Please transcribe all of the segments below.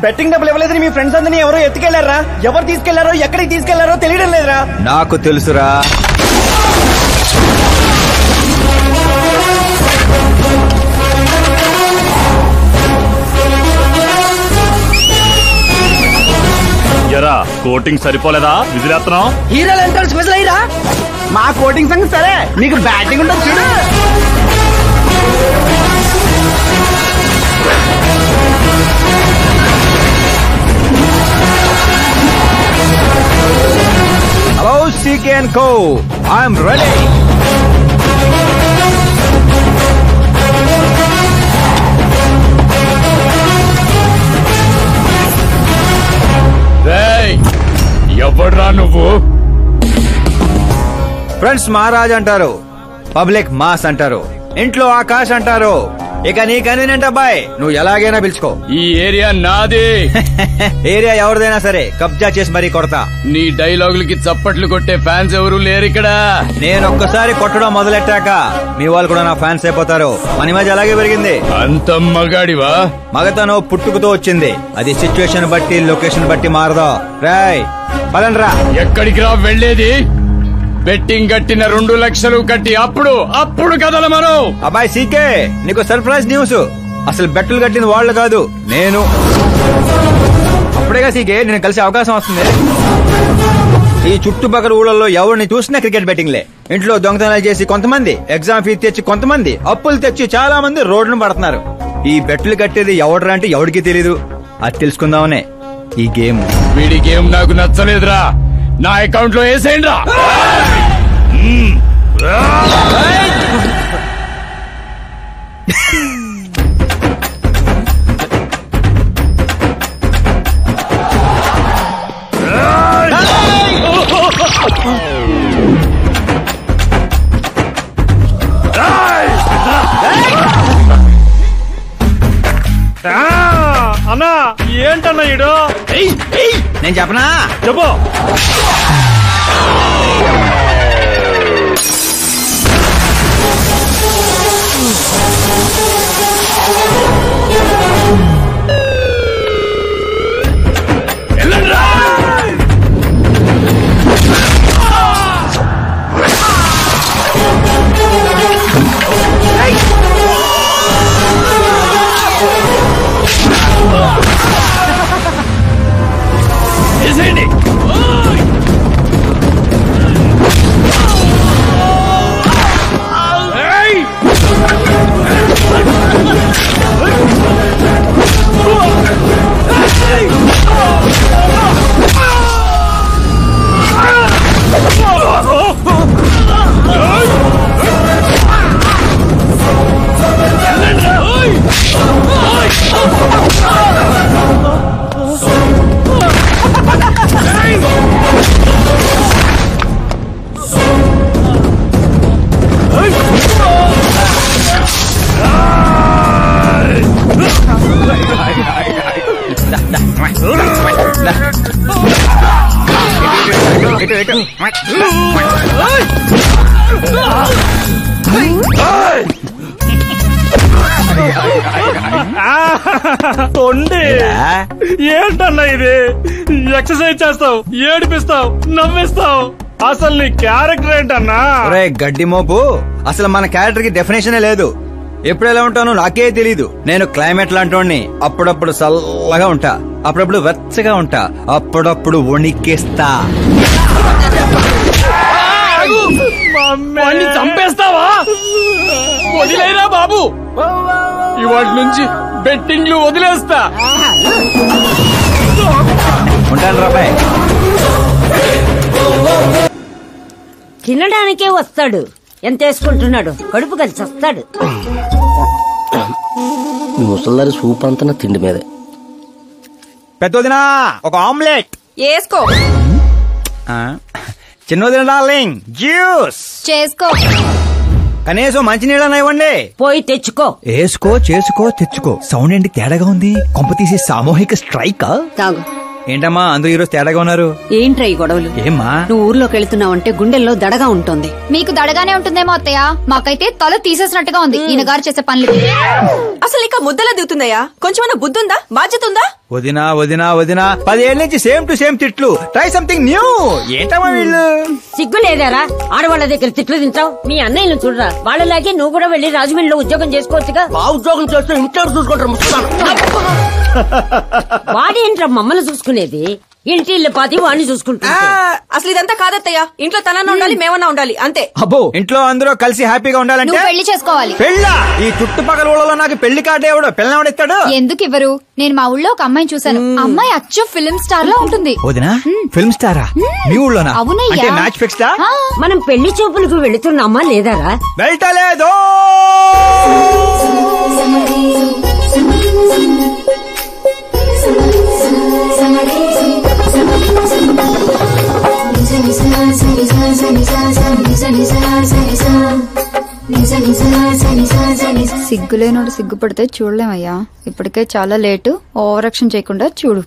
Betting డబ్బులు ఇవ్వలేదని మీ friends అందరినీ ఎవరో ఎత్తుకెళ్లారా? ఎవరు తీసుకెళ్లారో ఎక్కడికి తీసుకెళ్లారో తెలియడం లేదురా. నాకు తెలుసురా. ఎరా కోటింగ్ సరిపోలేదా? విజిలేస్తున్నాం. హీరోలు ఎంట్రన్స్ విజిల్ అయ్యరా? మా కోటింగ్ సంగతి సరే, నీకు బ్యాటింగ్ ఉంటుంది చూడు. Hello, CK and Co. I'm ready. ఎవడ్రా నువ్వు? ఫ్రెండ్స్ మహారాజ్ అంటారు, పబ్లిక్ మాస్ అంటారు, ఇంట్లో ఆకాశ్ అంటారు. ఇక నీ కన్వీనియంట్ అబ్బాయి, నువ్వు ఎలాగైనా పిలుచుకో. ఈ ఏరియా నాది. ఏరియా ఎవరిదైనా సరే కబ్జా చేసి మరీ కొడతా. నీ డైలాగులకి చప్పట్లు కొట్టే ఫ్యాన్స్ ఎవరు లేరు ఇక్కడ. నేను ఒక్కసారి కొట్టడం మొదలెట్టాక మీ వాళ్ళు కూడా నా ఫ్యాన్స్ అయిపోతారు. మన మధ్య అలాగే పెరిగింది. అంత మగాడివా? మగతను పుట్టుకుతో వచ్చింది, అది సిచ్యువేషన్ బట్టి లొకేషన్ బట్టి మారదా. రాయ్ పదండ్రా. ఎక్కడికి రా వెళ్ళేది? బెట్టింగ్ కట్టిన 2 లక్షలు కట్టి అప్పుడు కదల మనం. అబ్బాయి సీకే, నీకు సర్ప్రైజ్ న్యూస్. అసలు బెట్టులు కట్టిన వాళ్ళు కాదు, నేను. అప్పుడేగా సీకే నేను కలిసే అవకాశం వస్తుంది. ఈ చుట్టుపక్కల ఊళ్ళల్లో ఎవరిని చూసినా క్రికెట్ బెట్టింగ్లే. ఇంట్లో దొంగతనాలు చేసి కొంతమంది, ఎగ్జామ్ ఫీ తెచ్చి కొంతమంది, అప్పులు తెచ్చి చాలా మంది రోడ్డును పడుతున్నారు. ఈ బెట్టులు కట్టేది ఎవడరా అంటే ఎవడికి తెలీదు. అది తెలుసుకుందామనే ఈ గేమ్. వీడి గేమ్ నాకు నచ్చలేదురా. నా అకౌంట్ లో వేసేయండి రా. అన్నా ఏంటన్నా ఇడు? నేను చెప్పనా? చెప్పు. ఏంటన్నా ఇది? ఎక్సర్సైజ్ చేస్తావు, ఏడిపిస్తావు, నవ్విస్తావు. అసలు నీ క్యారెక్టర్ ఏంటన్నా? గడ్డి మోపు, అసలు మన క్యారెక్టర్ కి డెఫినేషనే లేదు. ఎప్పుడు ఎలా ఉంటానో నాకే తెలీదు. నేను క్లైమేట్ లాంటి అప్పుడప్పుడు చల్లగా ఉంటా, అప్పుడప్పుడు వెచ్చగా ఉంటా, అప్పుడప్పుడు వణికేస్తా. చంపేస్తావా? వదిలేరా బాబు, ఇవాటి నుంచి బెట్టింగ్లు వదిలేస్తా. ఉంటాను రాబాయ్. తినడానికే వస్తాడు, ఎంత వేసుకుంటున్నాడు, కడుపు కలిసి వస్తాడు. ముసల్దారి సూప్ అంతా తిండి మీదే. పెద్దదినా ఒక ఆమ్లెట్ వేసుకో. చిన్నదిన డార్లింగ్ జ్యూస్ చేసుకో. కనీసం మంచినీళ్ళన్నా ఇవ్వండి. పోయి తెచ్చుకో. వేసుకో, చేసుకో, తెచ్చుకో. సౌండ్ ఏంటి తేడాగా ఉంది? కొంప తీసి సామూహిక స్ట్రైక్. తాగు. ఏంటమ్మా అందరూ ఈరోజు తేడాగా ఉన్నారు? ఏంట్రా ఈ గొడవలు? ఏమ్మా నువ్వు ఊర్లోకి వెళ్తున్నావంటే గుండెల్లో దడగా ఉంటుంది. మీకు దడగానే ఉంటుందేమో అత్తయ్య, మాకైతే తల తీసేసినట్టుగా ఉంది ఈయన గారు చేసే పనులు. అసలు ఇంకా ముద్దలా దిగుతుందయ్యా? కొంచెమన్నా బుద్ధి ఉందా, బాధ్యత ఉందా? వదినా వదినా వదినా 10 ఏళ్ల నుంచి సేమ్ టు సేమ్ తిట్లు. Try something new. ఏంటమ్మా వీళ్ళు? సిగ్గు లేదారా ఆడవాళ్ళ దగ్గర తిట్లు తింటావు? మీ అన్నయ్యను చూడరా, వాళ్ళలాగే నువ్వు కూడా వెళ్లి రాజమండ్రిలో ఉద్యోగం చేసుకోవచ్చుగా. ఉద్యోగం చేస్తే ఇంట్లో చూసుకుంటారు. వాడేంట్రా మమ్మల్ని చూసుకునేది? ఇంటి ఇల్లు పాతి వాడిని చూసుకుంటా. అసలు ఇదంతా కాదత్తయ్య. ఇంట్లో తనన్నా ఉండాలి, మేమన్నా ఉండాలి, అంతే. అబ్బో ఇంట్లో అందరూ కలిసి హ్యాపీగా ఉండాలంటే నువ్వు పెళ్లి చేసుకోవాలి. పెళ్ళా? ఈ చుట్టుపక్కల ఊళ్ళో నాకు పెళ్లి కార్డు ఎవడు పిల్లవాడిస్తాడు? ఎందుకు ఇవ్వరు? నేను మా ఊళ్ళో ఒక అమ్మాయిని చూశాను. అమ్మాయి అచ్చు ఫిల్మ్ స్టార్ లో ఉంటుంది. వదినా ఫిల్మ్ స్టారా? మీ ఊళ్ళోనా? అవునయ్యా. అంటే మ్యాచ్ ఫిక్స్డా? మనం పెళ్లి చూపులకు వెళుతున్నామా లేదారా? వెళ్ళలేదు. సిగ్గులేనోడు సిగ్గుపడితే చూడలేమయ్యా. ఇప్పటికే చాలా లేటు. ఓవర్ యాక్షన్ చేయకుండా చూడు.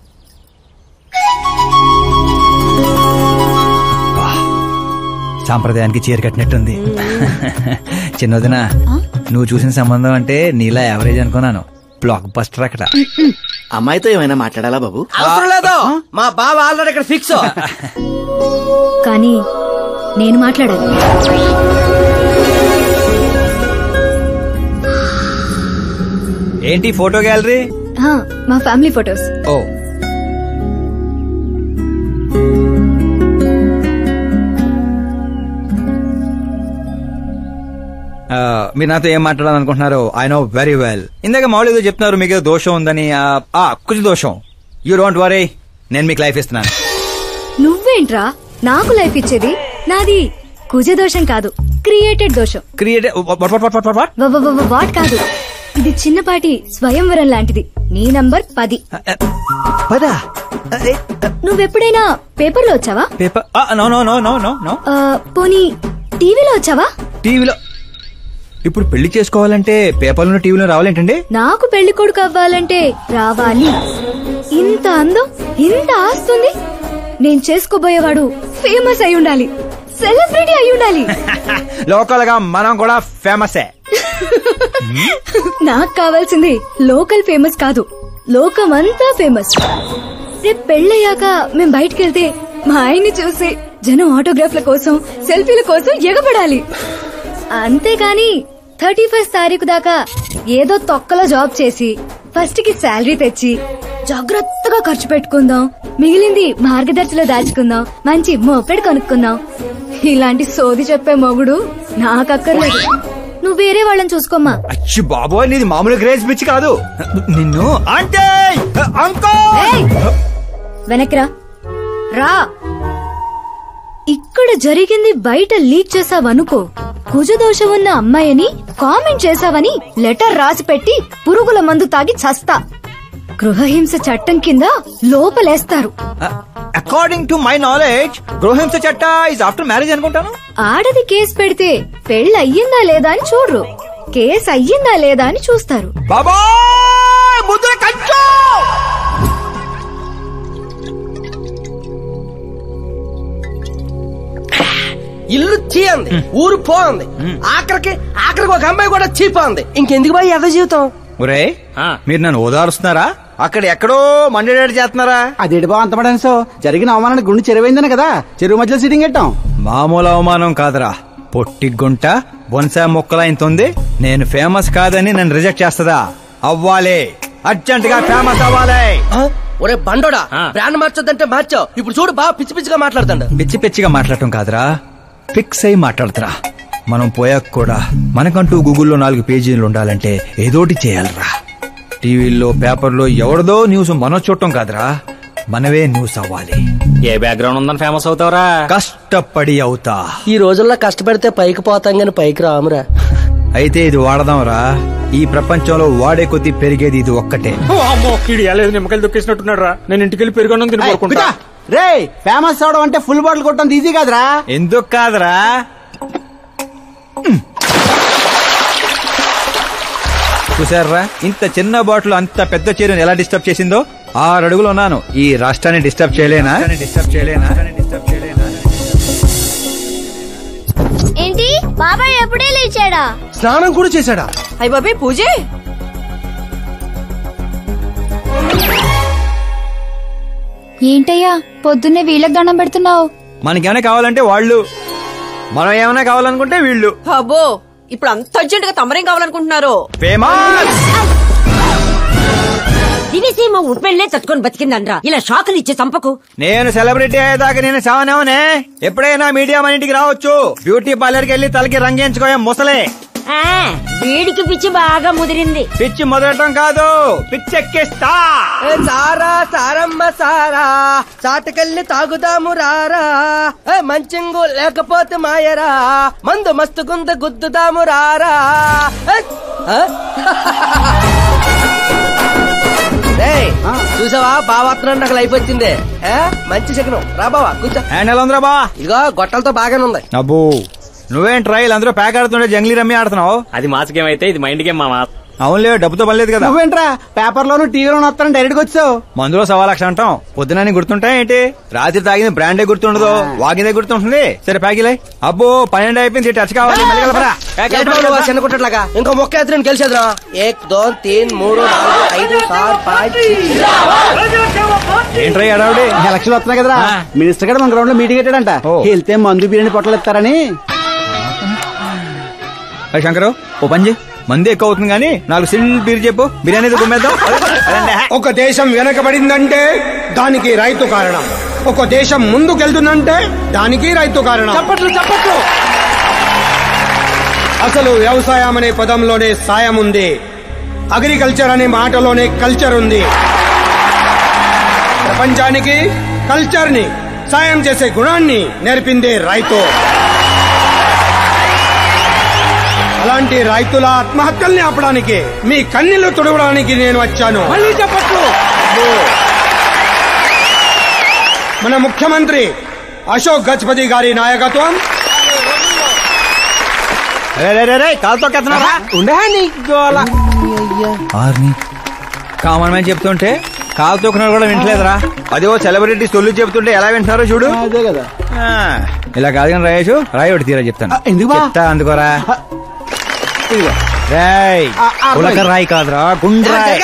సాంప్రదాయానికి చీర కట్టినట్టుంది. చిన్నదిన నువ్వు చూసిన సంబంధం అంటే నీలా యావరేజ్ అనుకున్నాను. బ్లాక్ బస్టర్ అక్కడ. అమ్మాయితో ఏమైనా మాట్లాడాలా బాబు? అవసరం లేదు, మా బావ ఆల్రెడీ ఇక్కడ ఫిక్స్. కానీ నేను మాట్లాడాలి. ఏంటి ఫోటో గ్యాలరీ? మా ఫ్యామిలీ ఫొటోస్. ఓ మీరు నాతో ఏం మాట్లాడాలనుకుంటున్నారు? I know very well. ఇందాక మామూలు ఏదో చెప్తున్నారు, మీకు ఏదో దోషం ఉందని. కుజ దోషం. యూ డోంట్ వరీ, నేను మీకు లైఫ్ ఇస్తున్నాను. నువ్వేంట్రా నాకు లైఫ్ ఇచ్చేది? నాది కుజ దోషం కాదు, క్రియేటెడ్ దోషం. వాట్ కాదు, ఇది చిన్నపాటి స్వయంవరం లాంటిది. నీ నంబర్ 10. నువ్వెప్పుడైనా పేపర్లో వచ్చావా? Paper? No no no no no no. పోనీ టీవీలో వచ్చావా? టీవీలో? ఇప్పుడు పెళ్లి చేసుకోవాలంటే పేపర్లో టీవీలో రావాలేంటండి? నాకు పెళ్లి కొడుకు అవ్వాలంటే రావాలి. ఇంత అందం, ఇంత ఆస్తుంది. నేను చేసుకోబోయేవాడు ఫేమస్ అయి ఉండాలి, సెలబ్రిటీ అయి ఉండాలి. లోకల్ గా మనం కూడా ఫేమసే. నాకు కావాల్సింది లోకల్ ఫేమస్ కాదు, లోకమంతా ఫేమస్. రేపు పెళ్ళయ్యాక మేం బయటకెళ్తే మా ఆయన్ని చూసి జనం ఆటోగ్రాఫ్ల కోసం, సెల్ఫీల కోసం ఎగబడాలి. అంతేకాని 31st తారీఖు దాకా ఏదో తొక్కలో జాబ్ చేసి ఫస్ట్ కి శాలరీ తెచ్చి జాగ్రత్తగా ఖర్చు పెట్టుకుందాం, మిగిలింది మార్గదర్శిలో దాచుకుందాం, మంచి మోపెడ్ కొనుక్కుందాం, ఇలాంటి సోది చెప్పే మొగుడు నాకక్కర్లేదు. నువ్వు వేరే వాళ్ళని చూసుకోమ్మా. అచ్చి బాబోయ్, నీది మామూలు గ్రేజ్ పిచ్చి కాదు. నిన్ను అంటే వెనక్రా రా. ఇక్కడ జరిగింది బయట లీక్ చేసావనుకో, కుజదోషం ఉన్న అమ్మాయిని కామెంట్ చేసావని లెటర్ రాసి పెట్టి పురుగుల మందు తాగి చస్తా. గృహహింస చట్టం కింద లోపలేస్తారు. అకార్డింగ్ టు మై నాలెడ్జ్ గృహహింస చట్ట ఇస్ ఆఫ్టర్ మ్యారేజ్ అనుకుంటాను. ఆడది కేసు పెడితే పెళ్లి అయ్యిందా లేదా అని చూడరు, కేసు అయ్యిందా లేదా అని చూస్తారు. బాబోయ్ ముద్ర కంచు. ఇల్లు చీ అంది, ఊరు పో అంది, ఆఖరికి ఒక అమ్మాయి కూడా చీపా అంది. ఇంకెందుకు బాయ్ ఎద జీవితం? ఒరే మీరు నన్ను ఓదారుస్తున్నారా? అక్కడ ఎక్కడో మండేడాడు చేస్తున్నారా? అదేటి బావ అంతమడాను సో జరిగిన అవమానానికి గుండె చెరువైందనే కదా చెరువు మధ్యలో సిట్టింగ్ పెట్టాం. మామూలు అవమానం కాదురా, పొట్టి గుంట బొన్సా మొక్కలైంతుంది. నేను ఫేమస్ కాదని నన్ను రిజెక్ట్ చేస్తదా? అవ్వాలి, అర్జెంట్ గా ఫేమస్ అవ్వాలి. ఒరే బండోడా, బ్రాండ్ మార్చొద్దంటే మార్చావు. ఇప్పుడు చూడు బాగా పిచ్చి పిచ్చిగా మాట్లాడుతాడు. పిచ్చి పిచ్చిగా మాట్లాడటం కాదురా, ఫిక్స్ అయి మాట్లాడుతురా. మనం పోయాక కూడా మనకంటూ గూగుల్లో 4 పేజీలు ఉండాలంటే ఏదోటి చేయాలరా. టీవీల్లో పేపర్లో ఎవరిదో న్యూస్ మనం చూడటం కాదురా, మనవే న్యూస్ అవ్వాలి. ఏ బ్యాక్గ్రౌండ్ ఉందని ఫేమస్ అవుతావురా? కష్టపడి అవుతా. ఈ రోజుల్లో కష్టపడితే పైకి పోతాం గాని పైకి రామురా. అయితే ఇది వాడదాంరా. ఈ ప్రపంచంలో వాడే కొద్ది పెరిగేది ఇది ఒక్కటే. నిమ్మకాయలు దొక్కేసినట్టున్నాడు రా. నేను ఇంటికి వెళ్ళి పెరుగొన్నం తినుకుంటా. రే ఫేమస్ అవడం అంటే ఫుల్ బాటిల్ కొట్టడం ఈజీ కాదురా. ఎందుకు కాదురా? చూసారా ఇంత చిన్న బాటిల్ అంత పెద్ద చీరను ఎలా డిస్టర్బ్ చేసిందో? 6 అడుగులు ఉన్నాను. ఈ రాష్ట్రాన్ని డిస్టర్బ్ చేయలేనా? ఏంటి బాబాయ్ ఎప్పుడే లేచాడా? స్నానం కూడా చేశాడా? అయ్య బాబే పూజే. ఏంటయ్యా పొద్దున్నే వీళ్ళకి దండం పెడుతున్నావు? మనకేమైనా కావాలంటే వాళ్ళు, మనం ఏమైనా కావాలనుకుంటే వీళ్ళు. అబ్బో ఇప్పుడు అంత అర్జెంట్ గా తమరేం కావాలనుకుంటున్నారు? ఫేమస్ దివిసీమ ఉప్పెళ్లే తట్టుకొని బతికిందనరా. ఇలా షాకులు ఇచ్చే చంపకు. నేను సెలబ్రిటీ అయ్యేదాకా నేను సావనేవనే. ఎప్పుడైనా మీడియా మన ఇంటికి రావచ్చు. బ్యూటీ పార్లర్కి వెళ్ళి తలకి రంగేయించుకోయా ముసలే. వీడికి పిచ్చి బాగా ముదిరింది. పిచ్చి మొదలటం కాదు, పిచ్చెక్కిస్తా. సారా సారమ్మ సారా చాటకెళ్ళి తాగుదాము రారా. మంచింగు లేకపోతే మాయరా, మందు మస్తు గుంద గుద్దుదాము రారా. చూసావా బావాత్రం నాకు లైఫ్ వచ్చింది. మంచి శకనం. రా బావా కూర్చో. హ్యాండ్ ఎలా ఉందిరా బా? ఇదిగో గొట్టలతో బాగానే ఉంది. అబ్బో నువ్వేం ట్రైల్ అందరూ ప్యాక్ ఆడుతుండే జంగ్లీ రమ్మి ఆడుతున్నావు. అది మాస్ గేమ్ అయితే ఇది మైండ్ గేమ్ మామా. అవునులే, డబ్బుతో పనిలేదు కదా. నువ్వేంట్రా పేపర్ లోను టీవీలోను వస్తాను డైరెక్ట్ గా వచ్చావు. మందులో 1,00,000 అంటాం. పొద్దునని గుర్తుంటాయి ఏంటి? రాత్రి తాగింది బ్రాండే గుర్తుండదు, వాగిందే గుర్తుంటుంది. సరే ప్యాకిలే. అబ్బో 12 అయిపోయింది, టచ్ కావాలి. చిన్న కుట్టట్లాగా ఇంకో మొక్క ఎత్తుని గెలిచేద్రా. 1 2 3 4 5 6 5 ఏంట్రై అడావుడి? ఎలక్షన్ వస్తున్నాయి కదరా, మినిస్టర్ గారు మన గ్రౌండ్ లో మీటింగ్ పెట్టాడంట. వెళ్తే మందు బిర్యానీ పొట్టలు ఇస్తారని. శంకరు ఓ పని చేయి, మంది ఎక్కువ అవుతుంది కానీ 4 సిల్ బీర్ చెప్పు, బిర్యానీ గుమ్మేద్దాం. ఒక దేశం వెనకబడిందంటే దానికి రైతు కారణం. ఒక దేశం ముందుకెళ్తుందంటే దానికి రైతు కారణం. చప్పట్లు చప్పట్లు. అసలు వ్యవసాయం అనే పదంలోనే సాయం ఉంది. అగ్రికల్చర్ అనే మాటలోనే కల్చర్ ఉంది. ప్రపంచానికి కల్చర్ ని, సాయం చేసే గుణాన్ని నేర్పిందే రైతు. అలాంటి రైతుల ఆత్మహత్యల్ని ఆపడానికి, మీ కన్నీళ్లు తుడవడానికి నేను వచ్చాను. మళ్ళీ చెప్పట్లు. మన ముఖ్యమంత్రి అశోక్ గజపతి గారి నాయకత్వం. కాలుతో కామన్ మ్యాన్ చెప్తుంటే కాలు తొక్కున్నారు కూడా వింటలేదురా. అదే సెలబ్రిటీ సొల్లు చెప్తుంటే ఎలా వింటున్నారో చూడు. అదే కదా. ఇలా కాదు కానీ రాయేషు, రాయి ఒకటి తీరా చెప్తాను. ఎందుకు చెప్తా అందుకోరా. రాయి కాదురా, గుండ్రాయి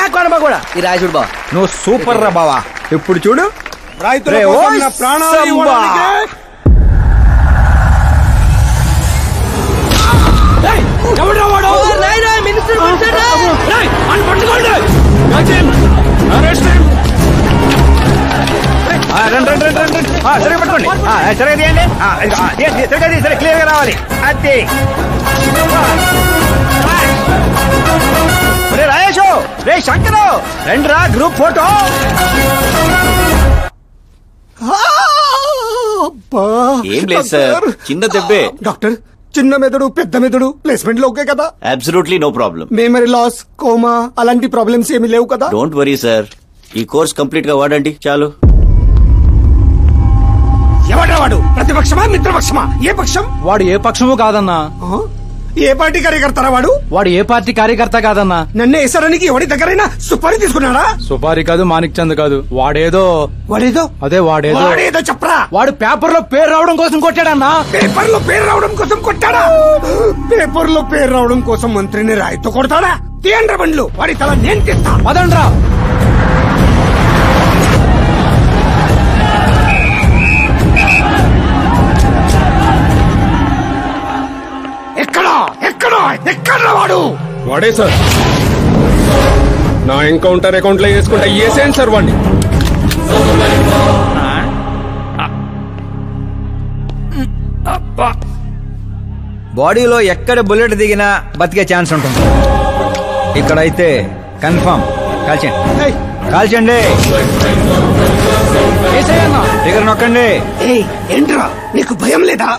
కూడా ఈ రాజుడు బావ. నువ్వు సూపర్ రా బావా. ఇప్పుడు చూడు, రైతుల కోసం నా ప్రాణాలు ఇవ్వడానికే. సరే పట్టుకోండి, సరే తీయండి. సరే క్లియర్ గా రావాలి. అది రే రాయేషు, రే శంకరు, రండి రా గ్రూప్ ఫోటో. ఏం లేదు సార్, చిన్న దెబ్బే. డాక్టర్, చిన్న మెదడు పెద్ద మెదడు ప్లేస్మెంట్ లో ఓకే కదా? Absolutely no problem. Memory loss, coma అలాంటి ప్రాబ్లమ్స్ ఏమీ లేవు కదా? డోంట్ వరీ సార్, ఈ కోర్స్ కంప్లీట్ గా వాడండి చాలు. ఎవడ్రా వాడు? ప్రతిపక్షమా మిత్రపక్షమా? ఏ పక్షం వాడు? ఏ పక్షము కాదన్నా. ఏ పార్టీ కార్యకర్తారా వాడు? వాడు ఏ పార్టీ కార్యకర్త కాదన్నా. నన్ను వేసడానికి ఎవడి దగ్గరైనా సుపారీ తీసుకున్నాడా? సుపారీ కాదు, మాణిక్ చంద్ కాదు. వాడేదో అదే వాడేదో చెప్పరా. వాడు పేపర్ లో పేరు రావడం కోసం కొట్టాడన్నా. పేపర్ లో పేరు రావడం కోసం కొట్టాడా? పేపర్ లో పేరు రావడం కోసం మంత్రిని రాయితో కొడతాడా? తీయండ్ర బండ్లు, వాడి తల నేను తీస్తా. పదండ్రా. ఎక్కడ వాడు? వాడే సార్, నా ఎన్కౌంటర్ అకౌంట్ లో వేసుకుంటా వేసేయండి సార్ వాడిని. బాడీలో ఎక్కడ బుల్లెట్ దిగినా బతికే ఛాన్స్ ఉంటుంది. ఇక్కడైతే కన్ఫర్మ్. కాల్చండి, దగ్గర నొక్కండి. ఏంట్రా నీకు భయం లేదా?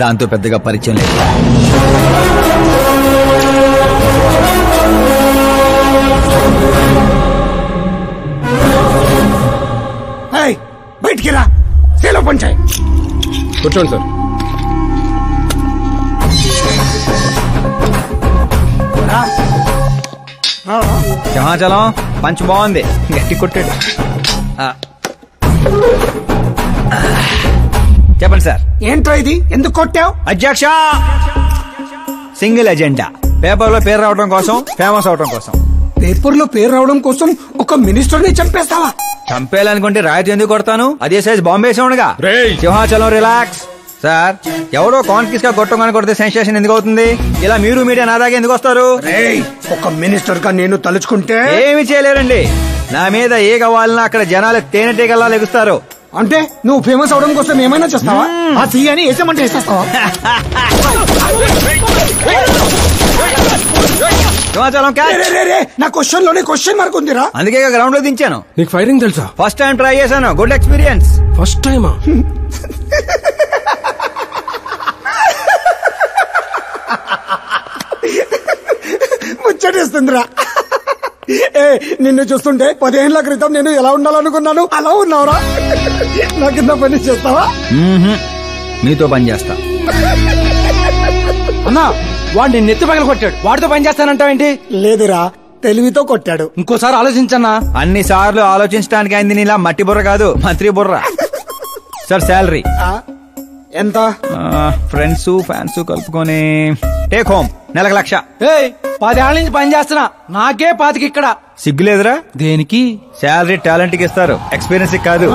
దాంతో పెద్దగా పరిచయం లేదు. బయటికి రా, సేలో పంచాయి. కూర్చోండి సార్. సింహాచలం పంచ్ బాగుంది, గట్టి కొట్టాడు. చెప్పండి సార్. ఏంట్రా ఇది, ఎందుకు కొట్టావు? అధ్యక్ష, సింగిల్ ఎజెండా, పేపర్ లో పేరు రావడం కోసం, ఫేమస్ అవడం కోసం. పేపర్ లో పేరు రావడం కోసం ఒక మినిస్టర్ ని చంపేస్తావా? చంపేయాలనుకుంటే రాయితీ ఎందుకు కొడతాను? అదే సైజ్ బాంబే సౌండ్గా. సింహాచలం రిలాక్స్. సార్, ఎవరో కాన్ఫిస్ గా కొట్టగానే కొడితే సెన్సేషన్ ఎందుకు అవుతుంది? ఇలా మీరు మీడియా నా దాకా ఎందుకు వస్తారు? ఒక మినిస్టర్ గా నేను తలుచుకుంటే ఏమి చేయలేరండి. నా మీద ఏ కావాలన్నా అక్కడ జనాలు తేనెటీగల్లా లెగుస్తారు. అంటే నువ్వు ఫేమస్ అవడం కోసం ఏమైనా చేస్తావా? ఆ సీఎని వేసేమంటే వేసేస్తావా? నా క్వశ్చన్ లోనే క్వశ్చన్ మార్క్ ఉందిరా, అందుకే గ్రౌండ్ లో దించాను. నీకు ఫైరింగ్ తెలుసా? ఫస్ట్ టైం ట్రై చేశాను, గుడ్ ఎక్స్పీరియన్స్. ఫస్ట్ టైమా? ముచ్చటేస్తుందిరా. నిన్ను చూస్తుంటే 10 ఏళ్ల క్రితం నేను ఎలా ఉండాలనుకున్నాను అలా ఉన్నావురా. నా కింద పని చేస్తావా? మీతో పని చేస్తా. అన్నా, వాడిని నెత్తి పగల కొట్టాడు, వాడితో పని చేస్తానంటావేంటి? లేదురా, తెలివితో కొట్టాడు. ఇంకోసారి ఆలోచించన్నా. అన్ని సార్లు ఆలోచించడానికి అయింది నీలా మట్టి బుర్ర కాదు, మంత్రి బుర్ర. సార్, శాలరీ ఎంత? ఫ్రెండ్స్ ఫ్యాన్స్ కలుపుకొని టేక్ హోమ్ నెలకు 1,00,000. 10 ఏళ్ల నుంచి పని చేస్తున్నా, నాకే 25 ఇక్కడ. సిగ్గులేదురా? దేనికి? శాలరీ టాలెంట్ కి ఇస్తారు, ఎక్స్పీరియన్స్ కాదు.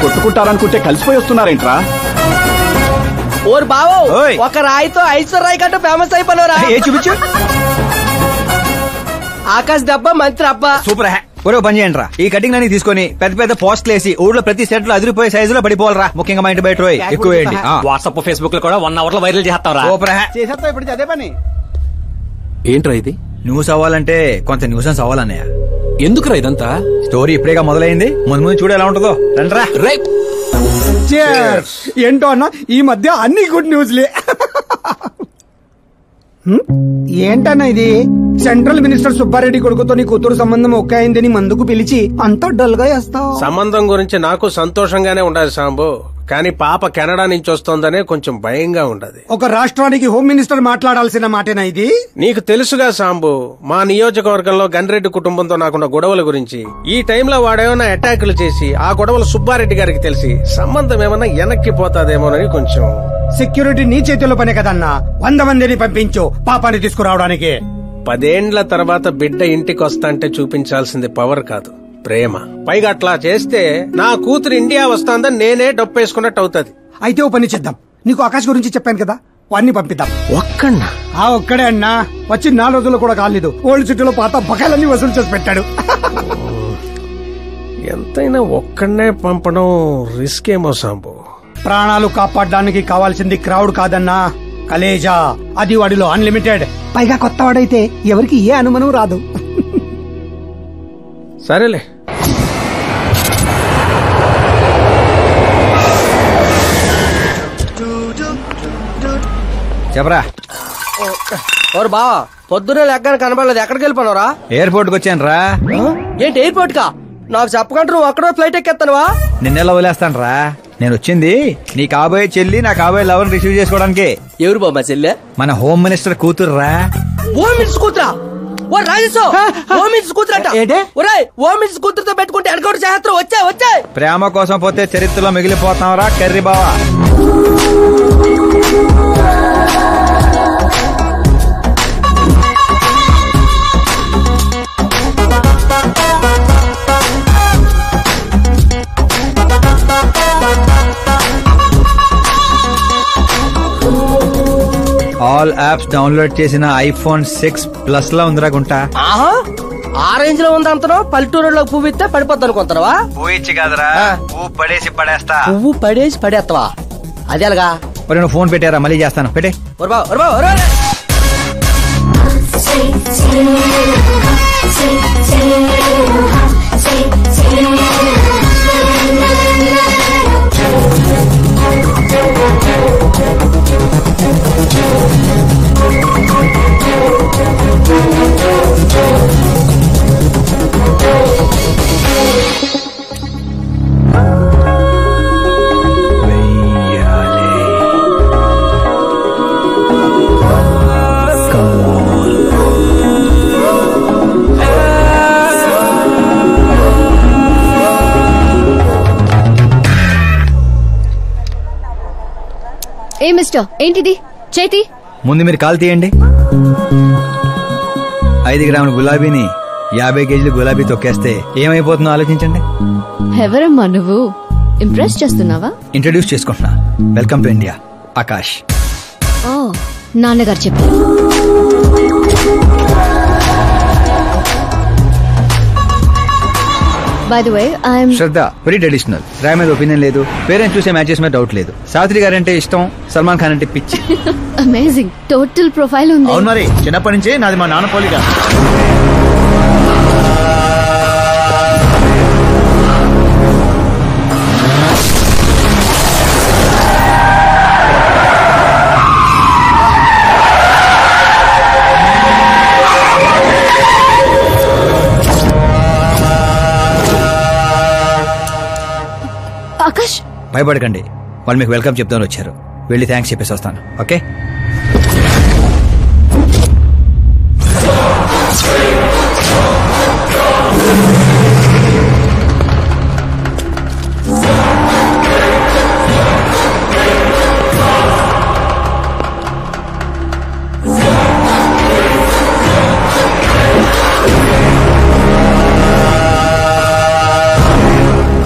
కొట్టుకుంటారనుకుంటే కలిసిపోయి వస్తున్నారేంట్రా? ఓరు బావో, ఓయ్. ఒక రాయితో ఐశ్వర్ రాయ్ కంటూ ఫేమస్ అయిపోయినరా? ఏ చూపించు. ఆకాశ్ దెబ్బ, మంత్రి అబ్బా. సూపర్ హ్యా. ఒరే పని చేయండి రా, ఈ కటింగ్ అన్ని తీసుకొని పెద్ద పెద్ద పోస్టులు వేసి ఊళ్ళో ప్రతి సెట్ లో అదిరిపోయే సైజులో పడిపోవాలరా. ముఖ్యంగా మా ఇంటి బయట ఎక్కువ వేయండి. వాట్సాప్ ఫేస్బుక్ లో కూడా 1 hour లో వైరల్ చేస్తాం రా. సూపర్ హ్యా. చేసేస్తా ఇప్పుడు అదే పని. ఏంట్రా ఇది? న్యూస్ అవ్వాలంటే కొంత న్యూసెన్స్ అవ్వాలన్నయ్య. ఎందుకురా ఇదంతా? స్టోరీ ఇప్పుడేగా మొదలైంది, ముందు ముందు చూడు ఎలా ఉంటుందో. రండిరా. ఏంటో అన్న, ఈ మధ్య అన్ని గుడ్ న్యూస్లే. ఏంటన్నా ఇది? సెంట్రల్ మినిస్టర్ సుబ్బారెడ్డి కొడుకుతో నీ కూతురు సంబంధం ఒకే అయిందని మందుకు పిలిచి అంతా డల్ గా వేస్తావు. సంబంధం గురించి నాకు సంతోషంగానే ఉండదు సాంబు, కానీ పాప కెనడా నుంచి వస్తోందనే కొంచెం భయంగా ఉండదు. ఒక రాష్ట్రానికి హోమ్ మినిస్టర్ మాట్లాడాల్సిన మాటేనా ఇది? నీకు తెలుసుగా సాంబు, మా నియోజకవర్గంలో గన్రెడ్డి కుటుంబంతో నాకున్న గొడవల గురించి. ఈ టైంలో వాడేమన్నా అటాకులు చేసి ఆ గొడవలు సుబ్బారెడ్డి గారికి తెలిసి సంబంధం ఏమన్నా వెనక్కి పోతాదేమోనని కొంచెం. సెక్యూరిటీ నీ చేతిలో పనే కదన్నా, 100 మందిని పంపించు పాపాన్ని తీసుకురావడానికి. 10 ఏండ్ల తర్వాత బిడ్డ ఇంటికి వస్తాంటే చూపించాల్సింది పవర్ కాదు, ప్రేమ. పైగా అట్లా చేస్తే నా కూతురు ఇండియా వస్తాందని నేనే డప్పేసుకున్నట్టు అవుతుంది. అయితే ఓ పని చేద్దాం, నీకు ఆకాశ్ గురించి చెప్పాను కదా, వాడిని పంపిద్దాం. ఒక్కన్నా? ఒక్కడే అన్నా, వచ్చి 4 రోజులు కూడా కాలేదు. ఓల్డ్ సిటీలో పాత బకాయిలన్నీ వసూలు చేసి పెట్టాడు. ఎంతైనా ఒక్కడనే పంపడం రిస్క్ ఏమో సాంబు. ప్రాణాలు కాపాడడానికి కావాల్సింది క్రౌడ్ కాదన్నా, కలేజా. అది వాడిలో అన్లిమిటెడ్. పైగా కొత్త వాడైతే ఎవరికి ఏ అనుమానం రాదు. సరేలే. చెప్పరా. ఓరు బావా, పొద్దునే లెక్కన కనబడలేదు, ఎక్కడికి వెళ్ళిపోనరా? ఎయిర్పోర్ట్ కి వచ్చాను రా. ఏంటి ఎయిర్పోర్ట్ కా? నాకు చెప్పకుండా నువ్వు అక్కడో ఫ్లైట్ ఎక్కేస్తానువా? నిన్నెలా వదిలేస్తాను రా. నేను వచ్చింది నీ కాబోయే చెల్లి, నా కాబోయే లవర్ రిసీవ్ చేసుకోవడానికి. ఎవరు బాబా చెల్లె? మన హోమ్ మినిస్టర్ కూతురు రా. హోమ్ మినిస్టర్ కూతురా? ఓ రాజేశో, హోమ్ మినిస్టర్ కూతురట. ఒరేయ్, హోమ్ మినిస్టర్ కూతురుతో పెట్టుకుంటే ఎడగొడు చేస్తారు. వచ్చాయి. ప్రేమ కోసం పోతే చరిత్రలో మిగిలిపోతాం రా కర్రీ బావా. ఆల్ యాప్స్ డౌన్లోడ్ చేసిన iPhone 6 Plus లా ఉందిరా గుంట. ఆ రేంజ్ లో ఉంది అంతనో. పల్లెటూరులో పువ్వు ఇస్తే పడిపోద్ది అనుకుంటావా? పోయిచ్చి కాదురా, పువ్వు పడేసి పడేస్తా. పువ్వు పడేసి పడేస్తావా? అది అలాగా. నువ్వు ఫోన్ పెట్టారా, మళ్ళీ చేస్తాను. పెట్టే. ఏ మిస్టర్ ఏంటిది చేతి ముందు మీరు కాల్ తీయండి. 5 గ్రాముల గులాబీని 50 కేజీలు గులాబీ తొక్కేస్తే ఏమైపోతుందో ఆలోచించండి. ఎవరమ్మా నువ్వు? ఇంప్రెస్ చేస్తున్నావా? ఇంట్రడ్యూస్ చేసుకుంటున్నా. Welcome to India, Akash. ఓ నాన్నగారు చెప్పారు. By the way I'm Shraddha. Very traditional. Rai మీద ఒపీనియన్ లేదు, పేరెంట్స్ చూసే మ్యాచెస్ మీద డౌట్ లేదు. సావిత్రి గారు అంటే ఇష్టం, సల్మాన్ ఖాన్ అంటే పిచ్చి. అమేజింగ్ టోటల్ ప్రొఫైల్ ఉంది. అవును మరి, చిన్నప్పటి నుంచే నాది మా నాన్న పోలిక. ఆకాష్ భయపడకండి, వాళ్ళు మీకు వెల్కమ్ చెప్తాను వచ్చారు. వెళ్ళి థ్యాంక్స్ చెప్పేసి వస్తాను. ఓకే?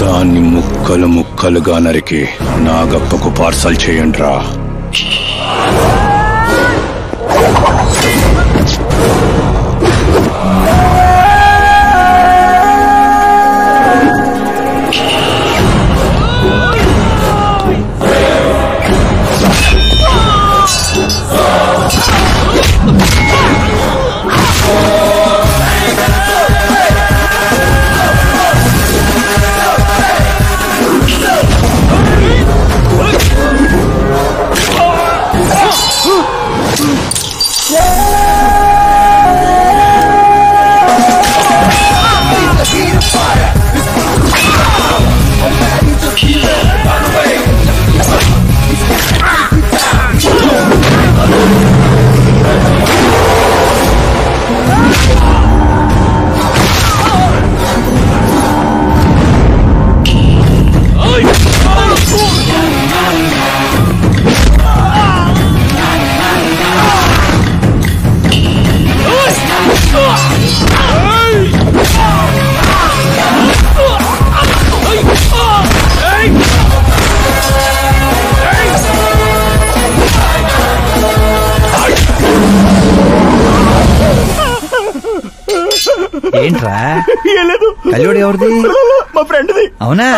దాన్ని ముక్కలు ముక్కలుగా నరికి నాగప్పకు పార్సల్ చేయండి రా. ఏంట్రా కల్లుడు ఎవరిది? మా ఫ్రెండ్ది. అవునా?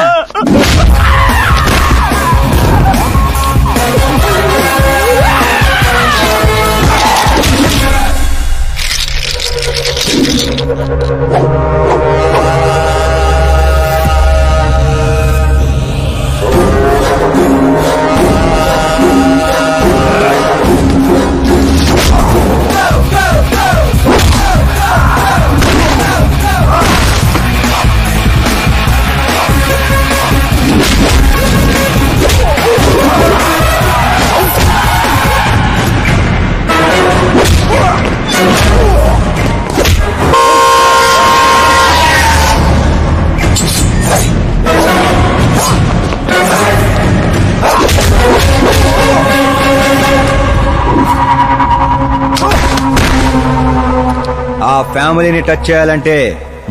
ఆ ఫ్యామిలీని టచ్ చేయాలంటే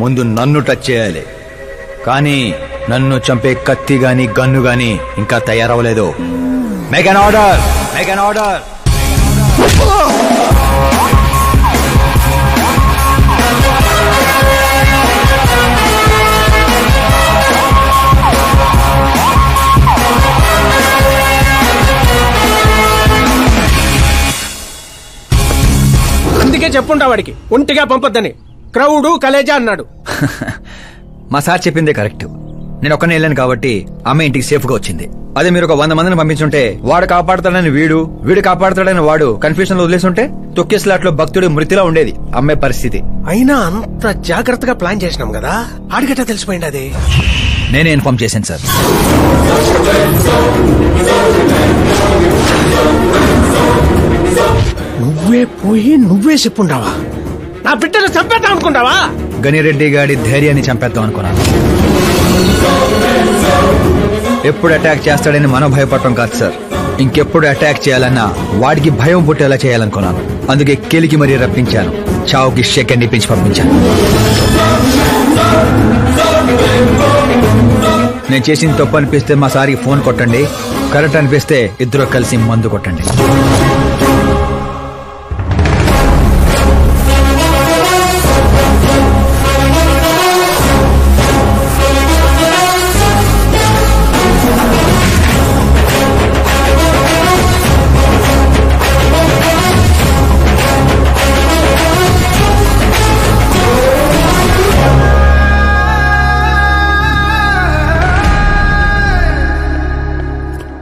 ముందు నన్ను టచ్ చేయాలి. కానీ నన్ను చంపే కత్తి గాని గన్ను గాని ఇంకా తయారవలేదు. Make an order, make an order. అందుకే చెప్పుంటా వాడికి ఒంటిగా పంపొద్దని. క్రౌడు కలేజా అన్నాడు. మా సార్ చెప్పిందే కరెక్ట్. నేను ఒక్కనే వెళ్ళాను కాబట్టి అమ్మ ఇంటికి సేఫ్ గా వచ్చింది. అదే మీరు ఒక 100 మందిని పంపించుంటే వాడు కాపాడతాడని వీడు కాపాడతాడని వాడు కన్ఫ్యూజన్ లో వదిలేసుంటే తొక్కేస్లాట్ లో భక్తుడి మృతిలా ఉండేది అమ్మాయి పరిస్థితి. అయినా అంత జాగ్రత్తగా ప్లాన్ చేసినాం కదా, ఆడిగట్టా తెలిసిపోయింది. అది నేనే ఇన్ఫార్మ్ చేశాను సార్. నువ్వే పోయి నువ్వే చెప్పుంటావా? నా బిడ్డను చంపేద్దాం అనుకుంటావా? గనిరెడ్డి గాడి ధైర్యాన్ని చంపేద్దాం అనుకున్నాను. ఎప్పుడు అటాక్ చేస్తాడని మనం భయపడటం కాదు సార్, ఇంకెప్పుడు అటాక్ చేయాలన్నా వాడికి భయం పుట్టేలా చేయాలనుకున్నాను. అందుకే కెలికి మరీ రప్పించాను. చావుకి సెకండ్ ఇప్పించి పంపించాను. నేను చేసిన తప్పు అనిపిస్తే మా సారికి ఫోన్ కొట్టండి, కరెక్ట్ అనిపిస్తే ఇద్దరు కలిసి మందు కొట్టండి.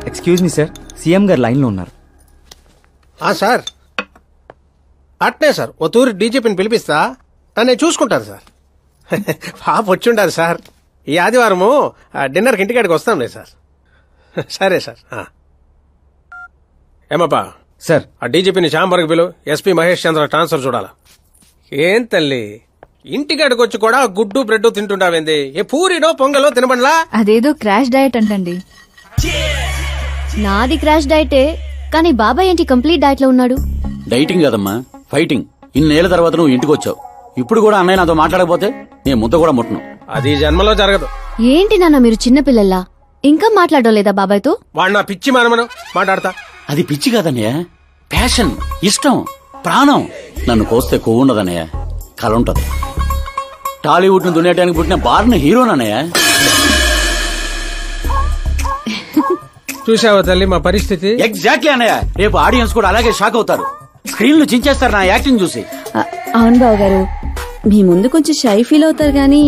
ఎక్స్క్యూజ్ మీ సార్, సీఎం గారు లైన్ లో ఉన్నారు. సార్ అట్నే సార్ ఓ తూరి డీజీపీని పిలిపిస్తా, నన్ను చూసుకుంటారు సార్. పాప వచ్చిండారు సార్. ఈ ఆదివారము డిన్నర్కి ఇంటికాడికి వస్తాంలే సార్. సరే సార్. ఏమప్పా సార్, ఆ డీజీపీని చాంబర్కి పిలు, ఎస్పీ మహేష్ చంద్ర ట్రాన్స్ఫర్ చూడాలా. ఏం తల్లి ఇంటికాడికి వచ్చి కూడా గుడ్డు బ్రెడ్ తింటుంటావేంది? ఏ పూరినో పొంగలో తినబండ్లా? అదేదో క్రాష్ డయట్ అంటండి. నాది క్రాష్ డైటే, కానీ బాబాయ్ ఏంటి కంప్లీట్ డైట్ లో ఉన్నాడు? డైటింగ్ కదమ్మా, ఫైటింగ్. ఇన్నేళ్ల తర్వాత నువ్వు ఇంటికి వచ్చావు, ఇప్పుడు కూడా అన్నయ్య నాతో మాట్లాడకపోతే నేను ముద్ద కూడా ముట్టను. అది జన్మలో జరగదు. ఏంటి నాన్న మీరు చిన్నపిల్లల్లా ఇంకా మాట్లాడలేదా బాబాయ్తో? వాడు నా పిచ్చి మనమను మాట్లాడతా. అది పిచ్చి కాదన్నయ్య, ప్యాషన్, ఇష్టం, ప్రాణం. నన్ను కోస్తే కొవ్వు ఉండదన్నయ్య, కళ ఉంటది. టాలీవుడ్ ను దున్నేయడానికి పుట్టిన బార్న హీరోనన్నయ్య. చూసావా తల్లి మా పరిస్థితి? ఎగ్జాక్ట్లీ అన్నయ్య, రేపు ఆడియన్స్ కూడా అలాగే షాక్ అవుతారు. స్క్రీన్ లో చించేస్తారు నా యాక్టింగ్ చూసి. అవును బావ గారు, మీ ముందు కొంచెం షై ఫీల్ అవుతారు గానీ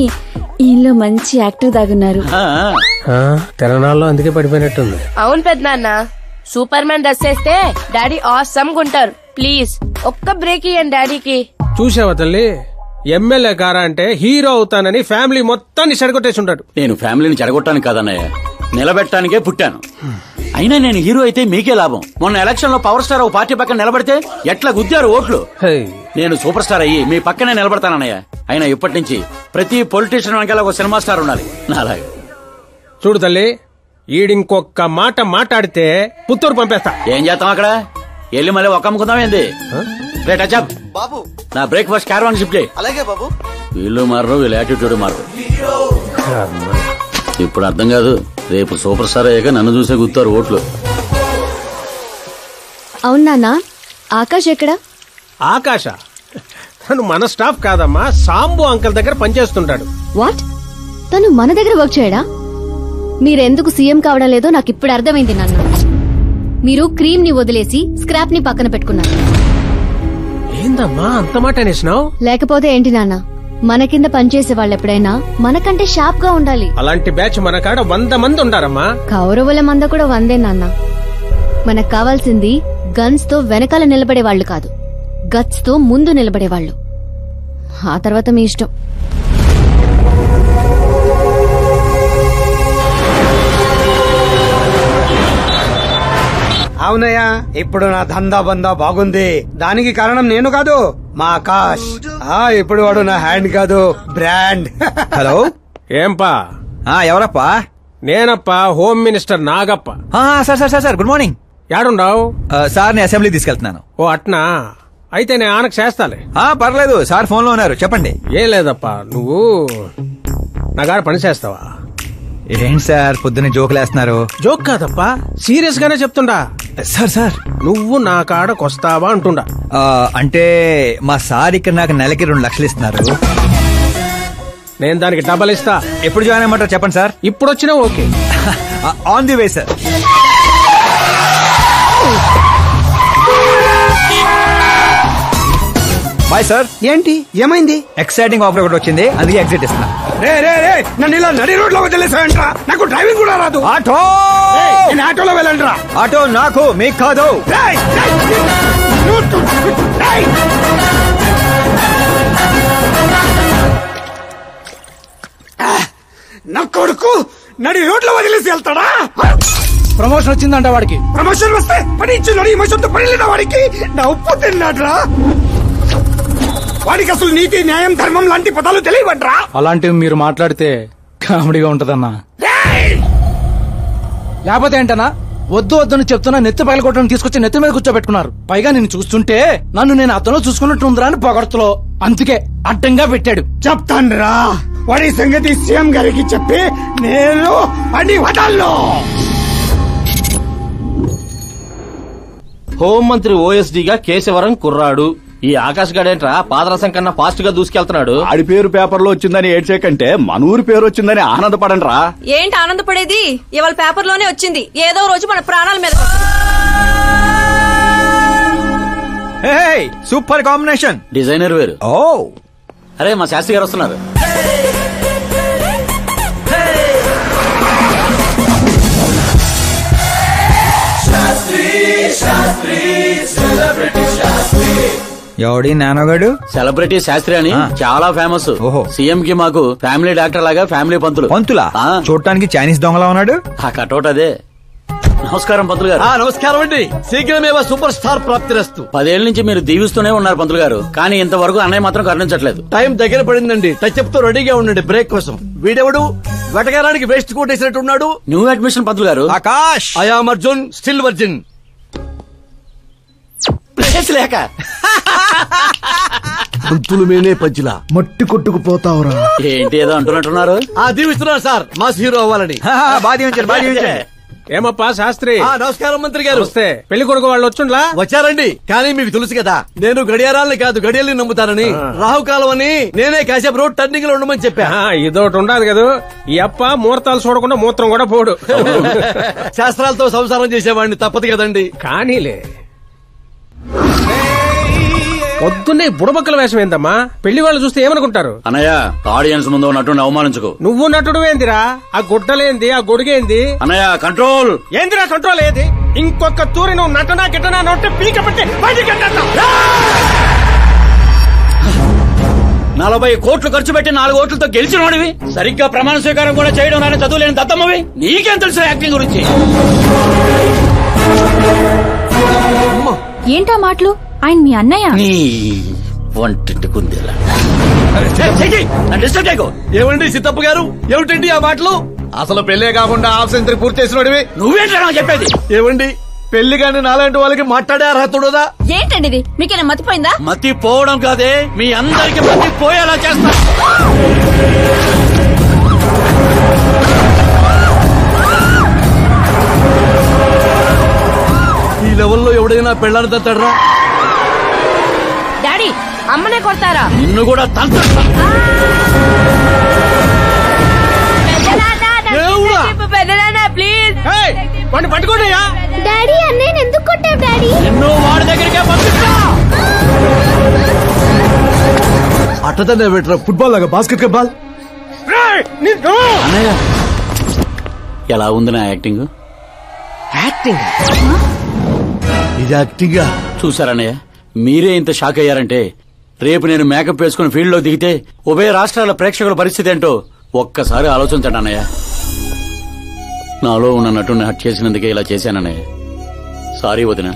ఈయనలో మంచి యాక్టర్ దాగున్నారు. తెలంగాణలో అందుకే పడిపోయినట్టుంది. అవును పెద్దనాన్న, సూపర్ మ్యాన్ డ్రెస్ వేస్తే డాడీ ఆసమ్ గుంటారు. ప్లీజ్ ఒక్క బ్రేక్ ఇయ్యండి డాడీకి. చూసావా తల్లి, ఎమ్మెల్యే కారా అంటే హీరో అవుతానని ఫ్యామిలీ మొత్తాన్ని చెడగొట్టేసి ఉంటాడు. నేను ఫ్యామిలీని చెడగొట్టాను కాదన్నయ్య, నిలబెట్టడానికే పుట్టాను. అయినా నేను హీరో అయితే మీకే లాభం. మొన్న ఎలక్షన్ లో పవర్ స్టార్ ఒక పార్టీ పక్కన నిలబడితే ఎట్లా గుద్దారు ఓట్లు. నేను సూపర్ స్టార్ అయ్యి మీ పక్కనే నిలబడతానన్నయ్య. అయినా ఇప్పటి నుంచి ప్రతి పొలిటీషియన్ వెనకాల ఒక సినిమా స్టార్ ఉండాలి నాలాగా. చూడు తల్లి, ఈడింకొక్క మాట మాట్లాడితే పుత్తూరు పంపేస్తా. ఏం చేస్తాం అక్కడ? వెళ్ళి మళ్ళీ ఒక్క అమ్ముకుందాం ఏంది? బాబు నా బ్రేక్ఫాస్ట్ క్యారవాన్ షిఫ్ట్ చేయి. అలాగే బాబు. వీళ్ళు మారరు, వీళ్ళ యాటిట్యూడ్ మారరు. ఇప్పుడు అర్థం కాదు, రేపు సూపర్ స్టార్ అయ్యాక నన్ను చూసే గుర్తారు ఓట్లు. అవును నాన్న, ఆకాష్ ఎక్కడా? ఆకాశ తను మన స్టాఫ్ కాదమ్మా, సాంబు అంకల్ దగ్గర పనిచేస్తుంటాడు. వాట్? తను మన దగ్గర వర్క్ చేయడా? మీరెందుకు సీఎం కావడం లేదో నాకు ఇప్పుడు అర్థమైంది నాన్న. మీరు క్రీమ్ ని వదిలేసి స్క్రాప్ ని పక్కన పెట్టుకున్నారు. ఏందమ్మా అంత మాట అనేసినావు? లేకపోతే ఏంటి నాన్న, మన కింద పనిచేసే వాళ్ళు ఎప్పుడైనా మనకంటే షార్ప్ గా ఉండాలి. అలాంటి బ్యాచ్ మన కాడ 100 మంది ఉండారమ్మా. కౌరవుల మంద కూడా 100 నాన్న. మనకు కావాల్సింది గన్స్ తో వెనకాల నిలబడే వాళ్ళు కాదు, గట్స్ తో ముందు నిలబడేవాళ్ళు. ఆ తర్వాత మీ ఇష్టం. అవునయ్యా, ఇప్పుడు నా దందా బందా బాగుంది. దానికి కారణం నేను కాదు, మా ఆకాష్. ఇప్పుడు వాడు నా హ్యాండ్ కాదు, బ్రాండ్. హలో, ఏంపా? ఎవరప్పా? నేనప్పా, home minister Nagappa. Sir good morning. యాడుండావు? సార్ ని అసెంబ్లీ తీసుకెళ్తున్నాను. ఓ అట్నా, అయితే నేను ఆనకు చేస్తాలే. పర్లేదు, సార్ ఫోన్ లో ఉన్నారు, చెప్పండి. ఏం లేదప్పా, నువ్వు నా గారు పని చేస్తావా? ఏంటి సార్ పొద్దున్నే జోకులేస్తున్నారు? జోక్ కాదప్పా, సీరియస్ గానే చెప్తుండా. సార్ నువ్వు నా కాడకొస్తావా అంటుండా. అంటే మా సార్ ఇక్కడ నాకు నెలకి 2 లక్షలు ఇస్తున్నారు. నేను దానికి డబల్ ఇస్తా. ఎప్పుడు జాయిన్ అయ్యమంటారు చెప్పండి సార్. ఇప్పుడు వచ్చినా okay. On the way sir. Bye sir. ఏంటి ఏమైంది? ఎక్సైటింగ్ ఆఫర్ ఒకటి వచ్చింది, అందుకే ఎగ్జిట్ ఇస్తున్నా. నన్ను ఇలా నడి రోడ్ లో వదిలేసాయంట్రా, నాకు డ్రైవింగ్ కూడా రాదు. ఆటో, నేను ఆటోలో వెళ్ళండిరా. ఆటో నాకు, మీకు కాదు. నా కొడుకు నడి రోడ్లో వదిలేసి వెళ్తాడా? ప్రమోషన్ వచ్చిందంట వాడికి. ప్రమోషన్ వస్తే పని ఇచ్చి మోసంతో పని లేదా వాడికి? నా ఉప్పు తిన్నాడ్రా. వాడికి అసలు నీతి, న్యాయం, ధర్మం లాంటి పదాలు తెలియవడ్రా. అలాంటివి మీరు మాట్లాడితే కామెడీగా ఉంటదన్నా. లేకపోతే ఏంటన్నా, వద్దు వద్దని చెప్తున్నా నెత్తి పగలగొట్టని తీసుకొచ్చి నెత్తి మీద కూర్చోబెట్టుకున్నారు. పైగా నేను చూస్తుంటే నన్ను నేను అతను చూసుకున్నట్టుందిరా అని పొగడతలో, అందుకే అడ్డంగా పెట్టాడు. చెప్తాన్రా వాడి సంగతి సీఎం గారికి చెప్పి నేను అని వదల్లో. హోంమంత్రి ఓఎస్డీగా కేశవరం కుర్రాడు. ఈ ఆకాశ్ గడేంట్రా పాదరసం కన్నా ఫాస్ట్ గా దూసుకెళ్తున్నాడు. ఆడి పేరు పేపర్లో వచ్చిందని ఏడ్చే కంటే మన ఊరి పేరు వచ్చిందని ఆనందపడండి రా. ఏంటి ఆనందపడేది? ఇవాళ పేపర్ లోనే వచ్చింది. ఏదో రోజు మన ప్రాణాల మీద. Super combination. డిజైనర్ వేరు. ఓ అరే మా శాస్త్రి గారు వస్తున్నారు. ఎవడి నానోగాడు? సెలబ్రిటీ శాస్త్రి అని చాలా ఫేమస్. సీఎం కి మాకు ఫ్యామిలీ డాక్టర్ లాగా ఫ్యామిలీ పంతులా చూడటానికి చైనీస్ దొంగలా ఉన్నాడు. ఆ కటౌట్ అదే. నమస్కారం పంతులు గారు. నమస్కారం అండి. శీఘ్రమే సూపర్ స్టార్ ప్రాప్తిరస్తు. 10 ఏళ్ల నుంచి మీరు దీవిస్తూనే ఉన్నారు పంతులు గారు, కానీ ఇంతవరకు అన్నయ్య మాత్రం కరుణించట్లేదు. టైం దగ్గర పడిందండి. టచ్అప్ తో రెడీగా ఉండండి బ్రేక్ కోసం. వీడెవడు వెటకారానికి వేస్ట్ కోట్ వేసినట్టున్నాడు. న్యూ అడ్మిషన్ పంతులు గారు. Akash. I'm Arjun, still virgin. Place లేక పంతులు మేనే పంచిలా మట్టి కొట్టుకుపోతావురా. ఏంటి ఏదో అంటున్నట్టున్నారు? దీవిస్తున్నారు సార్ మాస్ హీరో అవ్వాలని. ఏమప్పా శాస్త్రి? నమస్కారం మంత్రి గారు. వస్తే పెళ్లి కొడుకు వాళ్ళు వచ్చుండ్లా? వచ్చారండి. కానీ మీకు తెలుసు కదా నేను గడియారాలని కాదు గడియల్ని నమ్ముతానని. రాహుకాలం అని నేనే కాసేపు రోడ్ టర్నింగ్ లో ఉండమని చెప్పా. ఇదొకటి ఉండదు కదా. ఈ అప్ప ముహూర్తాలు చూడకుండా మూత్రం కూడా పోడు. శాస్త్రాలతో సంసారం చేసేవాడిని, తప్పదు కదండి. కానీలే. పొద్దున్నే బుడబక్కల వేషం ఏందమ్మా? పెళ్లి వాళ్ళు చూస్తే ఏమనుకుంటారు? అన్నయ్య ఆడియన్స్ ముందు నటుడిని అవమానించుకో. నువ్వు నటుడు ఏందిరా? ఆ గుడ్డలేంది, ఆ గొడుగేంది? అన్నయ్య కంట్రోల్. ఏందిరా కంట్రోల్? ఏది ఇంకొక తూరి నువ్వు నటనా గిట్టనా నొట్టే పీక పెట్టి బయటికి 40 కోట్లు ఖర్చు పెట్టి 4 ఓట్లతో గెలిచినోడివి, సరిగ్గా ప్రమాణ స్వీకారం కూడా చేయడం నాని చదువులేని దత్తమ్మవి. నీకేం తెలుసు యాక్టింగ్ గురించి? ఏంటా మాటలు? ఆయన మీ అన్నయ్య. నీ వంటింటి కుందేలా. ఏమండి సిద్ధప్ప గారు, ఏమిటండి ఆ మాటలు? అసలు పెళ్లే కాకుండా హాఫ్ సెంచరీ పూర్తి చేసినోడివి. నువ్వేంటా చెప్పేది? ఏమండి పెళ్లి కానీ నాలాంటి వాళ్ళకి మాట్లాడే అర్హత ఉండదా? ఏంటండి ఇది? మీకేనా మతిపోయిందా? మతి పోవడం కాదే, మీ అందరికి మతి పోయేలా చేస్తా. ఈ లెవెల్లో ఎవడైనా పెళ్ళాన్ని తట్టడరా? డాడీ అమ్మనే కొడతారా? నిన్ను కూడా తంతా. ప్లీజ్ పట్టుకోండియా. డాడీ అన్నయ్య ఎందుకు కొట్టావు డాడీ? నిన్ను వాడి దగ్గరికే పంపిస్తా. అట్టదనే పెట్టరా ఫుట్బాల్ లాగా బాస్కెట్ బాల్. అన్నయ్య ఎలా ఉంది నా యాక్టింగ్? ఇది యాక్టింగ్ చూసారన్నయ్య, మీరే ఇంత షాక్ అయ్యారంటే రేపు నేను మేకప్ వేసుకుని ఫీల్డ్ లో దిగితే ఉభయ రాష్ట్రాల ప్రేక్షకుల పరిస్థితి ఏంటో ఒక్కసారి ఆలోచించండి అన్నయ్య. నాలో ఉన్న నటుని హట్ చేసినందుకే ఇలా చేశానన్నయ్య. సారీ వదిన.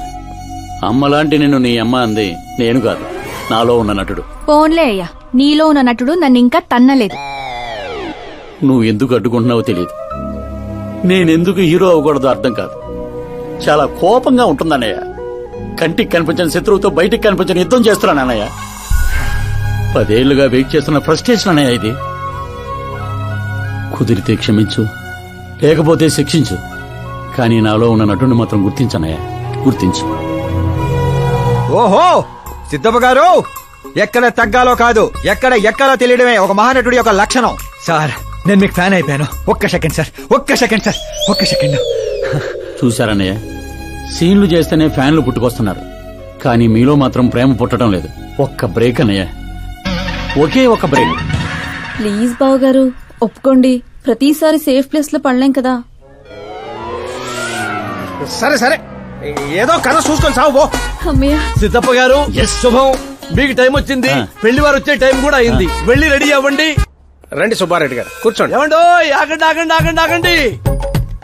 అమ్మలాంటి నిన్ను నీ అమ్మ అంది నేను కాదు, నాలో ఉన్న నటుడు. పోన్లే అయ్యా, నీలో ఉన్న నటుడు నన్ను ఇంకా తన్నలేదు. నువ్వు ఎందుకు అడ్డుకుంటున్నావో తెలియదు. నేనెందుకు హీరో అవ్వకూడదో అర్థం కాదు. చాలా కోపంగా ఉంటుందన్నయ్య. కంటికి కనిపించిన శత్రువుతో బయటికి కనిపించిన యుద్ధం చేస్తున్నాను అన్నయ్య. 10 ఏళ్లుగా వెయిట్ చేస్తున్న ఫ్రస్ట్రేషన్ అన్నయ్య ఇది. కుదిరితే క్షమించు, లేకపోతే శిక్షించు, కానీ నాలో ఉన్న నటుని మాత్రం గుర్తించనయ్యా, గుర్తించు. ఓహో సిద్ధప్ప గారు, ఎక్కడ తగ్గాలో కాదు ఎక్కడ ఎక్కాలో తెలియడమే ఒక మహానటుడి యొక్క లక్షణం. సార్ నేను మీకు ఫ్యాన్ అయిపోయాను. ఒక్క సెకండ్ సార్, ఒక్క సెకండ్ సార్, ఒక్క సెకండ్. చూశారన్నయ్య, సీన్లు చేస్తేనే ఫ్యాన్లు పుట్టుకొస్తున్నారు, కానీ మీలో మాత్రం ప్రేమ పుట్టడం లేదు. ఒక్క బ్రేక్ అన్నయ్య, ఒకే ఒక బ్రేక్. ప్లీజ్ బావు గారు ఒప్పుకోండి. ప్రతిసారి సేఫ్ ప్లేస్ లో పడలేం కదా. సరే సరే, ఏదో కథ చూసుకొని సాగు. సిద్ధప్ప గారు శుభం, మీకు టైం వచ్చింది. పెళ్లి వారు వచ్చే టైం కూడా అయింది. వెళ్ళి రెడీ అవ్వండి. రండి సుబ్బారెడ్డి గారు, కూర్చోండి. ఏమండో ఆగండి ఆగండి ఆగండి ఆగండి.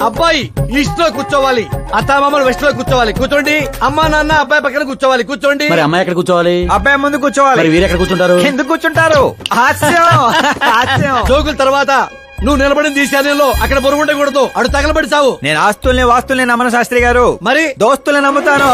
అబ్బాయి ఈస్ట్ లో కూర్చోవాలి, అత్తామామలు వెస్ట్ లో కూర్చోవాలి. కూర్చోండి. అమ్మా నాన్న అబ్బాయి పక్కన కూర్చోవాలి. కూర్చోండి. మరి అమ్మాయి ఎక్కడ కూర్చోవాలి? అబ్బాయి ముందు కూర్చోవాలి. మరి వీరు ఎక్కడ కూర్చుంటారు? ఎందుకు కూర్చుంటారు? హాస్యం హాస్యం. జోకుల తర్వాత నువ్వు నిలబడింది ఈ శరీరంలో అక్కడ బరువు ఉండకూడదు. అడు తగలబడి చావు. నేను ఆస్తుల్ని వాస్తుల్ని నమ్మను శాస్త్రి గారు, మరి దోస్తుల్ని నమ్ముతాను.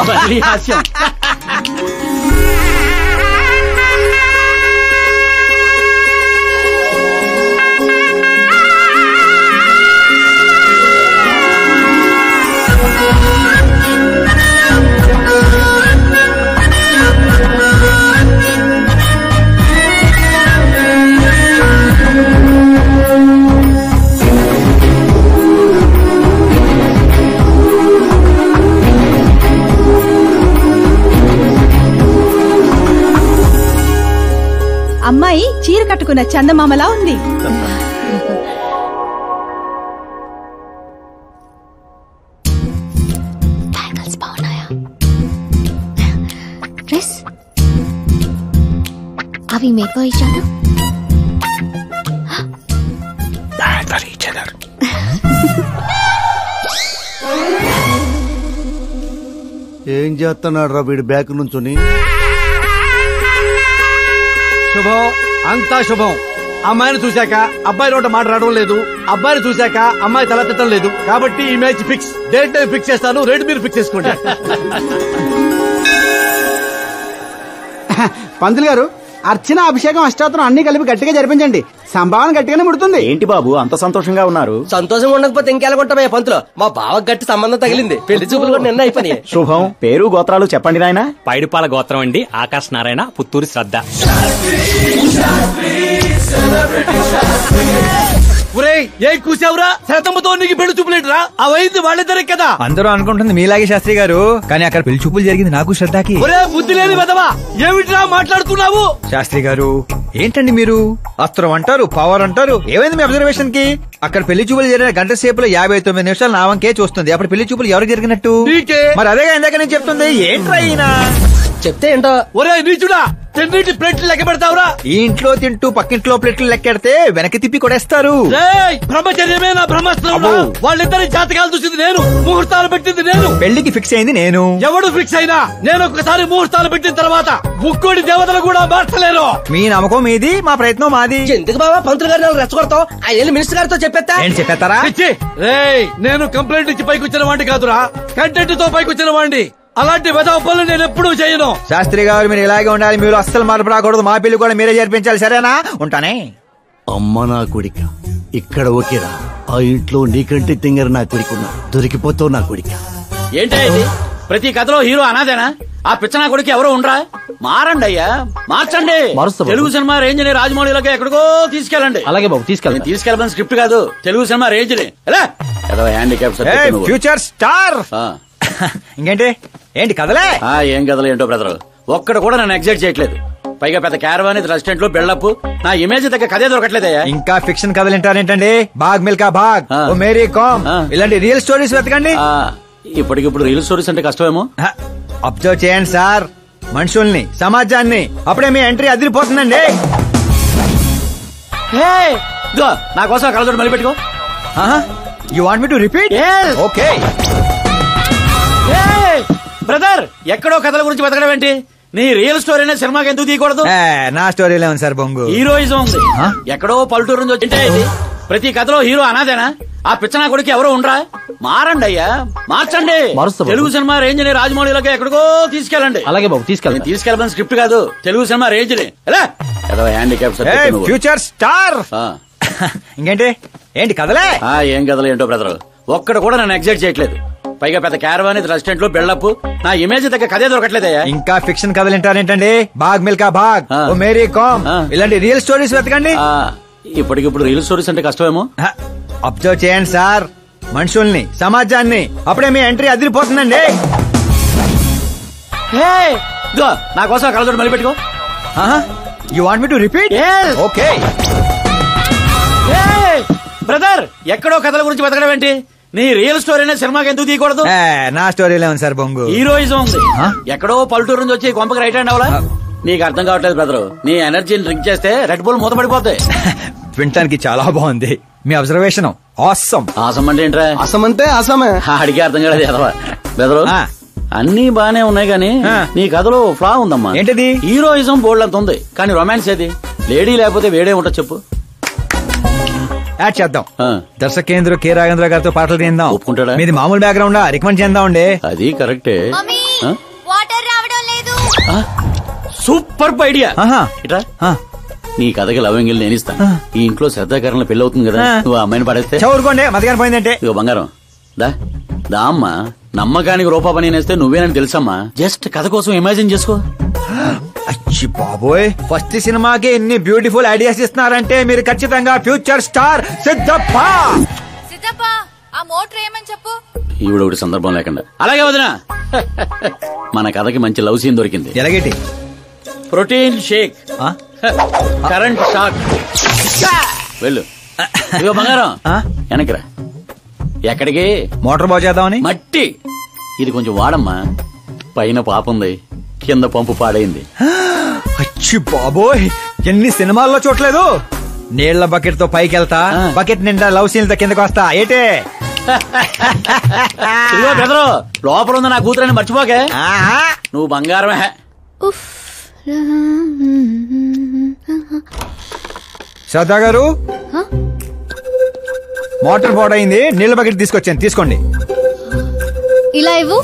అమ్మాయి చీర కట్టుకున్న చందమామలా ఉంది. డ్రెస్ అవి మేక్ ఫర్ ఈచ్ అదర్. ఏం చేస్తున్నాడు రా వీడు బ్యాక్ నుంచుని? శుభం, అంతా శుభం. అమ్మాయిని చూశాక అబ్బాయి నోట మాట రావడం లేదు, అబ్బాయిని చూశాక అమ్మాయి తల తిట్టడం లేదు. కాబట్టి ఈ match fix. Date time fix చేస్తాను, రేట్ మీరు ఫిక్స్ చేసుకోండి. పంతులు గారు, అర్చన, అభిషేకం, అష్టాత్రం అన్ని కలిపి గట్టిగా జరిపించండి. సంభావన గట్టిగానే ముడుతుంది. ఏంటి బాబు అంత సంతోషంగా ఉన్నారు? సంతోషంగా ఉండకపోతే ఇంకెలాగొంటామయ్యా పంతులు. మా బావ గట్టి సంబంధం తగిలింది, పెళ్లి చూపులు కూడా నిన్న అయిపోయినాయి. శుభం. పేరు గోత్రాలు చెప్పండి నాయన. పైడిపాల గోత్రం అండి, ఆకాశ్ నారాయణ, పుత్తూరు శ్రద్ధ. ఏం కూసావురా? శతంతో నీకు పెళ్లి చూపులేట్రా? అవైంది వాళ్ళిద్దరే కదా. అందరూ అనుకుంటుంది మీలాగే శాస్త్రి గారు, కానీ అక్కడ పెళ్లి చూపులు జరిగింది నాకు శ్రద్ధకి. బుద్ధి లేని వెదవా, ఏమిట్రా మాట్లాడుతున్నావు? శాస్త్రి గారు ఏంటండి మీరు? అస్త్రం అంటారు, పవర్ అంటారు. ఏమైంది మీ అబ్జర్వేషన్ కి? అక్కడ పెళ్లి చూపులు జరిగిన గంట సేపులో 59 నిమిషాలు నా వంకే చూస్తుంది. అప్పుడు పెళ్లి చూపులు ఎవరు జరిగినట్టు? మరి అదేగా ఇందాక నేను చెప్తుంది. ఏంట్రా ఈయన చెప్తే ఏంటో. ఒరే నీచుడా, తిన్నింటి ప్లేట్లు లెక్క పెడతావురా? ఈ ఇంట్లో తింటూ పక్కింట్లో ప్లేట్లు లెక్కెడితే వెనక్కి తిప్పి కొడేస్తారు. బ్రహ్మచర్యమే నా బ్రహ్మాస్త్రం. వాళ్ళిద్దరి జాతకాలు చూసింది నేను, ముహూర్తాలు పెట్టింది నేను, పెళ్లికి ఫిక్స్ అయింది నేను. ఎవడు ఫిక్స్ అయినా నేను ఒక్కసారి ముహూర్తాలు పెట్టిన తర్వాత ముక్కోడి దేవతలు కూడా మార్చలేరు. మీ నమ్మకం మీది, మా ప్రయత్నం మాది. ఎందుకు బాబా పంతులు గారు రెచ్చగొడతావు? ఆయన మినిస్టర్ గారితో చెప్పేస్తా. ఏంటి చెప్పేస్తారా? నేను కంప్లైంట్ ఇచ్చి పైకి వచ్చిన వాడిని కాదురా, కంటెంట్ తో పైకి వచ్చిన వాడిని. అలాంటి వెధవ పనులు నేను ఎప్పుడూ చేయను. శాస్త్రి గారు మీరు ఇలాగే ఉండాలి, మీరు అస్సలు మార్పు రాకూడదు. మా పెళ్లి కూడా మీరే జరిపించాలి, సరేనా? ఉంటానే. అమ్మ నా కొడిక, ఇక్కడ ఓకేరా. ఆ ఇంట్లో నీకంటే తింగర నా కొడుకున్నా, దొరికిపోతావు నా కొడిక. ఏంటి ప్రతి కథలో హీరో అనాదేనా? ఆ పిచ్చనా కొడుకు ఎవరో ఉండరా? మారండి అయ్యా, మార్చండి. తెలుగు సినిమా రేంజ్ ని రాజమౌళిలోకి ఎక్కడికో తీసుకెళ్ళండి. అలాగే బాబు, తీసుకెళ్ళండి. తీసుకెళ్ళమని స్క్రిప్ట్ కాదు, తెలుగు సినిమా రేంజ్ ని. Handicap future star. ఇంకేంటి ఏంటి కదలే? ఏం కథలు ఏంటో బ్రదర్, ఒక్కడ కూడా నన్ను ఎగ్జైట్ చేయట్లేదు. పైగా పెద్ద క్యారవాన్ రెస్టారెంట్ లో బిల్డప్, నా ఇమేజ్ దగ్గర కథే దొరకట్లేదయ్యా. ఇంకా ఫిక్షన్ కథలు వింటారేంటండి? బాగ్ మిల్కా బాగ్, ఓ మేరీ కామ్, ఇలాంటి రియల్ స్టోరీస్ వెతకండి. ఇప్పటికిప్పుడు రియల్ స్టోరీస్ అంటే కష్టమేమో. అబ్జర్వ్ చేయండి సార్ మనుషుల్ని, సమాజాన్ని. అప్పుడే మీ ఎంట్రీ అదిరిపోతుందండి. నా కోసం కళ్ళజోడు మళ్ళీ పెట్టుకో. You want me to repeat? Okay. Brother, ఎక్కడో కథల గురించి బతకడం ఏంటి? నీ రియల్ స్టోరీనే సినిమాకి ఎందుకు తీయకూడదు? నా స్టోరీలో ఉంది సార్ బొంగు. హీరోయిజం ఉంది. ఎక్కడో పల్లెటూరు నుంచి వచ్చింటే ప్రతి కథలో హీరో అనాదేనా? ఆ పిచ్చనా కొడుకు ఎవరో ఉండరా? మారండి అయ్యా, మార్చండి. తెలుగు సినిమా రేంజ్ ని రాజమౌళిలోకి ఎక్కడికో తీసుకెళ్ళండి. అలాగే బాబు, తీసుకెళ్ళండి. తీసుకెళ్ళమని స్క్రిప్ట్ కాదు, తెలుగు సినిమా రేంజ్ ని. Handicap future star. ఇంకేంటి ఏంటి కదలే? ఏం కథలు ఏంటో బ్రదర్, ఒక్కడ కూడా నన్ను ఎగ్జైట్ చేయట్లేదు. పైగా పెద్ద క్యారవాన్ రెస్టారెంట్ లో బిల్డప్, నా ఇమేజ్ దగ్గర కథే దొరకట్లేదయ్యా. ఇంకా ఫిక్షన్ కథలు వింటారేంటండి? బాగ్ మిల్కా బాగ్, ఓ మేరీ కామ్, ఇలాంటి రియల్ స్టోరీస్ వెతకండి. ఇప్పటికిప్పుడు రియల్ స్టోరీస్ అంటే కష్టమేమో. అబ్జర్వ్ చేయండి సార్ మనుషుల్ని, సమాజాన్ని. అప్పుడే మీ ఎంట్రీ అదిరిపోతుందండి. నా కోసం కళ్ళజోడు మళ్ళీ పెట్టుకో. You want me to repeat? Okay. Brother, ఎక్కడో కథల గురించి బతకడం ఏంటి? నీ రియల్ స్టోరీనే సినిమాకి ఎందుకు తీయకూడదు? నా స్టోరీలో ఉంది సార్ బొంగు. హీరోయిజం ఉంది. ఎక్కడో పల్లెటూరు నుంచి వచ్చి కొంపకి రైట్ హ్యాండ్ అవలా? నీకు అర్థం కావట్లేదు బ్రదర్. నీ ఎనర్జీని డ్రింక్ చేస్తే రెడ్ బుల్ మూతపడిపోతాయి. వినటానికి చాలా బాగుంది మీ అబ్జర్వేషన్. ఆసమ్. ఆసమ్ అంటే ఏంట్రా? ఆసమ్ అంటే ఆసమే. అడిగే అర్థం కాలేదు బెదరు. అన్ని బానే ఉన్నాయి కానీ నీ కథలో ఫ్లా ఉందమ్మా. ఏంటిది? హీరోయిజం బోల్డ్ అంత ఉంది, కానీ రొమాన్స్ ఏది? లేడీ లేకపోతే వేడే ఉంటుంది చెప్పు. యాడ్ చేద్దాం. దర్శకేంద్ర కె రాఘవేంద్ర గారితో పాటలు తీద్దాం. ఒప్పుకుంటాడా? మీది మామూలు బ్యాక్గ్రౌండ్ రికమెండ్ చేద్దాం అండి. అది కరెక్టే. వాటర్ రావడం లేదు. Super idea. ఇట్రా, నీ కథకి లవంగిల్ నేను ఇస్తాను. ఈ ఇంట్లో శ్రద్ధాకరణ పెళ్లి అవుతుంది కదా, నువ్వు అమ్మాయిని పడేస్తే చదువుకోండి. మధ్యాహ్నం పోయిందంటే ఇగో బంగారం దా దా అమ్మా. నమ్మకానికి రూపా పని నేస్తే నువ్వేనని తెలుసమ్మా. జస్ట్ కథ కోసం ఇమాజిన్ చేసుకో. అచ్చి బాబోయ్, ఫస్ట్ సినిమాకి ఎన్ని బ్యూటిఫుల్ ఐడియాస్ ఇస్తున్నారంటే మీరు ఖచ్చితంగా ఫ్యూచర్ స్టార్ సిద్ధప్ప. ఆ మోటర్ ఏమని చెప్పు. ఈవిడ ఒకటి సందర్భం లేకుండా. అలాగే వదినా, మన కథకి మంచి లవ్ సీన్ దొరికింది. ఎలాగేటి? Protein shake, current shock. వెళ్ళు. ఇగో బంగారం వెనక్కిరా. ఎక్కడికి? మోటార్ బాగు చేద్దామని. మట్టి ఇది కొంచెం వాడమ్మా. పైన పాపుంది, కింద పంపు పాడైంది. అచ్చి బాబోయ్, ఎన్ని సినిమాల్లో చూడలేదు. నీళ్ల బకెట్ తో పైకి వెళ్తా, బకెట్ నిండా లవ్ సీన్ తో కిందకి వస్తా. ఏటే ఇదిగో బెదరు, లోపల ఉంది నా కూతురని మర్చిపోకే. నువ్వు బంగారమే. శ్రద్ధా గారు, మోటార్ పాడైంది, నీళ్ల బకెట్ తీసుకొచ్చాను, తీసుకోండి. ఇలా ఇవ్వు.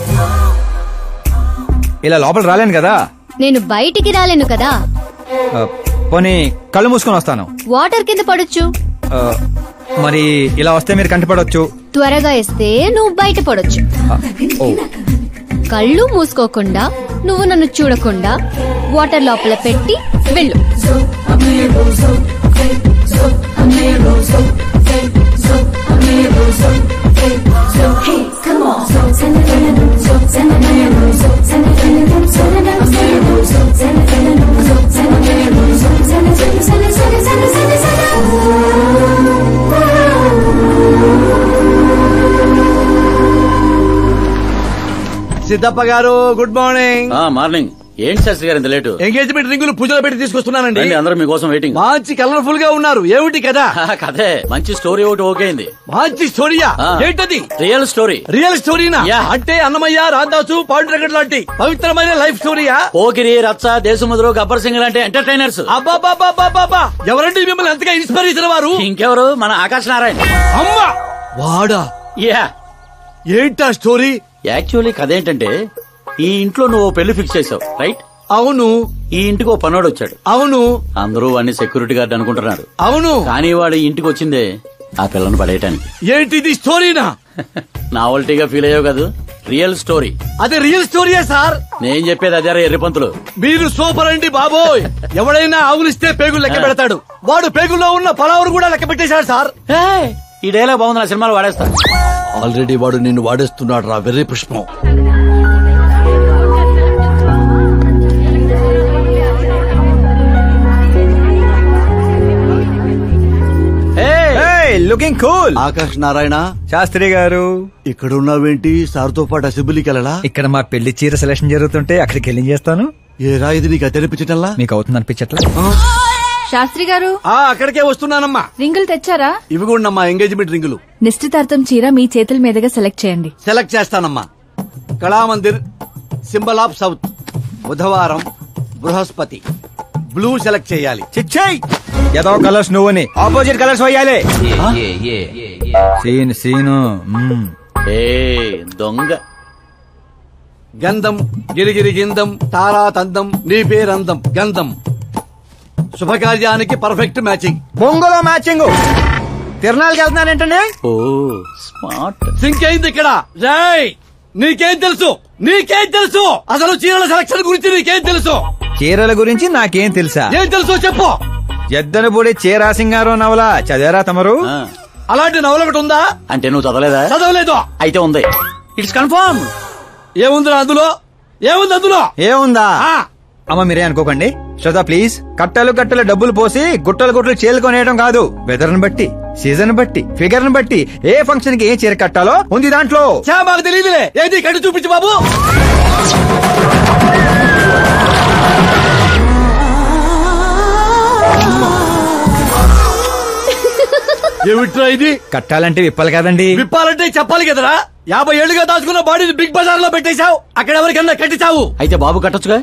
ఇలా లోపల రాలేను కదా. నేను బయటికి రాలేను కదా. పోనీ కళ్ళు మూసుకొని వస్తాను. వాటర్ కింద పడొచ్చు. మరి ఇలా వస్తే మీరు కంటిపడవచ్చు. త్వరగా ఇస్తే నువ్వు బయట పడొచ్చు. కళ్ళు మూసుకోకుండా, నువ్వు నన్ను చూడకుండా వాటర్ లోపల పెట్టి వెళ్ళు. సిద్ధప్ప గారు, గుడ్ మార్నింగ్. మార్నింగ్. ఏంటి శాస్త్రి గారు ఇంత లేటు? ఎంగేజ్మెంట్ రింగులు పూజలో పెట్టి తీసుకొస్తున్నానండి. అందరూ మీకోసం వెయిటింగ్. మంచి కలర్ఫుల్ గా ఉన్నారు. ఏమిటి కదా? కథే మంచి స్టోరీ ఒకటి ఓకే అయింది. మంచి స్టోరీయా? ఏంటది? Real story. రియల్ స్టోరీనా? అంటే అన్నమయ్య, రాధాసు, పాండురంగడ్ లాంటి పవిత్రమైన లైఫ్ స్టోరీయా? పోకిరి, రచ్చ, దేశముద్రు, గబ్బర్ సింగ్ లాంటి ఎంటర్టైనర్స్. అబ్బాబాబాబాబా, ఎవరండి మిమ్మల్ని ఎంతగా ఇన్స్పైర్ చేసిన వారు? ఇంకెవరు, మన ఆకాశ్ నారాయణ. అమ్మా వాడా? యా. ఏంటా స్టోరీ? యాక్చువల్లీ కథ ఏంటంటే, ఈ ఇంట్లో నువ్వు పెళ్లి ఫిక్స్ చేసావు, రైట్? అవును. ఈ ఇంటికి ఓ పనోడు వచ్చాడు. అవును. అందరూ వాడిని సెక్యూరిటీ గార్డ్ అనుకుంటున్నారు. అవును. కానీ వాడు ఇంటికి వచ్చిందే ఆ పిల్లను పడేయటానికి. ఏంటిది స్టోరీనా? నావల్టీగా ఫీల్ అయ్యావు కదా, రియల్ స్టోరీ. అదే రియల్ స్టోరీయే సార్. నేను చెప్పేది అదే ఎర్రిపంతులు. మీరు సూపర్ అండి బాబోయ్. ఎవడైనా ఆవులిస్తే పేగులు లెక్క పెడతాడు. వాడు పేగుల్లో ఉన్న పలావురు కూడా లెక్క పెట్టేశాడు సార్. ఈ డైలాగ్ బాగుంది, నా సినిమాలు వాడేస్తా. ఆల్రెడీ వాడు నిన్ను వాడేస్తున్నాడు రా వెర్రి పుష్పం. Looking cool. ఆకాశ్ నారాయణ శాస్త్రి గారు, ఇక్కడ ఉన్నావేంటి? సార్తో పాటు అసెంబ్లీకి వెళ్ళలా? ఇక్కడ మా పెళ్లి చీర సెలక్షన్ జరుగుతుంటే అక్కడికి వెళ్ళి చేస్తాను. ఏ రా ఇది నీకు అనిపించటల్లా? మీకు అవుతుంది అనిపించట్లా? శాస్త్రి గారు, అక్కడికే వస్తున్నానమ్మా. రింగులు తెచ్చారా? ఇవి కూడా ఎంగేజ్మెంట్ రింగులు. నిశ్చితార్థం చీర మీ చేతుల మీదుగా సెలెక్ట్ చేయండి. సెలెక్ట్ చేస్తానమ్మా. కళామందిర్, సింబల్ ఆఫ్ సౌత్, బుధవారం, బృహస్పతి. బ్లూ సెలెక్ట్ చేయాలి. చిచ్చాయి ఏదో కలర్స్ నువ్వుని ఆపోజిట్ కలర్స్ వేయాలి. సీను దొంగ. గంధం, గిరిగిరి గిందం, తారా తందం, నీ పేరందం. గంధం శుభకార్యానికి పర్ఫెక్ట్ మ్యాచింగ్. బొంగులో మ్యాచింగ్. తిరణాలకి వెళ్తున్నారేంటండి? ఓ స్మార్ట్. సింక్ అయింది ఇక్కడ. రాయ్, నీకేం తెలుసు? నీకేం తెలుసు? అసలు చీరల సెలక్షన్ గురించి నీకేం తెలుసు? చీరల గురించి నాకేం తెలుసా? ఏం తెలుసు చెప్పు. ఎద్దను పొడి చీరా సింగారో నవల చదివారా తమరు? అలాంటి నవల ఒకటి ఉందా? అంటే నువ్వు చదవలేదా? చదవలేదు. అయితే ఉంది. It's confirm. ఏముందిరా అందులో? ఏముంది అందులో? ఏముందా? అమ్మ మీరే అనుకోకండి. శ్రద్ధ ప్లీజ్. కట్టలు కట్టలు డబ్బులు పోసి గుట్టలు గుట్టలు చీరలు కొనేయడం కాదు. వెదర్ ని బట్టి, సీజన్ బట్టి, ఫిగర్ ని బట్టి ఏ ఫంక్షన్ కి ఏ చీర కట్టాలో ఉంది దాంట్లో. మాకు తెలియదులే. ఏది కట్టి చూపించు బాబు. ఏమిట్రా ఇది? కట్టాలంటే విప్పాలి కదండి. విప్పాలంటే చెప్పాలి కదరా. 50 ఏళ్లుగా దాచుకున్న బాడీని బిగ్ బజార్ లో పెట్టేశావు. అక్కడ ఎవరికన్నా కట్టించావు. అయితే బాబు కట్టొచ్చుగా.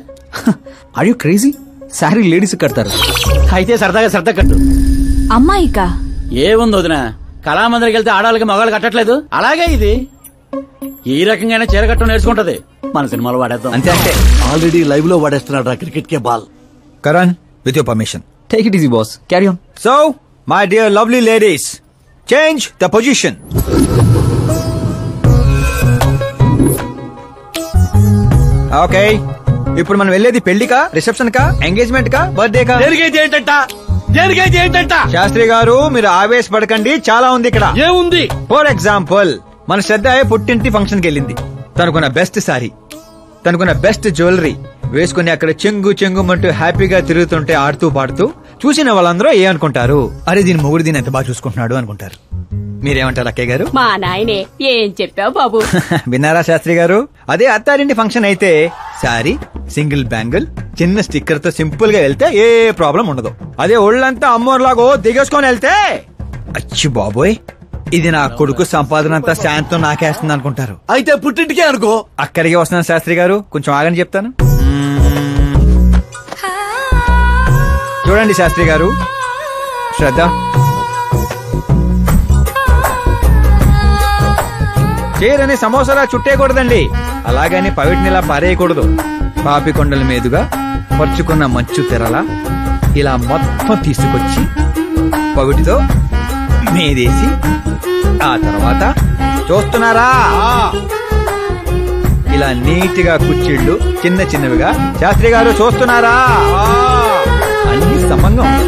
Are you crazy? Sorry ladies కడతారు. అయితే సరదాగా సరదా కట్టు. అమ్మాయికా? ఏముంది వదిన, కళామందరికి వెళ్తే ఆడవాళ్ళకి మగవాళ్ళు కట్టట్లేదు, అలాగే ఇది ఈ రకంగానే చీర కట్టడం నేర్చుకుంటది. మన సినిమాలో వాడేద్దాం. అంతే అంటే ఆల్రెడీ లైవ్ లో వాడేస్తున్నాడు క్రికెట్ కే ball. Karan, with your permission, take it easy boss, carry on. So my dear lovely ladies, change the position. Okay, ఇప్పుడు మనం వెళ్ళేది పెళ్లికా, రిసెప్షన్ కా, ఎంగేజ్మెంట్ కా, బర్త్డే కా? శాస్త్రి గారు మీరు ఆవేశపడకండి, చాలా ఉంది ఇక్కడ. ఏముంది? ఫర్ ఎగ్జాంపుల్, మన శ్రద్ధ పుట్టింటి ఫంక్షన్ కి వెళ్ళింది. తనకున్న బెస్ట్ సారీ, తనకున్న బెస్ట్ జ్యువెలరీ వేసుకుని అక్కడ చెంగు చెంగుమంటూ హ్యాపీగా తిరుగుతుంటే ఆడుతూ పాడుతూ చూసిన వాళ్ళందరూ ఏమనుకుంటారు? అరే దీని మొగుడు దీని ఎంత బాగా చూసుకుంటున్నాడు అనుకుంటారు. మీరేమంటారు అక్కయ్య గారు? మా నాయనే ఏం చెప్పావు బాబు. విన్నారా శాస్త్రి గారు? అదే అత్తారింటి ఫంక్షన్ అయితే సారీ, సింగిల్ బ్యాంగిల్, చిన్న స్టిక్కర్ తో సింపుల్ గా వెళ్తే ఏ ప్రాబ్లం ఉండదు. అదే ఒళ్ళంతా అమ్మోర్లాగో దిగేసుకొని వెళ్తే అచ్చి బాబోయ్ ఇది నా కొడుకు సంపాదన అంతా శాంతం నాకేస్తుంది అనుకుంటారు. అయితే పుట్టింటికే అనుకో. అక్కడికి వస్తున్నాను శాస్త్రి గారు, కొంచెం ఆగని చెప్తాను. చూడండి శాస్త్రి గారు, శ్రద్ధ చీరని సమోసాలా చుట్టేయకూడదండి, అలాగని పవిటినిలా పారేయకూడదు. పాపి కొండల మీదుగా పరుచుకున్న మంచు తెరలా ఇలా మొత్తం తీసుకొచ్చి పవిటితో మీదేసి ఆ తర్వాత చూస్తున్నారా ఇలా నీట్ గా కుచ్చిళ్ళు చిన్న చిన్నవిగా. శాస్త్రి గారు చూస్తున్నారా? అన్ని సమంగా ఉంది.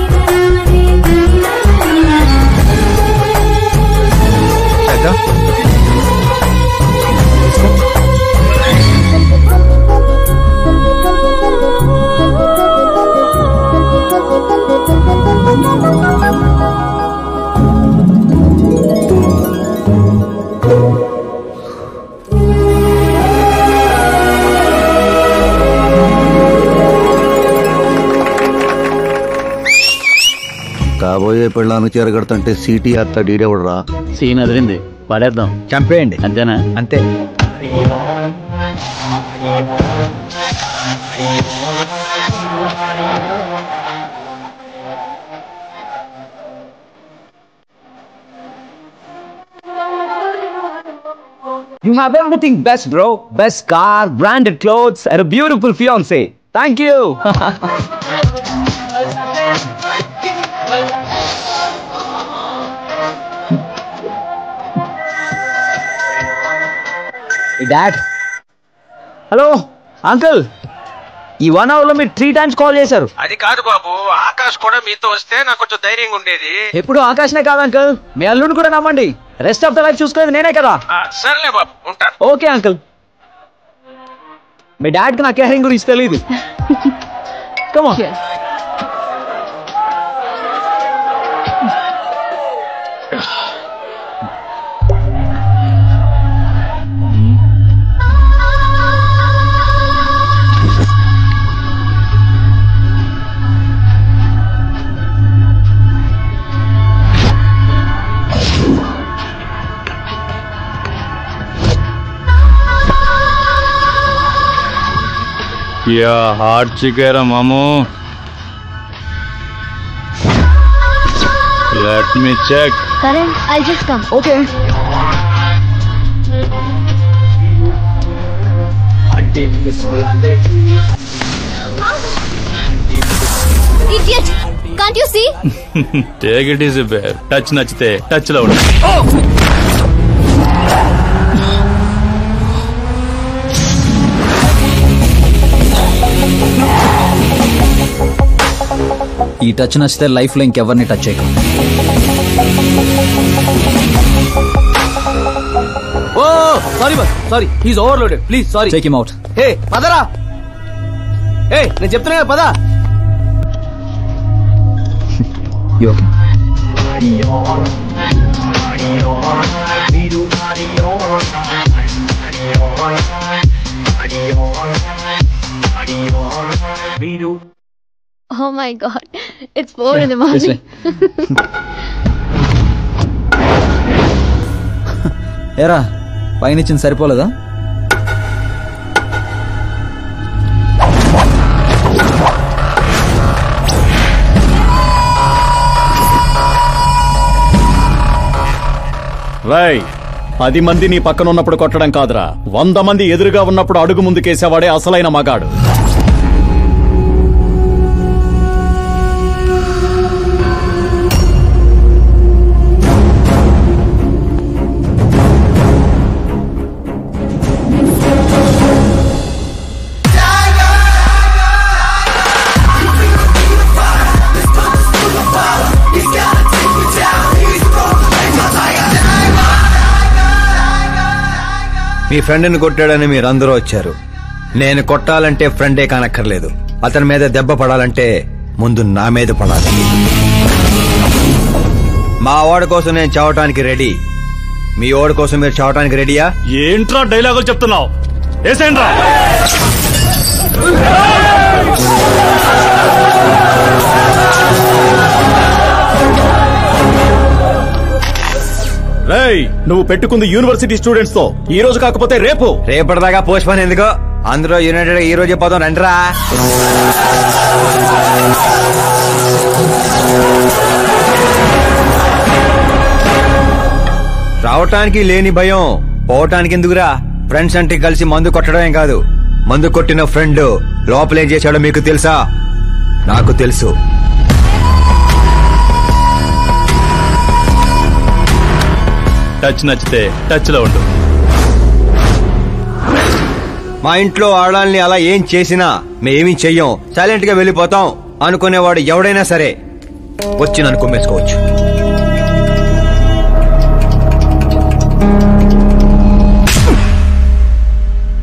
కాబోయే పెళ్ళానికి చేరగడుతుంటే సీటీ అత్త డీడెవడరా? సీన్ అదిరింది, పడేద్దాం, చంపేయండి. అంతేనా? అంతే. You have everything best, bro. Best car, branded clothes, and a beautiful fiancé. Thank you. Hey, Dad. Hello, Uncle. ఈ 1 hour లో మీరు 3 times కాల్ చేశారు. అది కాదు బాబు, ఆకాష్ కూడా మీతో వస్తే నాకు కొంచెం ధైర్యంగా ఉండేది. ఎప్పుడు ఆకాష్నే కాదు అంకుల్, మీ అల్లుడిని కూడా నమ్మండి. రెస్ట్ ఆఫ్ ద లైఫ్ చూసుకునేది నేనే కదా. సర్లే బాబు, ఉంటాను. Okay uncle. మీ డాడ్ కి నా కేరింగ్ గురించి తెలియదు. Come on. क्या हार्ड चिकेरा मामू. Let me check. Karan, I'll just come. Okay. Idiot! Can't you see? Take it easy, babe. Touch nachte, touch lo. ఈ టచ్ నచ్చితే లైఫ్ లో ఇంకెవరిని టచ్ చేయకు. Oh sorry boss, sorry, he's overloaded, please sorry. Take him out. Hey పదరా, hey నేను చెప్తున్నా పద. You okay? Oh my God, it's 4 in the morning. ఏరా పైన ఇచ్చింది సరిపోలేదా? రాయ్ 10 మంది నీ పక్కన ఉన్నప్పుడు కొట్టడం కాదురా, 100 మంది ఎదురుగా ఉన్నప్పుడు అడుగు ముందుకేసేవాడే అసలైన మగాడు. మీ ఫ్రెండ్ని కొట్టాడని మీరందరూ వచ్చారు. నేను కొట్టాలంటే ఫ్రెండే కానక్కర్లేదు. అతని మీద దెబ్బ పడాలంటే ముందు నా మీద పడాలి. మా వాడి కోసం నేను చావటానికి రెడీ. మీ వాడి కోసం మీరు చావటానికి రెడీయా? ఏంట్రా డైలాగులు చెప్తున్నావు? ఏసేంట్రా. రేయ్, నువ్వు పెట్టుకుంది యూనివర్సిటీ స్టూడెంట్స్ తో. ఈ రోజు కాకపోతే రేపు. రేపటిదాకా పోస్ట్ పోన్ ఎందుకో? అందరూ యునైటెడ్ ఈ రోజే పోదాం రండిరా. రావటానికి లేని భయం పోవటానికి ఎందుకురా? ఫ్రెండ్స్ అంటే కలిసి మందు కొట్టడమేం కాదు, మందు కొట్టిన ఫ్రెండ్ లోపలేం చేశాడో మీకు తెలుసా? నాకు తెలుసు. టచ్ నచ్చితే టచ్ లో ఉండు. మా ఇంట్లో ఆడాలని అలా ఏం చేసినా మేమేమీ చెయ్యం, సైలెంట్ గా వెళ్ళిపోతాం అనుకునేవాడు ఎవడైనా సరే వచ్చి నన్ను కుమ్మేసుకోవచ్చు.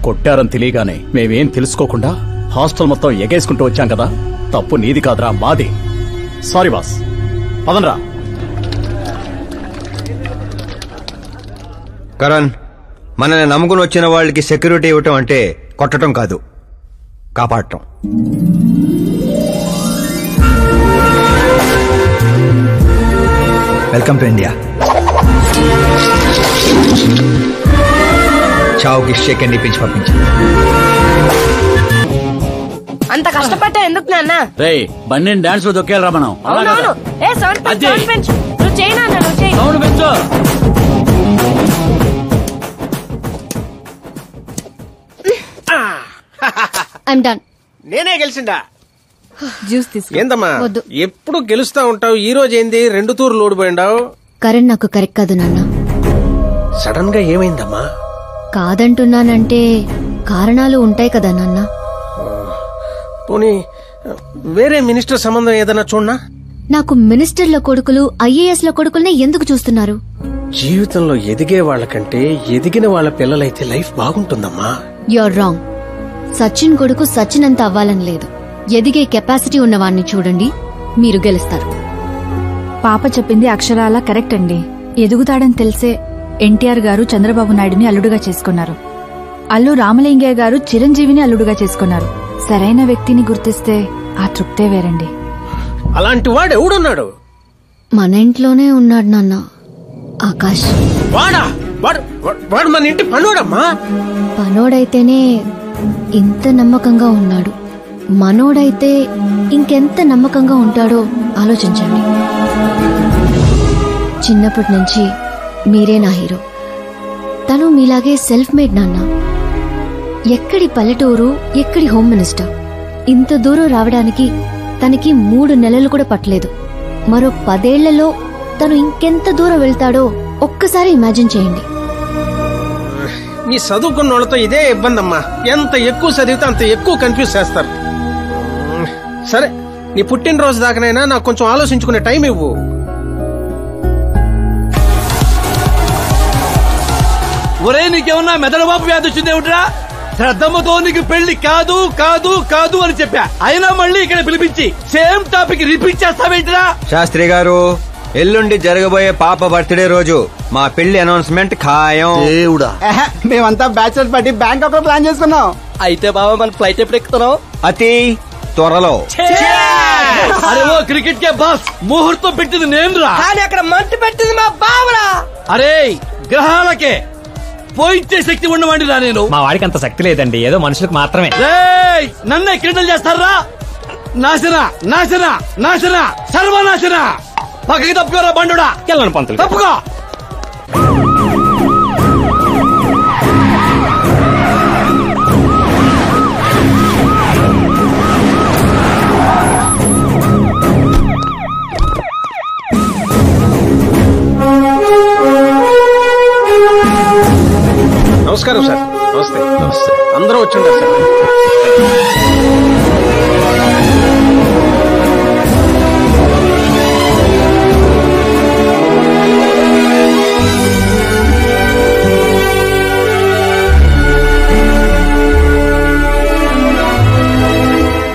కొట్టారని తెలియగానే మేమేం తెలుసుకోకుండా హాస్టల్ మొత్తం ఎగేసుకుంటూ వచ్చాం కదా. తప్పు నీది కాదురా, మాది. Sorry boss, పదనరా. కరణ్, మనల్ని నమ్ముకుని వచ్చిన వాళ్ళకి సెక్యూరిటీ ఇవ్వటం అంటే కొట్టడం కాదు, కాపాడటం. Welcome to India. చావుకి షేక్ అండ్ ఇప్పించి పంపించాను. అంత కష్టపడ్డా ఎందుకు నాన్న? రేయ్, బండిని డాన్స్ లో దొక్కేయాలరా మనం. అవునవును. ఏ సౌండ్ పెంచు. నువ్వు చేయి నాన్న, నువ్వు చేయి. సౌండ్ పెంచు. I'm done. నేనే గెలిచిండా? జ్యూస్ తీసుకో. ఏందమ్మా వద్దు. ఎప్పుడు గెలుస్తా ఉంటావు, ఈ రోజు ఏంది 2 తూర్లు ఓడిపోయిండావు? కరణ్ నాకు కరెక్ట్ కాదు నాన్న. సడన్ గా ఏమైందమ్మా? కాదంటున్నానంటే కారణాలు ఉంటాయి కదా నాన్న. పోనీ వేరే మినిస్టర్ సంబంధం ఏదైనా చూడనా? నాకు మినిస్టర్ల కొడుకులు ఐఏఎస్ల కొడుకుల్ని ఎందుకు చూస్తున్నారు? జీవితంలో ఎదిగే వాళ్ళకంటే ఎదిగిన వాళ్ళ పిల్లలైతే లైఫ్ బాగుంటుందమ్మా. You're wrong. సచిన్ కొడుకు సచిన్ అంత అవ్వాలని లేదు. ఎదిగే కెపాసిటీ ఉన్నవాణ్ణి చూడండి, మీరు గెలుస్తారు. పాప చెప్పింది అక్షరాలా కరెక్ట్ అండి. ఎదుగుతాడని తెలిసే ఎన్టీఆర్ గారు చంద్రబాబు నాయుడుని అల్లుడుగా చేసుకున్నారు. అల్లు రామలింగయ్య గారు చిరంజీవిని అల్లుడుగా చేసుకున్నారు. సరైన వ్యక్తిని గుర్తిస్తే ఆ తృప్తే వేరండి. అలాంటి వాడు ఎవడున్నాడు? మన ఇంట్లోనే ఉన్నాడు నాన్న, ఆకాష్. వాడా? వాడు మన ఇంటి పనోడమ్మా. పనోడైతేనే ఇంత నమ్మకంగా ఉన్నాడు. మనోడైతే ఇంకెంత నమ్మకంగా ఉంటాడో ఆలోచించండి. చిన్నప్పటి నుంచి మీరే నా హీరో. తను మీలాగే సెల్ఫ్ మేడ్ నాన్న. ఎక్కడి పల్లెటూరు, ఎక్కడి హోమ్ మినిస్టర్. ఇంత దూరం రావడానికి తనకి 3 నెలలు కూడా పట్టలేదు. మరో 10 ఏళ్లలో తను ఇంకెంత దూరం వెళ్తాడో ఒక్కసారి ఇమాజిన్ చేయండి. మీ చదువుకున్న వాళ్ళతో ఇదే ఇబ్బంది అమ్మా. ఎంత ఎక్కువ చదివితే అంత ఎక్కువ కన్ఫ్యూజ్ చేస్తారు. సరే, నీ పుట్టినరోజు దాకానైనా నాకు కొంచెం ఆలోచించుకునే టైం ఇవ్వు. ఒరే, నీకేమన్నా మెదడువాపు వ్యాధి వచ్చిందేమిట్రా? శ్రద్ధమ్మతో నీకు పెళ్లి కాదు కాదు కాదు అని చెప్పా, అయినా మళ్ళీ ఇక్కడ పిలిపించి సేమ్ టాపిక్ రిపీట్ చేస్తావేంటిరా? శాస్త్రి గారు, ఎల్లుండి జరగబోయే పాప బర్త్డే రోజు మా పెళ్లి అనౌన్స్మెంట్ ఖాయం. దేవుడా, మేమంతా బ్యాచిలర్ పార్టీ బ్యాంకాక్ లో ప్లాన్ చేసుకున్నాం. అయితే బాబా మన ఫ్లైట్ ఎప్పుడు ఎక్కుతున్నాం? అతి త్వరలో. అరే ఓ క్రికెట్ కే బాస్, ముహూర్తం పెట్టింది నేనురా. కానీ అక్కడ మంట పెట్టింది మా బావరా. అరే గ్రహాలకే పోయించే శక్తి ఉన్నవాడిరా నేను. మా వాడికి అంత శక్తి లేదండి, ఏదో మనుషులకు మాత్రమే. నన్నే క్రీడలు చేస్తారా? నాశన నాశన నాశన సర్వనాశన. పక్కకి తప్పుకోరా బండుడా. పంతులు తప్పుకో. నమస్కారం సార్. నమస్తే. నమస్తే. అందరూ వచ్చిండారు సార్.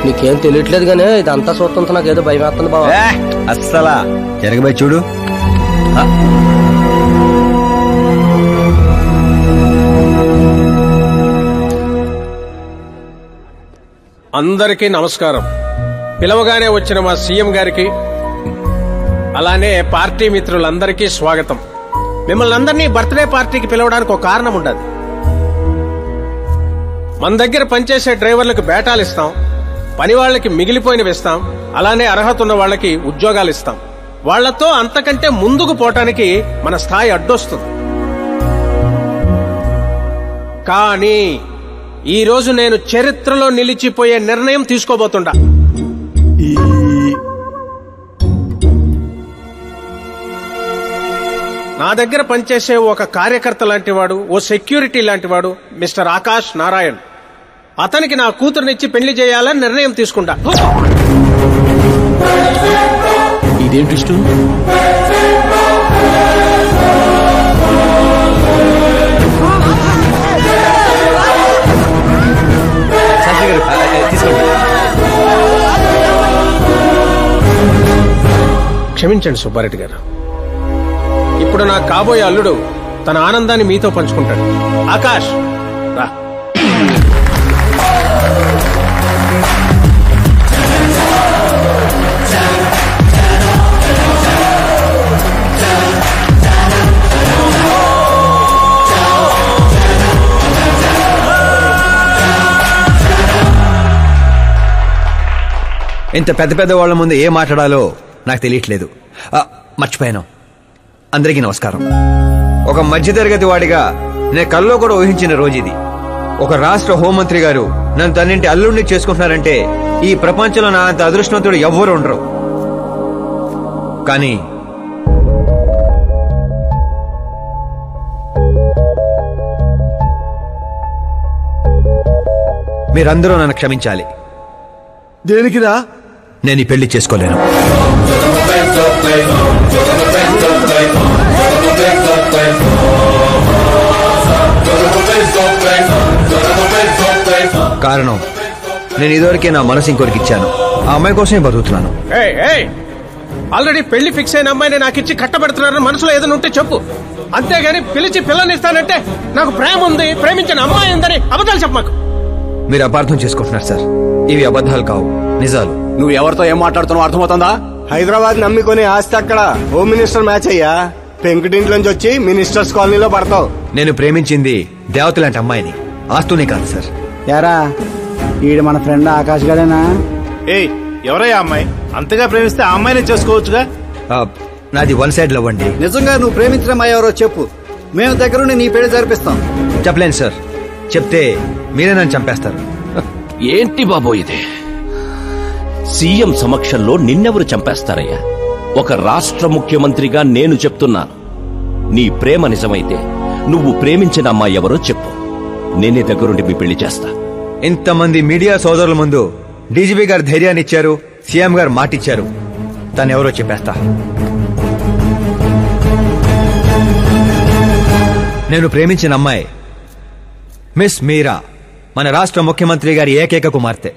నీకేం తెలియట్లేదు గానీ ఇదంతా చూస్తుంటే నాకు ఏదో భయం వేస్తుంది బాబా. అస్సలా జరగబోయి చూడు. అందరికీ నమస్కారం. పిలవగానే వచ్చిన మా సీఎం గారికి అలానే పార్టీ మిత్రులందరికీ స్వాగతం. మిమ్మల్ని అందరినీ బర్త్డే పార్టీకి పిలవడానికి ఒక కారణం ఉండదు. మన దగ్గర పనిచేసే డ్రైవర్లకు బేటాలు ఇస్తాం, పని వాళ్ళకి మిగిలిపోయినవి ఇస్తాం, అలానే అర్హత ఉన్న వాళ్ళకి ఉద్యోగాలు ఇస్తాం. వాళ్లతో అంతకంటే ముందుకు పోవటానికి మన స్థాయి అడ్డొస్తుంది. కానీ ఈ రోజు నేను చరిత్రలో నిలిచిపోయే నిర్ణయం తీసుకోబోతుండా. నా దగ్గర పనిచేసే ఒక కార్యకర్త లాంటివాడు, ఓ సెక్యూరిటీ లాంటివాడు మిస్టర్ ఆకాష్ నారాయణ్. అతనికి నా కూతురునిచ్చి పెళ్లి చేయాలని నిర్ణయం తీసుకుంటా. ఇదేంటి ఇష్టం? క్షమించండి సుబ్బారెడ్డి గారు. ఇప్పుడు నా కాబోయే అల్లుడు తన ఆనందాన్ని మీతో పంచుకుంటాడు. ఆకాష్ రా. ఇంత పెద్ద పెద్ద వాళ్ళ ముందు ఏం మాట్లాడాలో నాకు తెలియట్లేదు. మర్చిపోయాను. అందరికీ నమస్కారం. ఒక మధ్యతరగతి వాడిగా నేను కల్లో కూడా ఊహించిన రోజు ఇది. ఒక రాష్ట్ర హోంమంత్రి గారు నన్ను తన్నింటి అల్లుడిని చేసుకుంటున్నారంటే ఈ ప్రపంచంలో నా అంత అదృష్టవంతుడు ఎవ్వరూ ఉండరు. కానీ మీరందరూ నన్ను క్షమించాలి. దేనికిరా? నేను ఈ పెళ్లి చేసుకోలేను. కారణం నేను ఇదివరకే నా మనసు ఇంకోరికి ఇచ్చాను. ఆ అమ్మాయి కోసమే బతుకుతున్నాను. ఆల్రెడీ పెళ్లి ఫిక్స్ అయిన అమ్మాయిని నాకు ఇచ్చి కట్టబెడుతున్నారని మనసులో ఏదైనా ఉంటే చెప్పు. అంతేగాని పిలిచి పిల్లనిస్తానంటే నాకు ప్రేమ ఉంది, ప్రేమించిన అమ్మాయి ఉందని అబద్ధాలు చెప్పమాకు. మీరు అపార్థం చేసుకుంటున్నారు సార్. ఇవి అబద్ధాలు కావు, నిజాలు. నువ్వు ఎవరితో ఏం మాట్లాడుతున్నావు అర్థమవుతుందా? హైదరాబాద్ నమ్మికొని ఆస్తి అక్కడ హోమ్ మినిస్టర్ మ్యాచ్ అయ్యా. పెంకుటింట్లోంచి వచ్చి మినిస్టర్స్ కాలనీలో పడతావు. నేను ప్రేమించింది దేవత లాంటి అమ్మాయిని, ఆస్తునే కాదు సార్. యారా ఈడు మన ఫ్రెండ్ ఆకాష్ గడేనా? ఏయ్ ఎవరయ్యా అమ్మాయి? అంతగా ప్రేమిస్తే ఆ అమ్మాయిని చేసుకోవచ్చుగా. నాది వన్ సైడ్ లవ్ అండి. నిజంగా నువ్వు ప్రేమించిన అమ్మాయి ఎవరో చెప్పు, మేము దగ్గరుండి నీ పెళ్లి జరిపిస్తాం. చెప్పలేను సార్. చెప్తే మీరే నన్ను చంపేస్తారు. ఏంటి బాబో ఇది? సీఎం సమక్షంలో నిన్నెవరు చంపేస్తారయ్యా? ఒక రాష్ట్ర ముఖ్యమంత్రిగా నేను చెప్తున్నాను, నీ ప్రేమ నిజమైతే నువ్వు ప్రేమించిన అమ్మాయి ఎవరో చెప్పు, నేనే దగ్గరుండి మీ పెళ్లి చేస్తా. ఇంతమంది మీడియా సోదరుల ముందు డీజీపీ గారు ధైర్యాన్ని ఇచ్చారు, సీఎం గారు మాటిచ్చారు. తను ఎవరో చెప్పేస్తా. నేను ప్రేమించిన అమ్మాయి మిస్ మీరా, మన రాష్ట్ర ముఖ్యమంత్రి గారి ఏకైక కుమార్తె.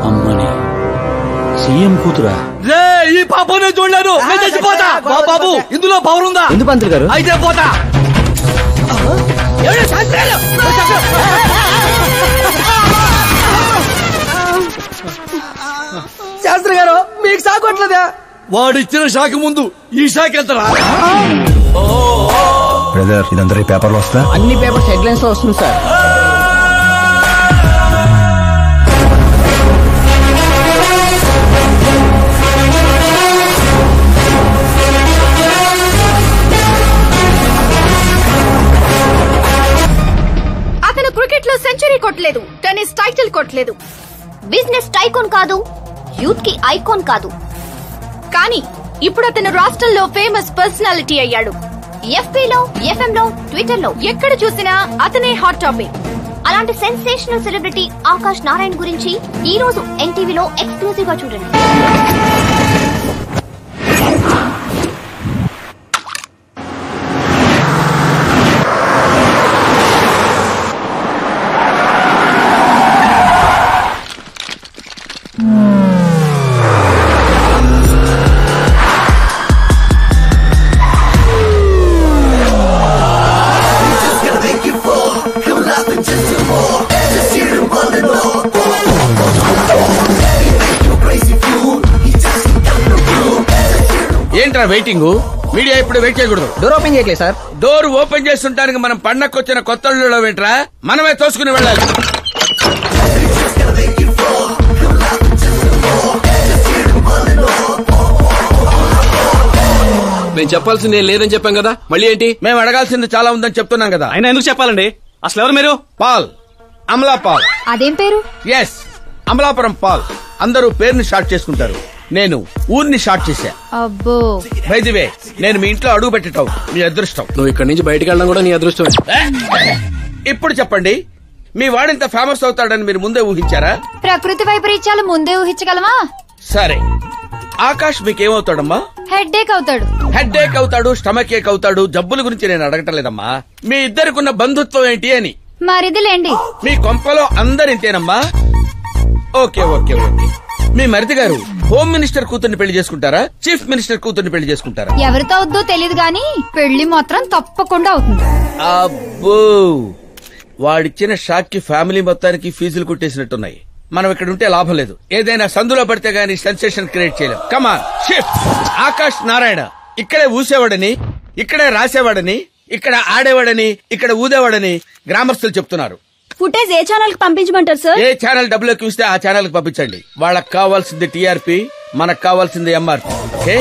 అమ్మని సీఎం కూతురా? రే ఈ పాప నేను చూడలేను, నేను చచ్చిపోతా. బాబు ఇందులో పవర్ ఉందా? ఎందుకు పంతులు గారు? అయితే పోతా. శాస్త్రి గారు మీకు సాగొట్లేదా? వాడిచ్చిన షాక్ ముందు ఈ షాక్ ఎంతరా? బ్రదర్ ఇదందరూ పేపర్లో వస్తా. అన్ని పేపర్స్ హెడ్లైన్స్ లో వస్తుంది సార్. టైటిల్ కొట్టలేదు. బిజినెస్ టైకోన్ కాదు, యూత్ కి ఐకాన్ కాదు. కానీ ఇప్పుడు అతను రాష్ట్రంలో ఫేమస్ పర్సనాలిటీ అయ్యాడు. ఎఫ్బీలో, ఎఫ్ఎంలో, ట్విట్టర్లో ఎక్కడ చూసినా అతనే హాట్ టాపిక్. అలాంటి సెన్సేషనల్ సెలబ్రిటీ ఆకాష్ నారాయణ్ గురించి ఈ రోజు ఎన్టీవీలో ఎక్స్క్లూజివ్ గా చూడండి. ఏంట్రా వెయిటింగ్? మీడియా ఇప్పుడు వెయిట్ చేయకూడదు. డోర్ ఓపెన్ చేయట్లేదు సార్. డోర్ ఓపెన్ చేస్తుంటానికి మనం పండక్కొచ్చిన కొత్త ఇళ్ళలో ఏంట్రా? మనమే తోసుకుని వెళ్ళాలి. మేము చెప్పాల్సింది లేదని చెప్పాం కదా, మళ్ళీ ఏంటి? మేము అడగాల్సింది చాలా ఉందని చెప్తున్నాం కదా. అయినా ఎందుకు చెప్పాలండి? అసలు ఎవరు మీరు? పాల్, అమలా పాల్. అదేం పేరు? ఎస్, అమలాపురం పాల్. అందరూ పేరుని షార్ట్ చేసుకుంటారు, నేను ఊరిని షార్ట్ చేశా. అబ్బో. బై ది వే, నేను మీ ఇంట్లో అడుగు పెట్టటం మీ అదృష్టం. నువ్వు ఇక్కడి నుంచి బయటకు వెళ్ళడం కూడా నీ అదృష్టం. ఇప్పుడు చెప్పండి, మీ వాడింత ఫేమస్ అవుతాడని మీరు ముందే ఊహించారా? ప్రకృతి వైపరీత్యాలు ముందే ఊహించగలమా? సరే, ఆకాష్ మీకేమవుతాడమ్మా? హెడ్ ఏక్ అవుతాడు. హెడ్ ఏక్ అవుతాడు, స్టమక్ ఏక్ అవుతాడు. జబ్బుల గురించి నేను అడగటం లేదమ్మా, మీ ఇద్దరికున్న బంధుత్వం ఏంటి అని. మరిదిలేండి. మీ కొంపలో అందరింతేనమ్మా? Okay okay okay. మీ మరిది గారు హోమ్ మినిస్టర్ కూతుర్ని పెళ్లి చేసుకుంటారా, చీఫ్ మినిస్టర్ కూతుర్ని పెళ్లి చేసుకుంటారా? ఎవరితో అవుద్దో తెలియదు గాని పెళ్లి మాత్రం తప్పకుండా అవుతుంది. అబ్బో, వాడిచ్చిన షాక్ కి ఫ్యామిలీ మొత్తానికి ఫీజులు కుట్టేసినట్టున్నాయి. మనం ఇక్కడ ఉంటే లాభం లేదు. ఏదైనా సందులో పడితే గానీ సెన్సేషన్ క్రియేట్ చేయలేం. Come on shift. ఆకాష్ నారాయణ ఇక్కడే ఊసేవాడని, ఇక్కడే రాసేవాడని, ఇక్కడ ఆడేవాడని, ఇక్కడ ఊదేవాడని గ్రామస్తులు చెప్తున్నారు. ఫుటేజ్ ఏ ఛానల్ కి పంపించమంటారు సార్? ఏ ఛానల్ డబ్బులోకి ఇస్తే ఆ ఛానల్ కి పంపించండి. వాళ్ళకి కావాల్సింది టీఆర్పీ, మనకు కావాల్సింది ఎంఆర్పీ. ఓకే?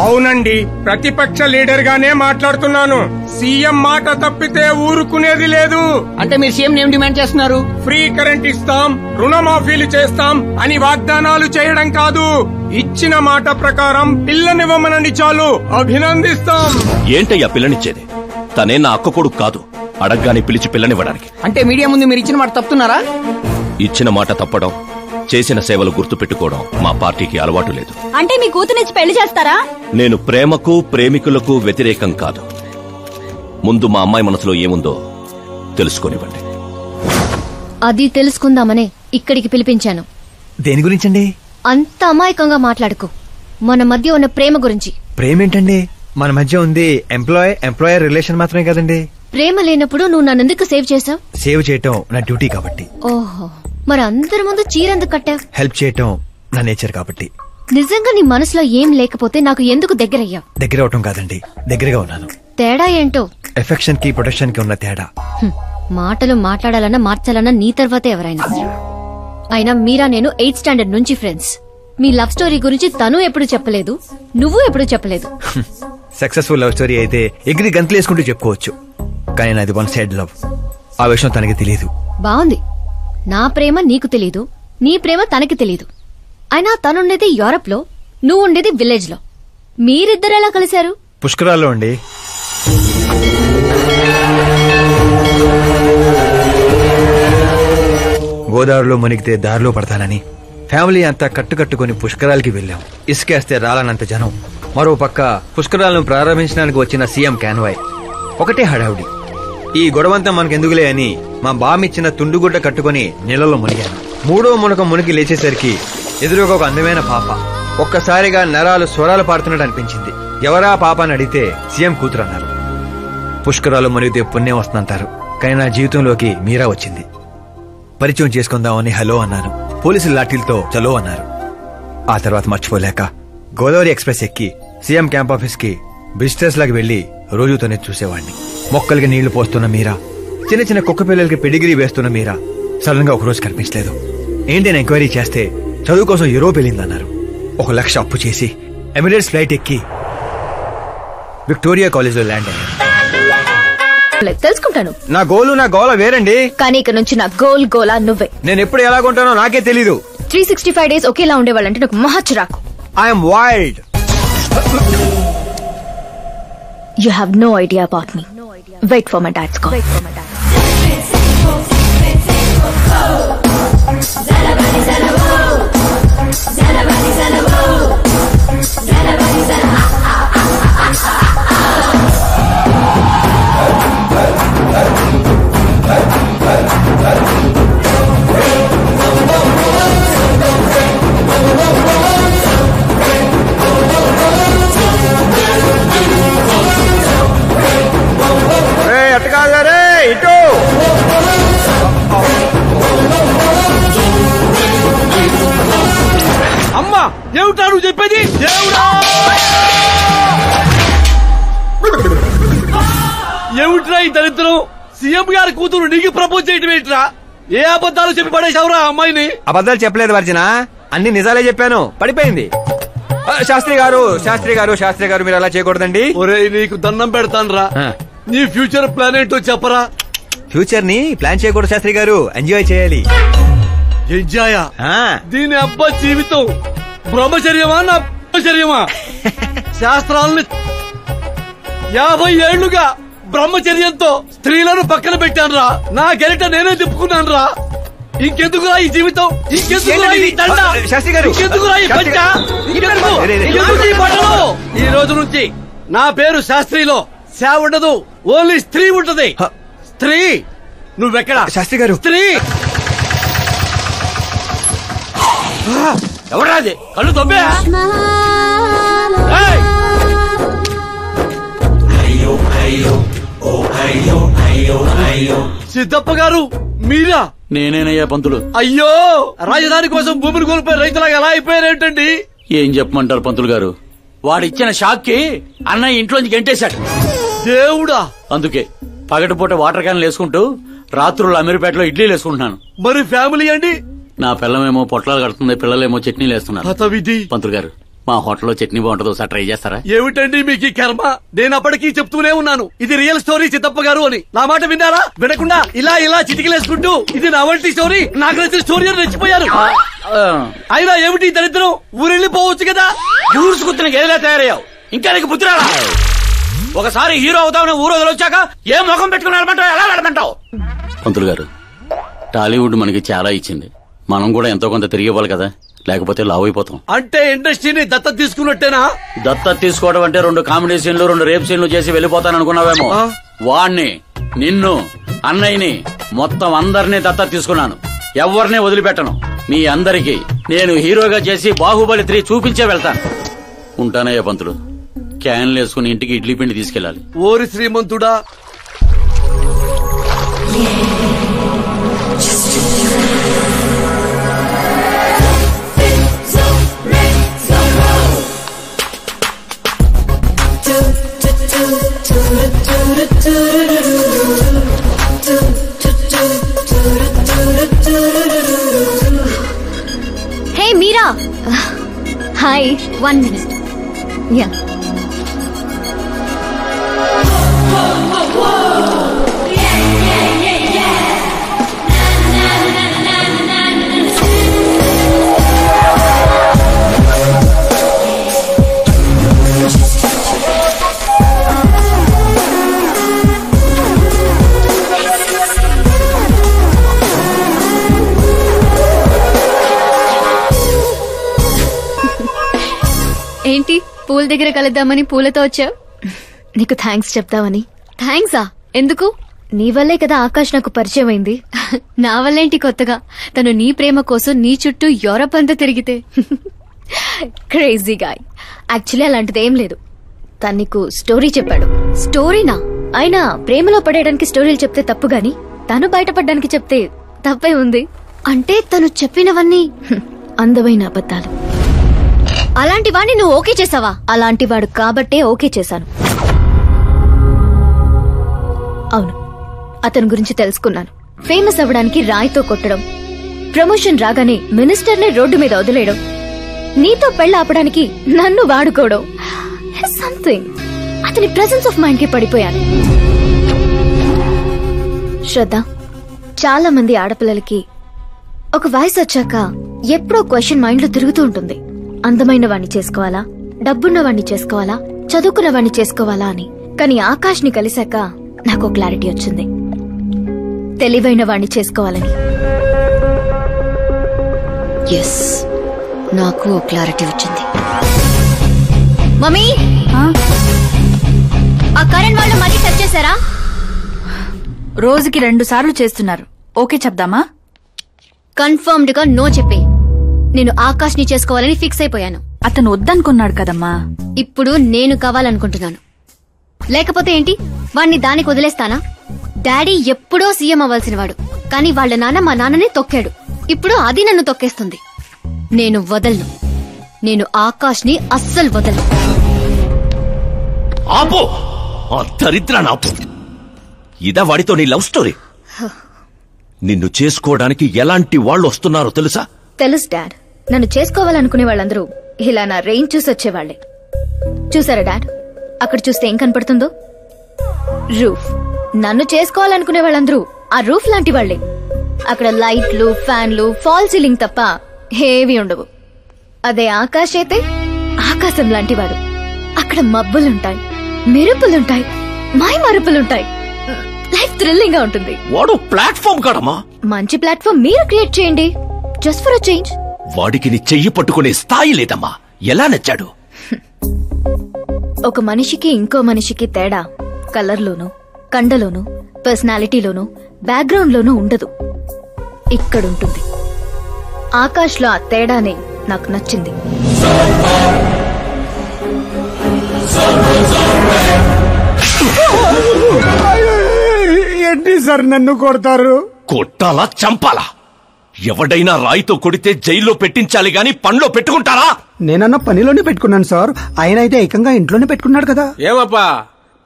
అవునండి, ప్రతిపక్ష లీడర్ గానే మాట్లాడుతున్నాను. సీఎం మాట తప్పితే ఊరుకునేది లేదు. అంటే మీరు సీఎం ఏం డిమాండ్ చేస్తున్నారు? ఫ్రీ కరెంట్ ఇస్తాం, రుణమాఫీలు చేస్తాం అని వాగ్దానాలు చేయడం కాదు, ఇచ్చిన మాట ప్రకారం పిల్లనివ్వమనని చాలు అభినందిస్తాం. ఏంటయ్యా పిల్లనిచ్చేది? తనే నా అక్క కొడుకు కాదు, అడగ్గాని పిలిచి పిల్లనివ్వడానికి. అంటే మీడియా ముందు మీరు ఇచ్చిన మాట తప్పుతున్నారా? ఇచ్చిన మాట తప్పడం, చేసిన సేవలు గుర్తు పెట్టుకోవడం మా పార్టీకి అలవాటు లేదు. అంటే మీ కూతురిచ్చి పెళ్లి చేస్తారా? నేను ప్రేమకు ప్రేమికులకు వ్యతిరేకం కాదు. ముందు మా అమ్మాయి మనసులో ఏముందో తెలుసుకొనివ్వండి. అది తెలుసుకుందామనే ఇక్కడికి పిలిపించాను. దేని గురించండి? అంత అమాయకంగా మాట్లాడుకో. మన మధ్య ఉన్న ప్రేమ గురించి. ప్రేమేంటండి? మన మధ్య ఉంది ఎంప్లాయర్ రిలేషన్ మాత్రమే కదండి. ప్రేమ లేనప్పుడు నువ్వు నన్నెందుకు సేవ్ చేసావు? సేవ్ చేయటం నా డ్యూటీ కాబట్టి. ఓహో, మరి అందరి ముందు చీరెందుకు కట్టావు? హెల్ప్ చేయటం నా నేచర్ కాబట్టి. నిజంగా నీ మనసులో ఏం లేకపోతే నాకు ఎందుకు దగ్గరయ్యావు? దగ్గర అవటం కాదండి, దగ్గరగా ఉన్నాను. తేడా ఏంటో? ఎఫెక్షన్ కి ప్రొటెక్షన్ కి ఉన్న తేడా. మాటలు మాట్లాడాలన్నా మార్చాలన్నా నీ తర్వాతే ఎవరైనా. అయినా మీరా నేను 8th స్టాండర్డ్ నుంచి ఫ్రెండ్స్. మీ లవ్ స్టోరీ గురించి తను ఎప్పుడు చెప్పలేదు, నువ్వు ఎప్పుడు చెప్పలేదు. సక్సెస్ఫుల్ లవ్ స్టోరీ అయితే ఎగిరి గంతులు వేసుకుంటూ చెప్పుకోవచ్చు, కానీ నాది వన్ సైడ్ లవ్. ఆ విషయం తనకి తెలియదు. బాగుంది, నా ప్రేమ నీకు తెలీదు, నీ ప్రేమ తనకి తెలీదు. అయినా తనుండేది యూరప్ లో, నువ్వు ఉండేది విలేజ్ లో. మీరిద్దరు ఎలా కలిశారు? పుష్కరాల్లో అండి. గోదావరిలో మునిగితే దారిలో పడతానని ఫ్యామిలీ అంతా కట్టుకట్టుకుని పుష్కరాలకి వెళ్ళాం. ఇసుకేస్తే రాలనంత జనం. మరో పక్క పుష్కరాలను ప్రారంభించడానికి వచ్చిన సీఎం కాన్వాయ్. ఒకటే హడావుడి. ఈ గొడవంతా మనకెందుకులే అని మా బామిచ్చిన తుండుగుడ్డ కట్టుకుని నీళ్ళలో మునిగాను. 3వ మునక మునిగి లేచేసరికి ఎదురుగా ఒక అందమైన పాప. ఒక్కసారిగా నరాలు స్వరాలు పాడుతున్నట్టు అనిపించింది. ఎవరా పాప అని అడిగితే సీఎం కూతురు అన్నారు. పుష్కరాలు మునిగితే పుణ్యం వస్తుందంటారు, కానీ నా జీవితంలోకి మీరా వచ్చింది. పరిచయం చేసుకుందామని హలో అన్నాను. పోలీసులు లాఠీలతో చలో అన్నారు. ఆ తర్వాత మర్చిపోలేక గోదావరి ఎక్స్ప్రెస్ ఎక్కి సీఎం క్యాంప్ ఆఫీస్ కి విజిటర్స్ లాగా వెళ్లి రోజు తనే చూసేవాడిని. మొక్కలకి నీళ్లు పోస్తున్న మీరా, చిన్న చిన్న కుక్క పిల్లలకి పెడిగిరీ వేస్తున్న మీరా సడన్ గా ఒకరోజు కనిపించలేదు. ఏంటని ఎంక్వైరీ చేస్తే చదువు కోసం యూరోప్ వెళ్ళిందన్నారు. 1 లక్ష అప్పు చేసి ఎమిరేట్స్ ఫ్లైట్ ఎక్కి విక్టోరియా కాలేజ్ లో ల్యాండ్ అయ్యాను. తెలుసుకుంటాను. నా గోలు నా గోల వేరండి. కానీ ఇక నుంచి నా గోలా నువ్వే. నేను ఎప్పుడు ఎలాగుంటానో నాకే తెలీదు. 365 days ఒకేలా ఉండేవాళ్ళంటే నాకు మహా చిరాకు. I'm wild. You have no idea about me. Wait for my dad's call. అమ్మా ఏమిటా నువ్వు చెప్పేది? ఏమిట్రా ఈ దరిద్రం? సీఎం గారి కూతురు నీకు ప్రపోజ్ చేయటం ఏంట్రా? ఏ అబద్ధాలు చెప్పి పడేశావురా అమ్మాయిని? అబద్ధాలు చెప్పలేదు వర్జన, అన్ని నిజాలే చెప్పాను. పడిపోయింది. శాస్త్రి గారు మీరు అలా చేయకూడదండి. ఒరేయ్ నీకు దండం పెడతాను రా. నీ ఫ్యూచర్ ప్లాన్ ఏంటో చెప్పరా? ఫ్యూచర్ ని ప్లాన్ చేయకూడదు శాస్త్రి గారు, ఎంజాయ్ చేయాలి. ఎంజాయా? దీని అబ్బా జీవితం బ్రహ్మచర్యమా నా బ్రహ్మచర్యమా? శాస్త్రాలని 50 ఏళ్లుగా బ్రహ్మచర్యంతో స్త్రీలను పక్కన పెట్టాను రా. నా గెలిట నేనే తిప్పుకున్నాను రా. ఇంకెందుకురా ఈ జీవితం? ఇంకెందుకురా ఈ దండ? ఇంకెందుకురా ఈ పంట? ఇంకెందుకు ఈ బట్టలు? ఈ రోజు నుంచి నా పేరు శాస్త్రిలో శా ఉండదు, ఓన్లీ స్త్రీ ఉంటది. స్త్రీ. నువ్వెక్కడా శాస్త్రి గారు? స్త్రీ ఎవరాది? కళ్ళు తొబ్బే. సిద్ధప్ప గారు మీరా? నేనేనయ్యా పంతులు. అయ్యో, రాజధాని కోసం భూమిని కోల్పోయి రైతులాగా ఎలా అయిపోయారేంటండి? ఏం చెప్పమంటారు పంతులు గారు, వాడిచ్చిన షాక్ కి అన్నయ్య ఇంట్లోంచి గెంటేశాడు. దేవుడా. అందుకే పగటిపూట వాటర్ క్యాన్లు వేసుకుంటూ రాత్రులు అమీర్పేటలో ఇడ్లీలు వేసుకుంటున్నాను. మరి ఫ్యామిలీ అండి? నా పిల్లమేమో పొట్లాలు కడుతుంది, పిల్లలేమో చట్నీలు వేస్తున్నారు. పంతులు గారు, మా హోటల్లో చట్నీ బాగుంటుంది, ఒకసారి ట్రై చేస్తారా? ఏమిటండి మీకు ఈ కర్మ? నేను అప్పటికీ చెప్తూనే ఉన్నాను ఇది రియల్ స్టోరీ సిద్ధప్ప గారు అని. నా మాట విన్నారా? వినకుండా ఇలా చిటికలేసుకుంటూ ఇది నా వంటి స్టోరీ, నాకు నచ్చిన స్టోరీ అని రెచ్చిపోయారు. అయినా ఏమిటి దరిద్రం? ఊరెళ్ళిపోవచ్చు కదా. ఊరుసుకుతున్న గేదెలా తయారయ్యావు, ఇంకా నీకు బుద్ధి రాలా? ఒకసారి హీరో అవుతామని ఊరు వదిలొచ్చాక ఏ ముఖం పెట్టుకున్నారంటావు, ఎలా నడమంటావు? పంతులు గారు, టాలీవుడ్ మనకి చాలా ఇచ్చింది, మనం కూడా ఎంతో కొంత తిరిగి ఇవ్వాలి కదా, లేకపోతే లావ్ అయిపోతాం. అంటే ఇండస్ట్రీని దత్తత తీసుకున్నట్టేనా? దత్తత తీసుకోవడం అంటే 2 కామెడీ సీన్లు 2 రేప్ సీన్లు చేసి వెళ్ళిపోతాను అనుకున్నావేమో. వాణ్ణి, నిన్ను, అన్నయ్యని, మొత్తం అందరినీ దత్తత తీసుకున్నాను. ఎవరిని వదిలిపెట్టను. మీ అందరికీ నేను హీరోగా చేసి బాహుబలి 3 చూపించే వెళ్తాను. ఉంటానయ్యా పంతులు. క్యాన్లు వేసుకుని ఇంటికి ఇడ్లీ పిండి తీసుకెళ్ళాలి. ఓరి శ్రీమంతుడా. హే మీరా. హాయ్. 1 minute. యా. ఏంటి పూల దగ్గర కలుద్దామని పూలతో వచ్చావు? నీకు థ్యాంక్స్ చెప్తావని. థ్యాంక్సా? ఎందుకు? నీ వల్లే కదా ఆకాష్ నాకు పరిచయం అయింది. నా వల్లేంటి కొత్తగా? తను నీ ప్రేమ కోసం నీ చుట్టూ యూరప్ అంతా తిరిగితే. Crazy guy. యాక్చువల్లీ అలాంటిదేం లేదు. తను నీకు స్టోరీ చెప్పాడు. స్టోరీనా? అయినా ప్రేమలో పడేయడానికి స్టోరీలు చెప్తే తప్పు గాని తను బయటపడడానికి చెప్తే తప్పే ఉంది. అంటే తను చెప్పినవన్నీ అందమైన అబద్ధాలు. అలాంటి వాడిని నువ్వు ఓకే చేసావా? అలాంటి వాడు కాబట్టే ఓకే చేశాను. అవును, అతని గురించి తెలుసుకున్నాను. ఫేమస్ అవ్వడానికి రాయితో కొట్టడం, ప్రమోషన్ రాగానే మినిస్టర్ని రోడ్డు మీద వదిలేయడం, నీతో పెళ్లి ఆపడానికి నన్ను వాడుకోవడం. సంథింగ్. అతని ప్రెసెన్స్ ఆఫ్ మైండ్ కి పడిపోయాను. శ్రద్ధ, చాలా మంది ఆడపిల్లలకి ఒక వయసు వచ్చాక ఎప్పుడో క్వశ్చన్ మైండ్ లో తిరుగుతూ ఉంటుంది. అందమైన వాణ్ణి చేసుకోవాలా, డబ్బున్న వాణ్ణి చేసుకోవాలా, చదువుకున్న వాణ్ణి చేసుకోవాలా అని. కానీ ఆకాష్ ని కలిశాక నాకు క్లారిటీ వచ్చింది, తెలివైన వాణ్ణి చేసుకోవాలని. ఎస్, నాకు క్లారిటీ వచ్చింది. మమ్మీ, ఆ కరణ్ వాళ్ళు మళ్ళీ టచ్ చేశారా? రోజుకి 2 సార్లు చేస్తున్నారు. ఓకే చెప్దామా? కన్ఫర్మ్డ్ గా నో చెప్పే. నేను ఆకాష్ ని చేసుకోవాలని ఫిక్స్ అయిపోయాను. అతను వద్దనుకున్నాడు కదమ్మా. ఇప్పుడు నేను కావాలనుకుంటున్నాను. లేకపోతే ఏంటి, వాణ్ణి దానికి వదిలేస్తానా? డాడీ ఎప్పుడో సీఎం అవ్వాల్సిన వాడు, కానీ వాళ్ళ నాన్న మా నాన్నని తొక్కాడు. ఇప్పుడు అది నన్ను తొక్కేస్తుంది. నేను వదలను. నేను ఆకాష్ ని అస్సలు వదలను. ఆపో, ఆ దరిద్రాన్ని ఆపు. ఇదా వాడితో నీ లవ్ స్టోరీ? నిన్ను చేసుకోవడానికి ఎలాంటి వాళ్ళు వస్తున్నారో తెలుసా? తెలుసు డాడ్. నన్ను చేసుకోవాలనుకునే వాళ్ళందరూ ఇలా నా రేంజ్ చూసి వచ్చేవాళ్లే. చూసారా డాడ్, అక్కడ చూస్తే ఏం కనపడుతుందో? రూఫ్. నన్ను చేసుకోవాలనుకునే వాళ్ళందరూ ఆ రూఫ్ లాంటి వాళ్లే. అక్కడ లైట్లు, ఫ్యాన్లు, ఫాల్ సీలింగ్ తప్ప హేవీ ఉండవు. అదే ఆకాశ్ అయితే ఆకాశం లాంటివాడు. అక్కడ మబ్బులుంటాయి, మెరుపులుంటాయి, మై మరుపులుంటాయి. లైఫ్ థ్రిల్లింగ్ గా ఉంటుంది. వాడు ప్లాట్ఫామ్ కాడమ్మా. మంచి ప్లాట్ఫామ్ మీరు క్రియేట్ చేయండి, జస్ట్ ఫర్ అ చేంజ్. వాడికి నీ చెయ్యి పట్టుకునే స్థాయి లేదమ్మా. ఎలా నచ్చాడు? ఒక మనిషికి ఇంకో మనిషికి తేడా కలర్లోనూ, కండలోనూ, పర్సనాలిటీలోనూ, బ్యాక్గ్రౌండ్ లోనూ ఉండదు. ఇక్కడుంటుంది. ఆకాష్ లో ఆ తేడానే నాకు నచ్చింది. ఏంటి సార్ నన్ను కొడతారు? కొట్టాలా, చంపాలా? ఎవడైనా రాయితో కొడితే జైల్లో పెట్టించాలి గాని పనిలో పెట్టుకుంటారా? నేనన్న పనిలోనే పెట్టుకున్నాను సార్. ఆయన అయితే ఏకంగా ఇంట్లోనే పెట్టుకున్నాడు కదా. ఏమప్పా,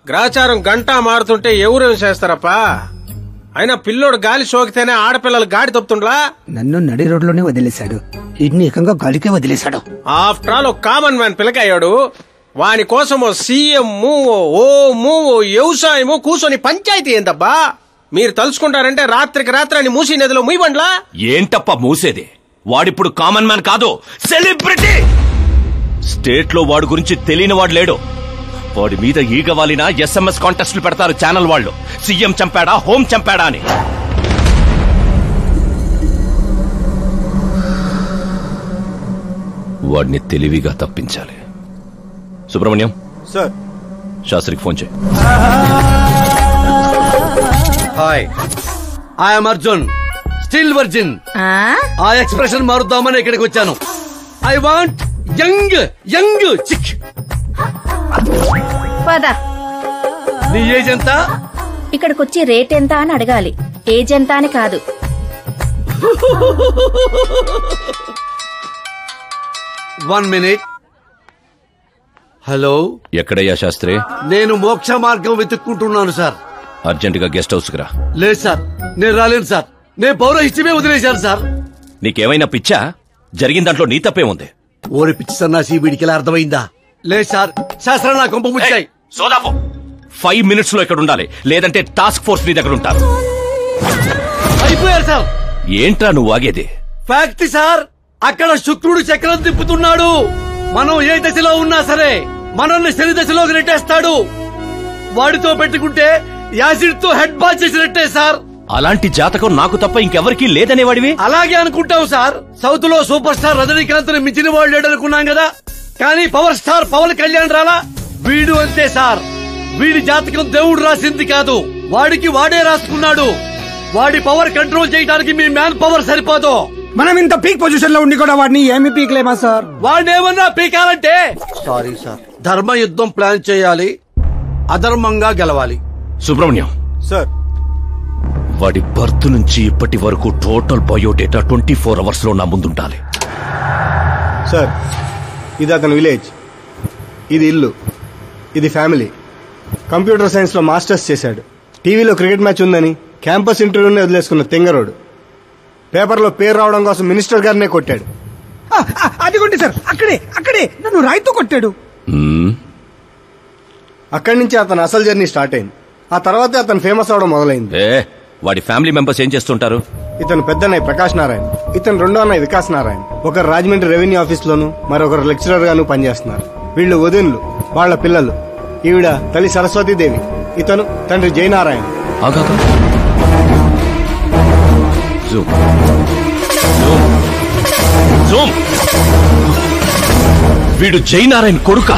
గ్రాచారం గంట మారుతుంటే ఎవరేం చేస్తారప్పా? అయినా పిల్లోడు గాలి సోకితేనే ఆడపిల్లలు గాడి తప్పుతుండ్లా? నన్ను నడి రోడ్లోనే వదిలేశాడు, ఇన్ని ఏకంగా గాలికే వదిలేశాడు. ఆఫ్టర్ ఆల్ ఒక కామన్ మ్యాన్ పిల్లకయ్యాడు. వాని కోసమో సీఎం, ఓ వ్యవసాయము, కూర్చొని పంచాయతీ ఏందబ్బా? మీరు తలుచుకుంటారంటే రాత్రికి రాత్రి మూసీ నదిలో ముయ్యబండ్లా? ఏంటప్ప మూసేది? వాడిప్పుడు కామన్ మ్యాన్ కాదు, సెలబ్రిటీ. స్టేట్ లో వాడి గురించి తెలియని వాడు లేడు. వాడి మీద ఈగవాలిన SMS కాంటెస్టులు పెడతారు ఛానల్ వాళ్ళు. సీఎం చంపాడా, హోం చంపాడా అని. వాడిని తెలివిగా తప్పించాలి. సుబ్రహ్మణ్యం సార్, శాస్త్రికి ఫోన్ చేయి. Hi, I'm Arjun, still virgin. ఆ ఎక్స్ప్రెషన్ మారుద్దామని ఇక్కడికి వచ్చాను. I want young young chick. పద. నీ ఏజ్ ఎంత? ఇక్కడికొచ్చి రేట్ ఎంత అని అడగాలి, ఏజ్ ఎంత అని కాదు. One minute. హలో, ఎక్కడయ్యా శాస్త్రి? నేను మోక్ష మార్గం వెతుక్కుంటున్నాను సార్. అర్జెంటుగా గెస్ట్ హౌస్ కు రా. లేదు సార్, నేను రాలేను సార్. నేను పౌరహిత్యమే వదిలేశాను సార్. నీకేమైనా పిచ్చా? జరిగిన దాంట్లో నీ తప్పే ఉంది. ఓరి పిచ్చి సన్నాసి, వీడికి ఎలా అర్థమైందా? లేదు సార్, శాస్త్రం నా కొంప ముచ్చాయి. సోదాపు 5 minutes లో ఇక్కడ ఉండాలి, లేదంటే టాస్క్ ఫోర్స్ నీ దగ్గర ఉంటారు. అయిపోయారు సార్. ఏంట్రా నువ్వు ఆగేది? ఫ్యాక్ట్ సార్, అక్కడ శుక్రుడు చక్రం తిప్పుతున్నాడు. మనం ఏ దశలో ఉన్నా సరే మనల్ని శని దశలోకి నెట్టేస్తాడు. వాడితో పెట్టుకుంటే యాసిడ్ తో హెడ్ బాత్ చేసినట్టే సార్. అలాంటి జాతకం నాకు తప్ప ఇంకెవరికీ లేదనేవాడివి. అలాగే అనుకుంటాం సార్. సౌత్ లో సూపర్ స్టార్ రజనీకాంత్ ని మించిన వాడు లేడనుకున్నాం కదా, కానీ పవర్ స్టార్ పవన్ కళ్యాణ్ రాలా? వీడు అంతే సార్. వీడి జాతకం దేవుడు రాసింది కాదు, వాడికి వాడే రాసుకున్నాడు. వాడి పవర్ కంట్రోల్ చేయడానికి మీ మ్యాన్ పవర్ సరిపోదు. మనం ఇంత పీక్ పొజిషన్ లో ఉండి కూడా వాడిని ఏమి పీక్లేమా సార్? వాడిని ఏమన్నా పీకాలంటే సారీ సార్, ధర్మ యుద్ధం ప్లాన్ చేయాలి, అధర్మంగా గెలవాలి. సుబ్రహ్మణ్యం సార్, వాడి బర్త్ నుంచి ఇప్పటి వరకు టోటల్ బయోడేటా 24 hours లో నా ముందుండాలి. సార్, ఇది అతని విలేజ్, ఇది ఇల్లు, ఇది ఫ్యామిలీ. కంప్యూటర్ సైన్స్ లో మాస్టర్స్ చేశాడు. టీవీలో క్రికెట్ మ్యాచ్ ఉందని క్యాంపస్ ఇంటర్వ్యూనే వదిలేసుకున్న తెంగరోడు. పేపర్లో పేరు రావడం కోసం మినిస్టర్ గారినే కొట్టాడు. అదిగోండి సార్, అక్కడే నన్ను రాయితో కొట్టాడు. అక్కడి నుంచి అతను అసలు జర్నీ స్టార్ట్ అయింది. ఆ తర్వాతే అతను ఫేమస్ అవడం మొదలైంది. వాడి ఫ్యామిలీ మెంబర్స్ ఏం చేస్తుంటారు? ఇతను పెద్దన్నయ్య ప్రకాష్ నారాయణ, ఇతను రెండో అన్నయ్య వికాస్ నారాయణ. ఒకరు రాజమండ్రి రెవెన్యూ ఆఫీస్ లోను, మరొకరు లెక్చరర్ గాను పనిచేస్తున్నారు. వీళ్ళు వదినులు, వాళ్ళ పిల్లలు. ఈవిడ తల్లి సరస్వతీదేవి, ఇతను తండ్రి జయనారాయణ. వీడు జయనారాయణ కొడుక?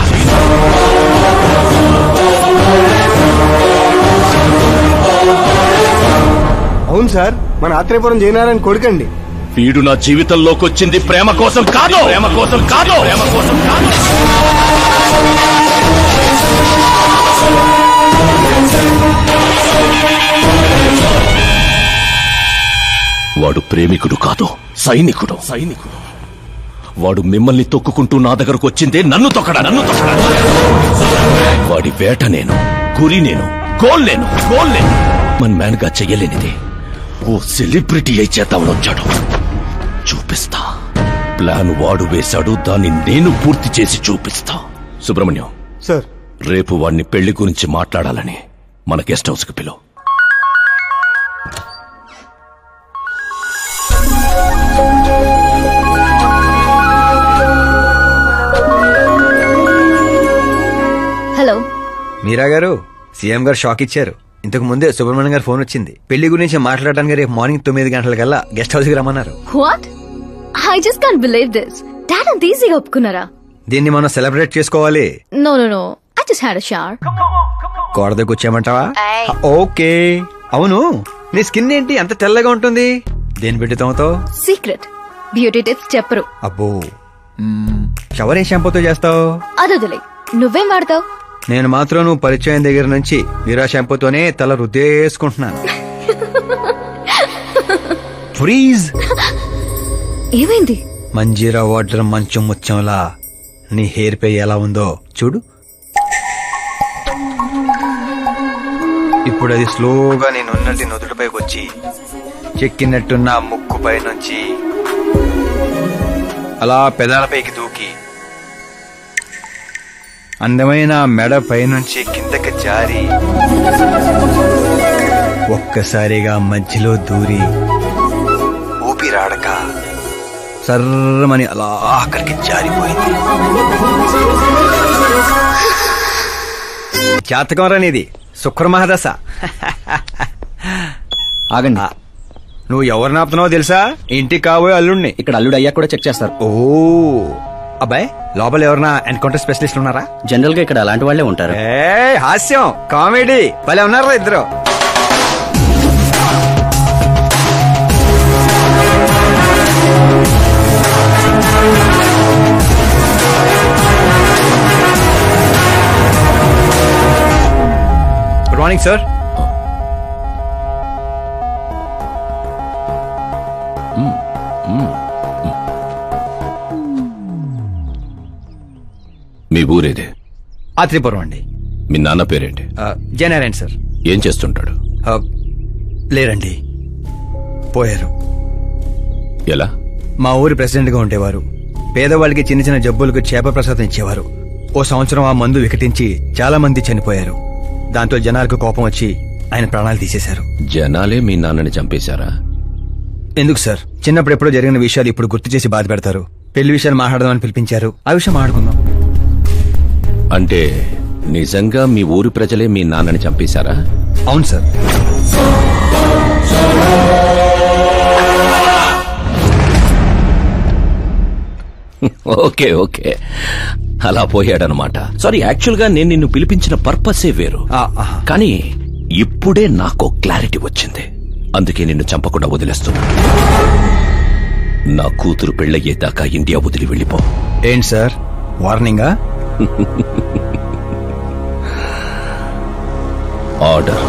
అవును సార్, మన ఆత్రేయపురం జయనారాయణ కొడుకండి. వీడు నా జీవితంలోకి వచ్చింది ప్రేమ కోసం కాదు, ప్రేమ కోసం కాదు, ప్రేమ కోసం కాదు. వాడు ప్రేమికుడు కాదు, సైనికుడు. వాడు మిమ్మల్ని తొక్కుకుంటూ నా దగ్గరకు వచ్చిందే నన్ను తొక్కడా. వాడి వేట నేను, గురి నేను, గోల్ నేను. మన మ్యాన్ గా చెయ్యలేనిది ఓ సెలబ్రిటీ అయి చేద్దామని వచ్చాడు. చూపిస్తా. ప్లాన్ వాడు వేశాడు, దాన్ని నేను పూర్తి చేసి చూపిస్తా. సుబ్రహ్మణ్యం సార్, రేపు వాడిని పెళ్లి గురించి మాట్లాడాలని మన గెస్ట్ హౌస్ కి పిలువు. హలో మీరా గారు, సీఎం గారు షాక్ ఇచ్చారు. ఇంతకు ముందే సుబ్రహ్మణ్యం గారు ఫోన్ వచ్చింది. పెళ్లి గురించి మాట్లాడడానికి రేపు మార్నింగ్ 9 గంటలకల్లా గెస్ట్ హౌస్ కి రమ్మన్నారు. What? I just can't believe this. Dad అంత ఈజీగా ఒప్పుకున్నారా? దీన్ని మనం సెలబ్రేట్ చేసుకోవాలి. No I just had a shower. కోడ దగ్గర వచ్చామంటావా? ఓకే. అవును, నీ స్కిన్ ఏంటి అంత తెల్లగా ఉంటుంది? దేని పెట్టి తోమతావు? సీక్రెట్ బ్యూటీ టిప్స్ చెప్పరు. అబ్బో, షవర్ ఏ షాంపూతో చేస్తావు? అదొదిలే, నువ్వేం వాడతావు? నేను మాత్రం నువ్వు పరిచయం దగ్గర నుంచి వీరా షాంపూతోనే తల రుద్దేసుకుంటున్నాను. ఫ్రీజ్. ఏమైంది? మంజీరా వాటర్ మంచు ముత్యంలా నీ హెయిర్ పై ఎలా ఉందో చూడు. ఇప్పుడు అది స్లోగా నేను ఉన్నట్టు నుదుటిపైకి వచ్చి చెక్కినట్టున్న ముక్కుపై నుంచి అలా పెదాలపైకి దూకి అందమైన మెడ పైనుంచి కిందకి జారి ఒక్కసారిగా మధ్యలో దూరి ఊపిరాడక సర్రమని అలా అక్కడికి జారిపోయింది. జాతకం రానిది, శుక్రమహాదశ. ఆగండి, నువ్వు ఎవరిని ఆపుతున్నావో తెలుసా? ఇంటికి కాబోయే అల్లుడిని. ఇక్కడ అల్లుడు అయ్యా కూడా చెక్ చేస్తారు. ఓ అబ్బాయి, లోపల ఎవరన్నా ఎన్కౌంటర్ స్పెషలిస్ట్ ఉన్నారా? జనరల్ గా ఇక్కడ అలాంటి వాళ్లే ఉంటారు. హాస్యం, కామెడీ భలే ఉన్నారా ఇద్దరు. Good morning sir. మీ ఊరేదే? ఆత్రిపురం అండి. మీ నాన్న పేరేంటి? జయనారాయణ సార్. ఏం చేస్తుంటాడు? లేరండి, పోయారు. ఎలా? మా ఊరి ప్రెసిడెంట్ గా ఉండేవారు. పేదవాళ్ళకి చిన్న చిన్న జబ్బులకు చేప ప్రసాదం ఇచ్చేవారు. ఓ సంవత్సరం ఆ మందు వికటించి చాలా మంది చనిపోయారు. దాంతో జనాలకు కోపం వచ్చి ఆయన ప్రాణాలు తీసేశారు. జనాలే మీ నాన్నని చంపేశారా? ఎందుకు సార్, చిన్నప్పుడు ఎప్పుడో జరిగిన విషయాలు ఇప్పుడు గుర్తు చేసి బాధ పెడతారు. పెళ్లి విషయాలు మాట్లాడదామని పిలిపించారు, ఆ విషయం మాట్లాడుకుందాం. అంటే నిజంగా మీ ఊరి ప్రజలే మీ నాన్నని చంపేశారా? అవును సార్. ఓకే ఓకే, అలా పోయాడనమాట. సారీ, యాక్చువల్ గా నేను నిన్ను పిలిపించిన పర్పసే వేరు. కానీ ఇప్పుడే నాకు క్లారిటీ వచ్చింది. అందుకే నిన్ను చంపకుండా వదిలేస్తున్నా. నా కూతురు పెళ్ళయ్యేదాకా ఇండియా వదిలి వెళ్ళిపో. ఏంటి సార్, వార్నింగా? ఆర్డర్.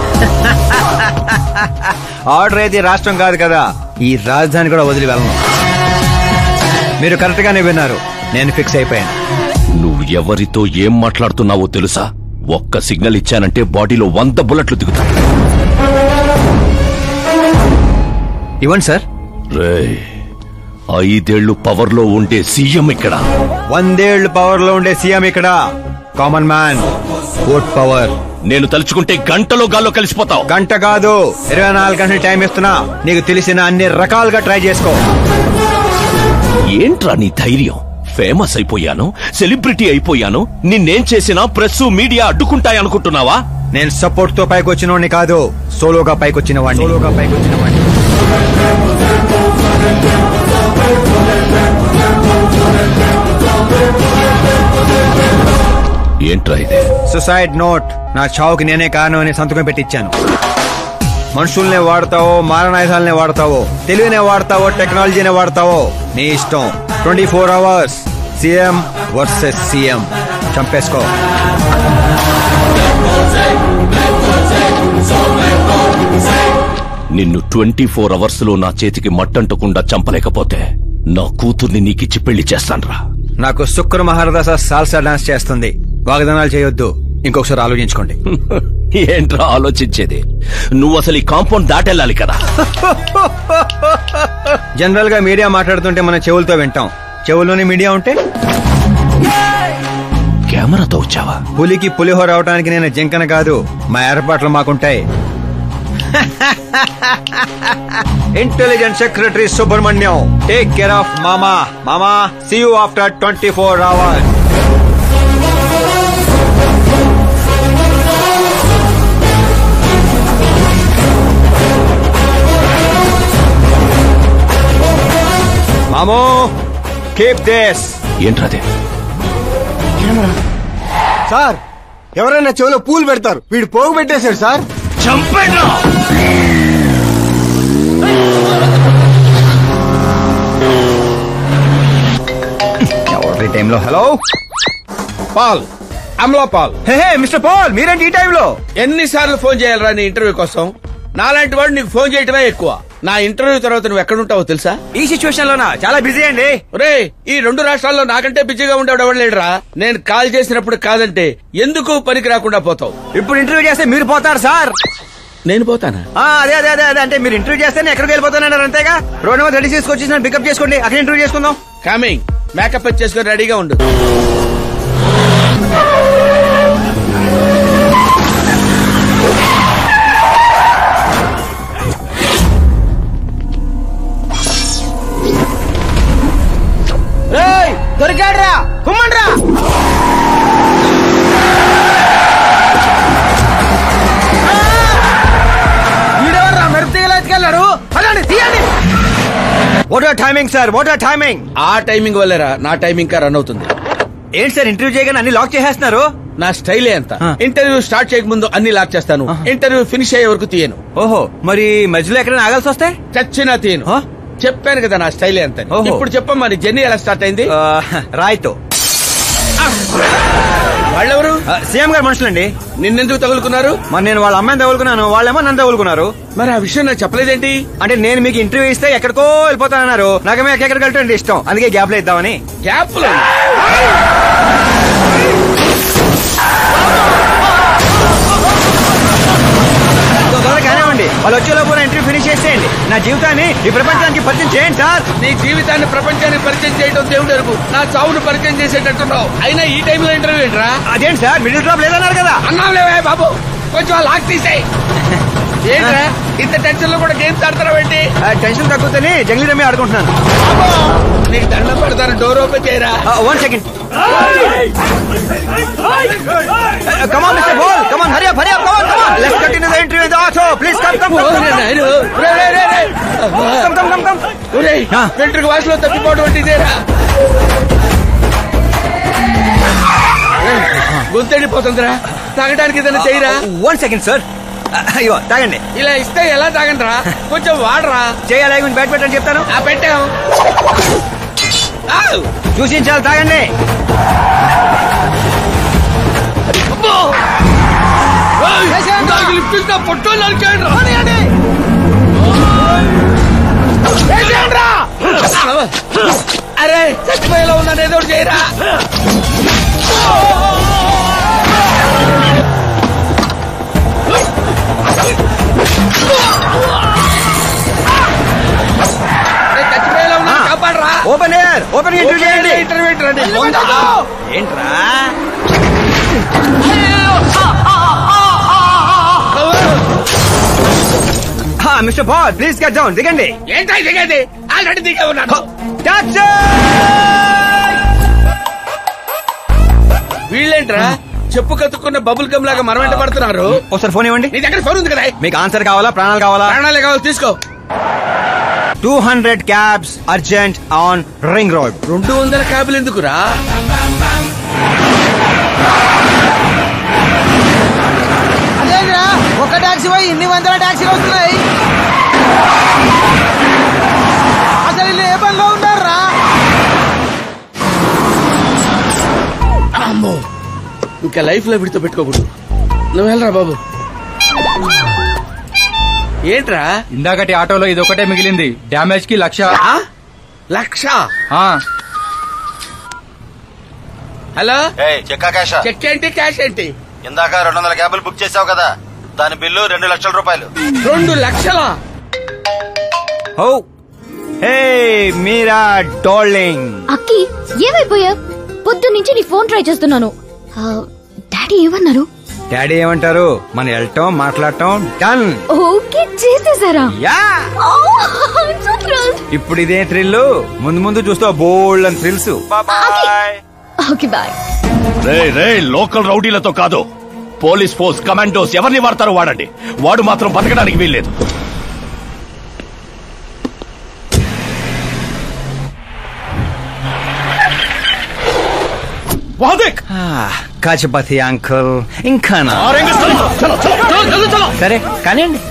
ఆర్డర్ అయితే రాష్ట్రం కాదు కదా, ఈ రాజధాని కూడా వదిలి వెళ్ళను. మీరు కరెక్ట్ గానే విన్నారు, నేను ఫిక్స్ అయిపోయాను. నువ్వు ఎవరితో ఏం మాట్లాడుతున్నావో తెలుసా? ఒక్క సిగ్నల్ ఇచ్చానంటే బాడీలో 100 బుల్లెట్లు దిగుతాయి. ఇవ్వండి సార్. రే, 5 ఏళ్లు పవర్ లో ఉండే సీఎం ఇక్కడ. 100 ఏళ్లు పవర్ లో ఉండే సీఎం ఇక్కడ. Common man vote power. నేను తలుచుకుంటే గంటలో గాల్లో కలిసిపోతావు. గంట కాదు, 24 గంటలు టైం ఇస్తున్నా. నీకు తెలిసిన అన్ని రకాలుగా ట్రై చేసుకో. ఏంట్రా నీ ధైర్యం? ఫేమస్ అయిపోయాను, సెలబ్రిటీ అయిపోయాను, నిన్నేం చేసినా ప్రెస్ మీడియా అడ్డుకుంటాయనుకుంటున్నావా? నేను సపోర్ట్ తో పైకి వచ్చిన వాడిని కాదు, సోలోగా పైకొచ్చిన వాడిని. ఏంట్రా ఇది? Suicide note. నా చావుకి నేనే కారణం అని సంతకం పెట్టించాను. మనుషుల్నే వాడతావో, మారణాయుధాలనే వాడతావో, తెలివినే వాడతావో, టెక్నాలజీనే వాడతావో నీ ఇష్టం. 24 hours సీఎం వర్సెస్ సీఎం. చంపేసుకో. నిన్ను 24 hours లో నా చేతికి మట్టంటకుండా చంపలేకపోతే నా కూతుర్ని నీకిచ్చి పెళ్లి చేస్తాన్రా. నాకు శుక్ర మహారదాస సాల్సా డాన్స్ చేస్తుంది. వాగ్దానాలు చేయొద్దు, ఇంకొకసారి ఆలోచించుకోండి. ఏంట్రా ఆలోచించేది? నువ్వు అసలు ఈ కాంపౌండ్ దాటెళ్ళాలి కదా. జనరల్ గా మీడియా మాట్లాడుతుంటే మన చెవులతో వింటాం. చెవుల్లోనే మీడియా ఉంటే కెమెరాతో వచ్చావా? పులికి పులిహోర అవటానికి నేను జింకన కాదు, మా ఏర్పాట్లు మాకుంటాయి. Intelligence secretary Subrahmanyam, take care of మామా. మామా, సీ యూ ఆఫ్టర్ 24 hours. మామో, కీప్ దిస్. ఏంట్రాదే? సార్, ఎవరైనా చెవిలో పూలు పెడతారు, వీడు పోగు పెట్టేశాడు సార్. చంపేనా? ఎవరి టైంలో? Hello Paul, Amala Paul. Hey mister Paul, మీరేంటి ఈ టైంలో? ఎన్నిసార్లు ఫోన్ చేయాలరా నీ ఇంటర్వ్యూ కోసం? నాలాంటి వాడు నీకు ఫోన్ చేయటమే ఎక్కువ. నా ఇంటర్వ్యూ తర్వాత నువ్వు ఎక్కడుంటావో తెలుసా? ఈ సిచ్యువేషన్ లోనా? చాలా బిజీ అండి. రే, ఈ 2 రాష్ట్రాల్లో నాకంటే బిజీగా ఉండేవాడు ఎవడు లేడురా. నేను కాల్ చేసినప్పుడు కాదంటే ఎందుకు పనికి రాకుండా పోతావు? ఇప్పుడు ఇంటర్వ్యూ చేస్తే మీరు పోతారు సార్. నేను పోతానా? అదే అదే అదే అదే అంటే మీరు ఇంటర్వ్యూ చేస్తే నేను ఎక్కడికి వెళ్ళిపోతానన్నారు అంతేగా. రోడ్ నెంబర్ 36 వచ్చేసి నన్ను పికప్ చేసుకోండి, అక్కడ ఇంటర్వ్యూ చేసుకుందాం. కమింగ్. మేకప్ చేసుకుని రెడీగా ఉండు. దొరికాడ్రా, కుమ్మండ్రా. వీడెవర్రా మెరుపు తీగలేసుకెళ్ళాడు? పదండి, తీయండి. What are timing sir, what are timing? ఆ టైమింగ్ వల్లేరా నా టైమింగ్ కా రన్ అవుతుంది. ఏంటి సార్ ఇంటర్వ్యూ చేయగానే అన్ని లాక్ చేసేస్తున్నారు? నా స్టైలే అంత. ఇంటర్వ్యూ స్టార్ట్ చేయకముందు అన్ని లాక్ చేస్తాను, ఇంటర్వ్యూ ఫినిష్ అయ్యే వరకు తీయను. ఓహో, మరి మధ్యలో ఎక్కడైనా ఆగాల్సి వస్తే? చచ్చినా తీయను. చెప్పాను కదా నా స్టైలే అంత. ఇప్పుడు చెప్పమ్మా, నీ జర్నీ ఎలా స్టార్ట్ అయింది? రాయ్తో. వాళ్ళెవరు? సీఎం గారు మనుషులండి. నిన్నెందుకు తగులుకున్నారు? మరి నేను వాళ్ళ అమ్మాయిని తగులుకున్నాను, వాళ్ళేమో నన్ను తగులుకున్నారు. మరి ఆ విషయం నాకు చెప్పలేదేంటి? అంటే నేను మీకు ఇంటర్వ్యూ ఇస్తే ఎక్కడికో వెళ్ళిపోతానన్నారు. నాకేమో ఎక్కడికి వెళ్ళటం ఇష్టం, అందుకే గ్యాప్ లో ఇద్దామని. గ్యాప్ లో కానివ్వండి, వాళ్ళు వచ్చేలోపు ఇంటర్వ్యూ ఫినిష్ చేసేయండి. నా జీవితాన్ని ఈ ప్రపంచానికి పరిచయం చేయండి సార్. నీ జీవితాన్ని ప్రపంచానికి పరిచయం చేయడం దేవుడు వరకు, నా చావును పరిచయం చేసేటట్టున్నావు. అయినా ఈ టైంలో ఇంటర్వ్యూ ఏంట్రా? అదేంటి సార్, మిడిల్ డ్రాప్ లేదన్నారు కదా? అన్నావులేవే బాబు, కొంచెం లాక్ తీసేయి. ఏంట్రా ఇంత టెన్షన్ లో కూడా గేమ్స్ ఆడతారా? టెన్షన్ తగ్గుతుంది, జంగ్లీ రమ్మి ఆడుకుంటున్నాను. నీకు దండం పెడతాను, డోర్ ఓపెన్ చేయరా. 1 second. Come on, Mr. Ball. Come on, hurry up, hurry up. Come on, come on. Let's continue the interview with the auto. Please come, come, come. Come, come, come, come. వెంట్రుక వాసులో తప్పిపోవడం వంటి చేయరా. గొంతెడిపోతుందిరా, తాగడానికి ఏదైనా చేయరా. 1 second, sir. అయ్యో, తాగండి. ఇలా ఇస్తే ఎలా తాగండిరా, కొంచెం వాడరా. చేయాలి, బ్యాట్ పెట్టని చెప్తాను. పెట్టాం, చూసించాలి, తాగండి. పొట్టో అరే చచ్చిపోయేలా ఉన్నాను, ఏదో చేయరా. చచ్చిపోయేలా ఉన్నా, కాపాడరా. ఓపెన్ ఎయిర్, ఓపెన్ ఇంటర్వ్యూ చేయండి. ఇంటర్వ్యూ ఏంట్రా? ఏంట్రా mister Paul please get down. దిగండి. ఏంటో దిగేది? ఆల్రెడీ దిగే ఉన్నాను. వీళ్ళేంట్రా చెప్పు కత్తుకున్న బబుల్ గమ్ లాగా మనం వెంట పడుతున్నారు? ఒకసారి ఫోన్ ఇవ్వండి. నీ దగ్గర ఫోన్ ఉంది కదా? మీకు ఆన్సర్ కావాలా ప్రాణాలు కావాలా? ప్రాణాలే కావాలి, తీసుకో. 200 cabs urgent on ring road. 200 క్యాబ్లు ఎందుకురా? అదేంద్రా ఒక టాక్సీ పోయి ఇన్ని వందల టాక్సీలు వస్తున్నాయి. అసలు వీళ్ళు ఏ పనిలో ఉన్నారా? అమ్మో, ఇంకా లైఫ్ లో విడితో పెట్టుకోకూడదు. నువ్వు వెళ్ళరా బాబు. ఏంట్రా? ఇందాకటి ఆటోలో ఇది ఒకటే మిగిలింది. డ్యామేజ్ కి 1,00,000. 1,00,000? హలో, చెక్కా క్యాషా? చెక్ ఏంటి, క్యాష్ ఏంటి? ఇందాక 200 క్యాబులు బుక్ చేసావు కదా, దాని బిల్లు 2 లక్షల రూపాయలు. 2 లక్షలా? ఓ హే మీరా డార్లింగ్. అక్కి ఏమైపోయా? పొద్దు నుంచి నీ ఫోన్ ట్రై చేస్తున్నాను. డాడీ ఏమన్నారు? డాడీ ఏమంటారు? మన వెళ్ళటం మాట్లాడటం డన్. ఓకే చేసేసారా? ఇప్పుడు ఇదే థ్రిల్, ముందు ముందు చూస్తావు బోల్డ్ అని థ్రిల్స్. Okay boy. రే లోకల్ రౌడీలతో కాదు, పోలీస్ ఫోర్స్ కమాండోస్ ఎవరిని వాడతారో వాడండి. వాడు మాత్రం బతకడానికి వీల్లేదు. కాచపతి అంకుల్ ఇంకా సరే కానివ్వండి.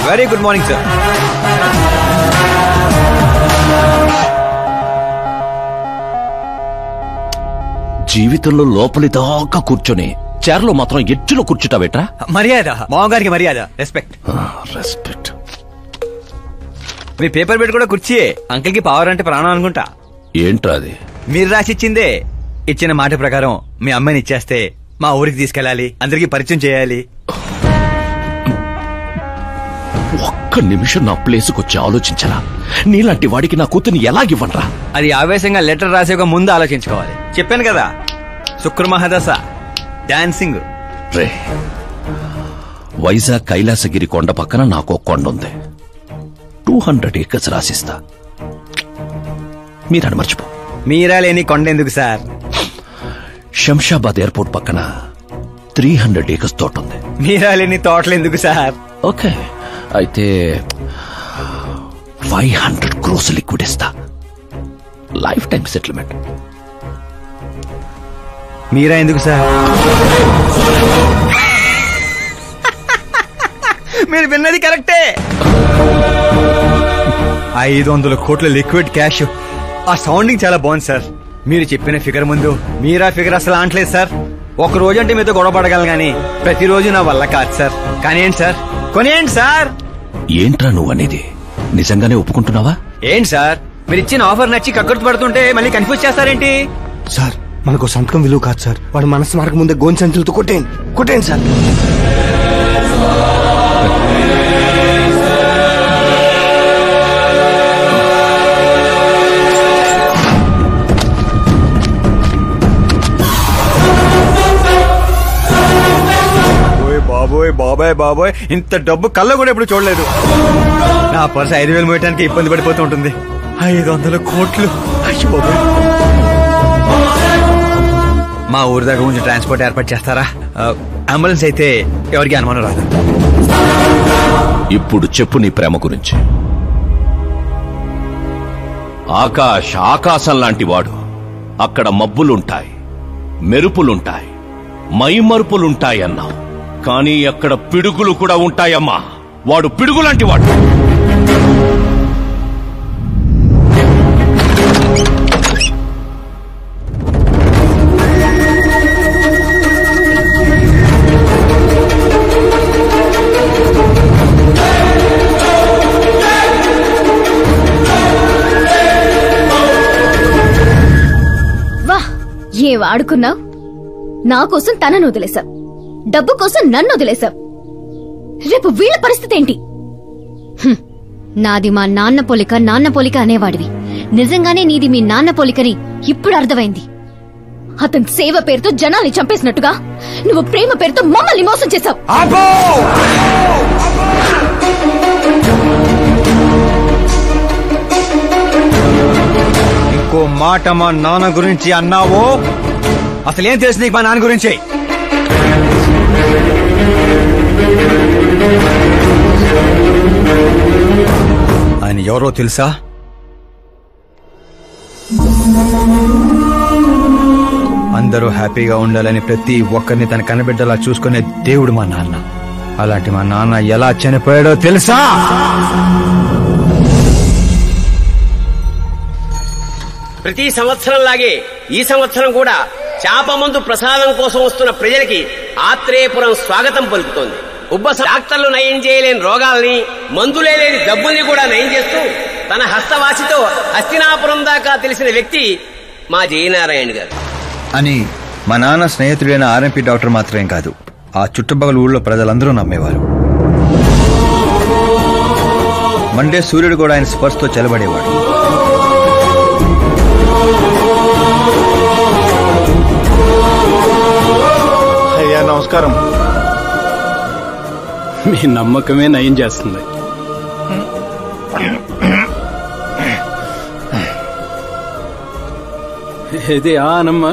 Very good morning sir. జీవితంలో లోపలి దాకా కూర్చొని చైర్లో మాత్రం ఎడ్జ్లో కూర్చుంటావేట్రా? మర్యాద మామగారికి మర్యాద, రెస్పెక్ట్. రెస్పెక్ట్. మీ పేపర్ పెట్టి కూడా కుర్చీయే. అంకిల్ కి పవర్ అంటే ప్రాణం అనుకుంటా. ఏంట్రా అది? మీరు రాసిచ్చిందే. ఇచ్చిన మాట ప్రకారం మీ అమ్మాయిని ఇచ్చేస్తే మా ఊరికి తీసుకెళ్ళాలి, అందరికి పరిచయం చేయాలి. ఒక్క నిమిషం నా ప్లేసుకు వచ్చి ఆలోచించరా? నీలాంటి వాడికి నా కూతుర్ని ఎలాగివ్వనరా? అది ఆవేశంగా లెటర్ రాసే ముందు ఆలోచించుకోవాలి. చెప్పాను కదా, శుక్రమహాదశ డాన్సింగ్. రే, వైజాగ్ కైలాసగిరి కొండ పక్కన నాకు కొండ ఉంది. 200 ఏకర్స్ రాసిస్తా. మీరని మర్చిపో. మీరా లేని కొండ ఎందుకు సార్? శంషాబాద్ ఎయిర్పోర్ట్ పక్కన 300 acres తోట ఉంది. మీరాలేని తోటలు ఎందుకు సార్? ఓకే, అయితే 500 crores లిక్విడ్ ఇస్తా. Life time settlement. మీరా ఎందుకు సార్? మీరు విన్నది కరెక్టే. 500 కోట్ల లిక్విడ్ క్యాష్. ఆ సౌండింగ్ చాలా బాగుంది సార్. మీరు చెప్పిన ఫిగర్ ముందు మీరా ఫిగర్ అసలు అంటలేదు సార్. ఒక రోజు అంటే మీతో గొడవ పడగలను కానీ ప్రతిరోజు నా వల్ల కాదు సార్. కానివ్వండి సార్, కొనియండి సార్. ఏంట్రా నువ్వు అనేది? నిజంగానే ఒప్పుకుంటున్నావా? ఏంటి సార్, మీరు ఇచ్చిన ఆఫర్ నచ్చి కక్కుర్తి పడుతుంటే మళ్ళీ కన్ఫ్యూజ్ చేస్తారేంటి? సార్ మనకు సంతకం విలువ కాదు సార్. వాడు మనసు మార్గం ముందే గోన్ సంచులతో కొట్టేయండి సార్. బాబోయ్ బాబాయ్ బాబోయ్, ఇంత డబ్బు కళ్ళ కూడా ఎప్పుడు చూడలేదు. నా పర్సు 5,000 మోయటానికి ఇబ్బంది పడిపోతూ ఉంటుంది. 500 కోట్లు. అయ్యో బాబోయ్. మా ఊరి దగ్గర కొంచెం ట్రాన్స్పోర్ట్ ఏర్పాటు చేస్తారా? అంబులెన్స్ అయితే ఎవరికి అనుమానం రాదు. ఇప్పుడు చెప్పు నీ ప్రేమ గురించి. ఆకాశం లాంటి వాడు. అక్కడ మబ్బులుంటాయి, మెరుపులుంటాయి, మైమరుపులుంటాయి అన్నావు. కానీ అక్కడ పిడుగులు కూడా ఉంటాయమ్మా. వాడు పిడుగులాంటి వాడు. వా, ఏం ఆడుకున్నావు? నా కోసం తనను వదిలేశావు, డబ్బు కోసం నన్ను వదిలేశావు. రేపు వీళ్ళ పరిస్థితి ఏంటి? నాది మా నాన్న పోలిక అనేవాడివి. నిజంగానే నీది మీ నాన్న పోలికని ఇప్పుడు అర్థమైంది. అతని సేవ పేరుతో జనాల్ని చంపేసినట్టుగా నువ్వు ప్రేమ పేరుతో మమ్మల్ని మోసం చేశావు. ఇంకో మాట మా నాన్న గురించి అన్నావో అసలేం తెలుసు నీకు మా నాన్న గురించి? ఆయన ఎవరో తెలుసా? అందరూ హ్యాపీగా ఉండాలని ప్రతి ఒక్కరిని తన కనబిడ్డలా చూసుకునే దేవుడు మా నాన్న. అలాంటి మా నాన్న ఎలా చనిపోయాడో తెలుసా? ప్రతి సంవత్సరం లాగే ఈ సంవత్సరం కూడా చేప మందు ప్రసాదం కోసం వస్తున్న ప్రజలకి ఆత్రేయపురం స్వాగతం పలుకుతోంది. డాక్టర్లు నయం చేయలేని రోగాల్ని, మందులే లేని జబ్బుల్ని కూడా నయం చేస్తూ తన హస్తవాసితో హస్తినాపురం దాకా తెలిసిన వ్యక్తి మా జయనారాయణ గారు అని మా నాన్న స్నేహితుడైన ఆర్ఎంపీ డాక్టర్ మాత్రమే కాదు, ఆ చుట్టుపక్కల ఊళ్ళో ప్రజలందరూ నమ్మేవారు. మండే సూర్యుడు కూడా ఆయన స్పర్శతో చెలబడేవాడు. అయ్యా నమస్కారం. మీ నమ్మకమే నయం చేస్తుంది. ఇది ఆనమ్మా.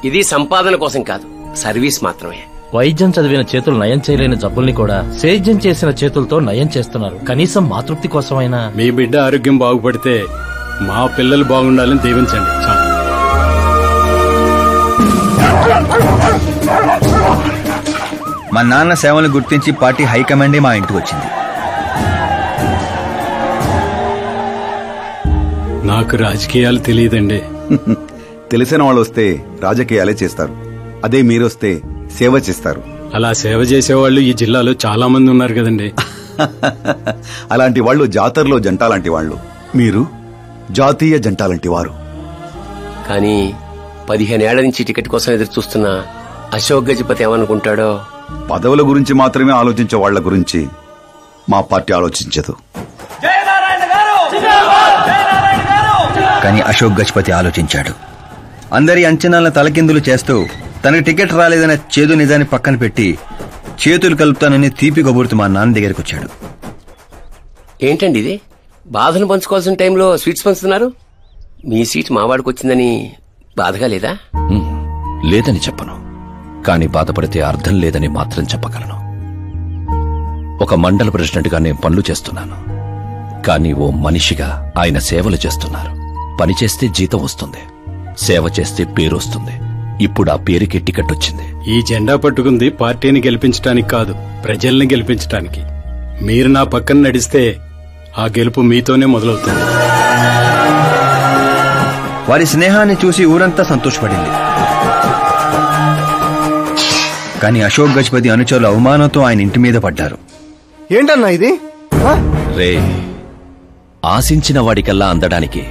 ఇది సంపాదన కోసం కాదు, సర్వీస్ మాత్రమే. వైద్యం చదివిన చేతులు నయం చేయలేని జబ్బుల్ని కూడా సేద్యం చేసిన చేతులతో నయం చేస్తున్నారు. కనీసం మాతృప్తి కోసమైనా. మీ బిడ్డ ఆరోగ్యం బాగుపడితే మా పిల్లలు బాగుండాలని దీవించండి. మా నాన్న సేవలు గుర్తించి పార్టీ హైకమాండే మా ఇంటికి వచ్చింది. నాకు రాజకీయాలు తెలియదండి. తెలిసిన వాళ్ళు వస్తే రాజకీయాలే చేస్తారు. అదే మీరొస్తే సేవ చేస్తారు. అలా సేవ చేసేవాళ్ళు ఈ జిల్లాలో చాలా మంది ఉన్నారు కదండి. అలాంటి వాళ్ళు జాతరలో జంట లాంటి వాళ్ళు. మీరు జాతీయ జంట లాంటి వారు. కానీ 15 ఏళ్ల నుంచి టికెట్ కోసం ఎదురు చూస్తున్న అశోక్ గజపతి ఏమనుకుంటాడో. పదవుల గురించి మాత్రమే ఆలోచించే వాళ్ల గురించి మా పార్టీ ఆలోచించదు. కానీ అశోక్ గజపతి ఆలోచించాడు. అందరి అంచనాలను తలకిందులు చేస్తూ తనకు టికెట్ రాలేదన్న చేదు నిజాన్ని పక్కన పెట్టి చేతులు కలుపుతానని తీపి కబురుతూ మా నాన్న దగ్గరికి వచ్చాడు. ఏంటండి ఇది? బాధను పంచుకోవాల్సిన టైంలో స్వీట్స్ పంచుతున్నారు. మీ సీట్ మావాడికి వచ్చిందని బాధగా లేదా? లేదని చెప్పను, కానీ బాధపడితే అర్థం లేదని మాత్రం చెప్పగలను. ఒక మండల ప్రెసిడెంట్గా నేను పనులు చేస్తున్నాను, కానీ ఓ మనిషిగా ఆయన సేవలు చేస్తున్నారు. పని చేస్తే జీతం వస్తుంది, సేవ చేస్తే పేరు వస్తుంది. ఇప్పుడు ఆ పేరుకి టికెట్ వచ్చింది. ఈ జెండా పట్టుకుంది పార్టీని గెలిపించడానికి కాదు, ప్రజల్ని గెలిపించడానికి. మీరు నా పక్కన నడిస్తే ఆ గెలుపు మీతోనే మొదలవుతుంది. వారి స్నేహాన్ని చూసి ఊరంతా సంతోషపడింది. కానీ అశోక్ గజపతి అనుచరుల అవమానంతో ఆయన ఇంటి మీద పడ్డారు. ఏంటన్నా ఇది? రే, ఆశించిన వాడికల్లా అందడానికి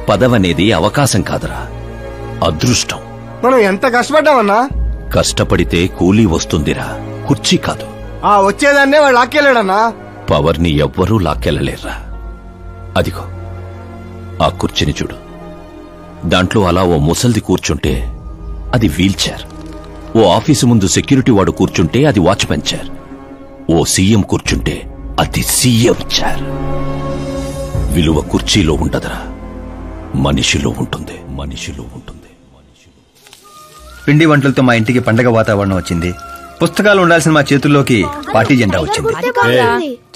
పదవనేది అవకాశం కాదురా, అదృష్టం. మనం ఎంత కష్టపడ్డామన్నా? కష్టపడితే కూలీ వస్తుందిరా, కుర్చీ కాదు. ఆ వచ్చేదాన్నే వాడు లాక్కెళ్ళాడన్నా. పవర్ని ఎవ్వరూ లాక్కెళ్ళలేర్రా. అదిగో ఆ కుర్చీని చూడు, దాంట్లో అలా ఓ ముసల్ది కూర్చుంటే అది వీల్ చైర్. ఓ ఆఫీసు ముందు సెక్యూరిటీ వాడు కూర్చుంటే అది వాచ్మెన్ చైర్. ఓ సీఎం కూర్చుంటే అది సీఎం చైర్. విలువ కుర్చీలో ఉండదురా, మనిషిలో ఉంటుంది. మనిషిలో ఉంటుంది. పిండి వంటలతో మా ఇంటికి పండగ వాతావరణం వచ్చింది. పుస్తకాలు ఉండాల్సిన మా చేతుల్లోకి పార్టీ జెండా వచ్చింది.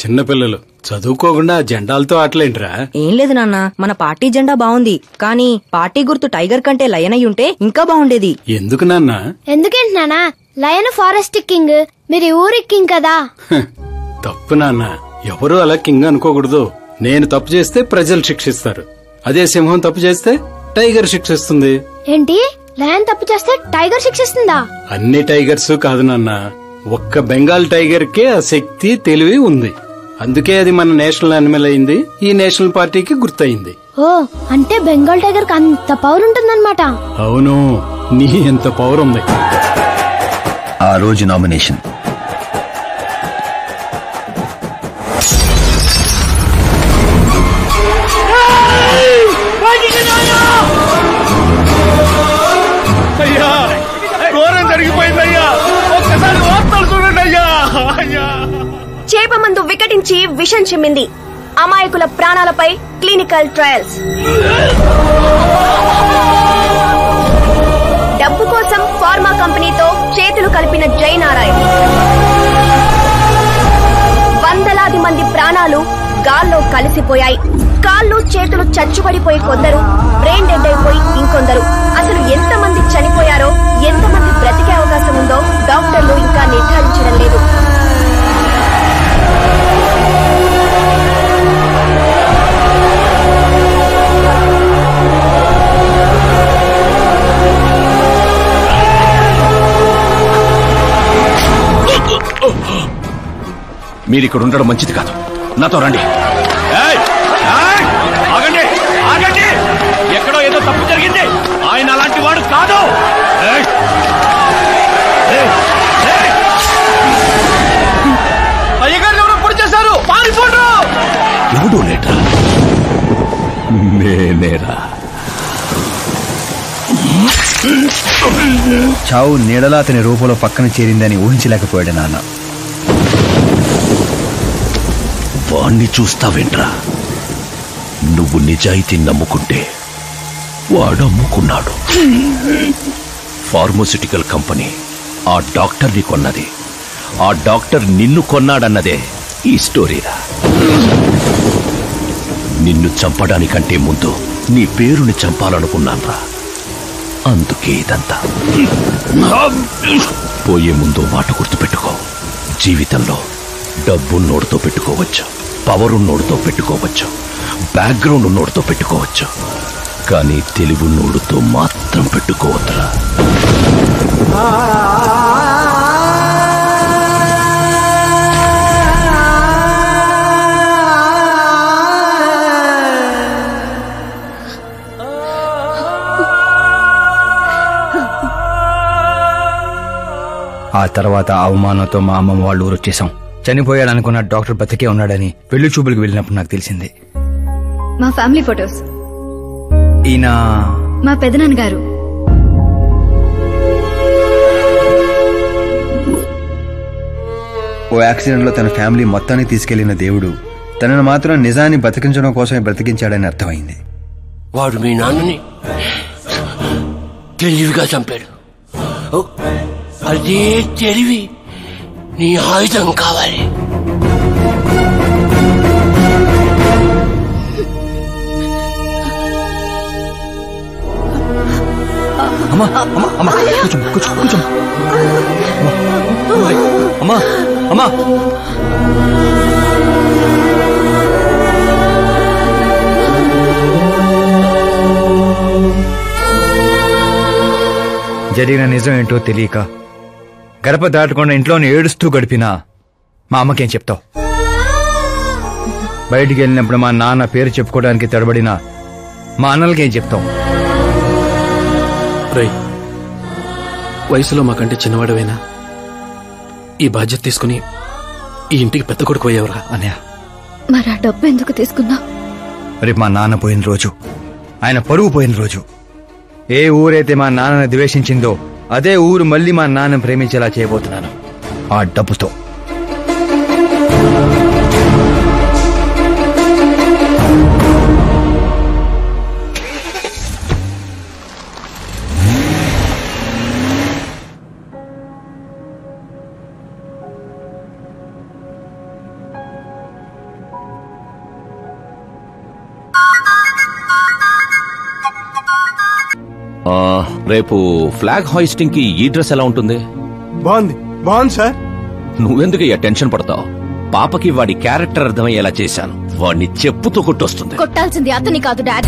చిన్నపిల్లలు చదువుకోకుండా జెండాలతో ఆటలేంట్రా? ఏం లేదు నాన్న, మన పార్టీ జెండా బాగుంది, కానీ పార్టీ గుర్తు టైగర్ కంటే లయన్ అయి ఉంటే ఇంకా బాగుండేది. ఎందుకు నాన్న? ఎందుకేంటి నాన్న? లయన్ ఫారెస్ట్ కింగ్, మీరు ఊరి కింగ్ కదా. తప్పు నాన్న, ఎవరు అలా కింగ్ అనుకోకూడదు. నేను తప్పు చేస్తే ప్రజలు శిక్షిస్తారు, అదే సింహం తప్పు చేస్తే టైగర్ శిక్షిస్తుంది. ఏంటి? లయన్ తప్పు చేస్తే టైగర్ శిక్షిస్తుందా? అన్ని టైగర్స్ కాదు నాన్న, ఒక్క బెంగాల్ టైగర్ కే ఆ శక్తి తెలివి ఉంది. అందుకే అది మన నేషనల్ యానిమల్ అయింది, ఈ నేషనల్ పార్టీకి గుర్తయింది. ఓ, అంటే బెంగాల్ టైగర్ కి అంత పవర్ ఉంటుందన్నమాట. అవును, నీ ఎంత పవర్ ఉంది. ఆ రోజు నామినేషన్. అయ్యా, ఘోరం జరిగిపోయిందయ్యా, ఒక్కసారి వార్తలు చూడండి అయ్యా. చేప మందు వికటించి విషం చిమ్మింది. అమాయకుల ప్రాణాలపై క్లినికల్ ట్రయల్స్. డబ్బు కోసం ఫార్మా కంపెనీతో చేతులు కలిపిన జయనారాయణ. వందలాది మంది ప్రాణాలు గాల్లో కలిసిపోయాయి. కాళ్ళు చేతులు చచ్చుబడిపోయి కొందరు, బ్రెయిన్ డెడ్ అయిపోయి ఇంకొందరు. అసలు ఎంతమంది చనిపోయారో, ఎంతమంది బ్రతికే అవకాశం ఉందో డాక్టర్లు ఇంకా నిర్ధారించడం లేదు. మీరిక్కడ ఉండడం మంచిది కాదు, నాతో రండి. ఆగండి, ఆగండి, ఎక్కడో ఏదో తప్పు జరిగింది. ఆయన అలాంటి వాడు కాదు. అయ్యగారు ఎవరో పొడి చేశారు, పారిపోండ్రు. ఎవడు లేట్రా? నేనేరా. చావు నీడలా అతని రూపంలో పక్కన చేరిందని ఊహించలేకపోయాడు నాన్న. వాణ్ణి చూస్తావేంట్రా? నువ్వు నిజాయితీ నమ్ముకుంటే వాడు అమ్ముకున్నాడు. ఫార్మాస్యూటికల్ కంపెనీ ఆ డాక్టర్ని కొన్నది, ఆ డాక్టర్ నిన్ను కొన్నాడన్నదే ఈ స్టోరీరా. నిన్ను చంపడానికంటే ముందు నీ పేరుని చంపాలనుకున్నాన్రా, అందుకే ఇదంతా. పోయే ముందు మాట గుర్తుపెట్టుకో, జీవితంలో డబ్బున్నోడితో పెట్టుకోవచ్చు, పవర్ ఉన్నోడితో పెట్టుకోవచ్చు, బ్యాక్గ్రౌండ్ ఉన్నోడితో పెట్టుకోవచ్చు, కానీ తెలివున్నోడితో మాత్రం పెట్టుకోవద్దురా. ఆ తర్వాత అవమానంతో మా అమ్మమ్మ వాళ్ళు ఊరు వచ్చేసాం. చనిపోయాడనుకున్న డాక్టర్ బతికే ఉన్నాడని పెళ్లి చూపులకు వెళ్ళినప్పుడు నాకు తెలిసింది. మా ఫ్యామిలీ ఫొటోస్. ఈయన మా పెదనాన్నగారు. ఓ యాక్సిడెంట్ లో తన ఫ్యామిలీ మొత్తాన్ని తీసుకెళ్లిన దేవుడు తనను మాత్రం నిజాన్ని బతికించడం కోసమే బ్రతికించాడని వాడు మీ నాన్నని తెలివిగా చంపాడు. అదే తెలివి నీ ఆయుధం కావాలి. అమ్మా అమ్మా అమ్మా కూర్చో కూర్చో కూర్చో అమ్మా అమ్మా. జరిగిన నిజం ఏంటో తెలియక గడప దాటకుండా ఇంట్లోనే ఏడుస్తూ గడిపినా మా అమ్మకేం చెప్తావు? బయటికి వెళ్ళినప్పుడు మా నాన్న పేరు చెప్పుకోవడానికి తడబడిన మా అన్నలకేం చెప్తాం? వయసులో మాకంటే చిన్నవాడవేనా? ఈ బాధ్యత తీసుకుని ఈ ఇంటికి పెద్ద కొడుకు పోయేవరా? అన్నయ్య, మరి ఆ డబ్బు ఎందుకు తీసుకున్నా? రేపు మా నాన్న పోయిన రోజు, ఆయన పరువు పోయిన రోజు. ఏ ఊరైతే మా నాన్నని ద్వేషించిందో అదే ఊరు మళ్ళీ మా నాన్న ప్రేమించేలా చేయబోతున్నాను ఆ డబ్బుతో. రేపు ఫ్లాగ్ హాయిస్టింగ్ కి ఈ డ్రెస్ ఎలా ఉంటుంది? బాగుంది బాగుంది సార్. నువ్వెందుకు టెన్షన్ పడతావు? పాపకి వాడి క్యారెక్టర్ అర్థమయ్యేలా చేశాను. వాడిని చెప్పుతో కొట్టొస్తుంది. కొట్టాల్సింది అతని కాదు డాడ్.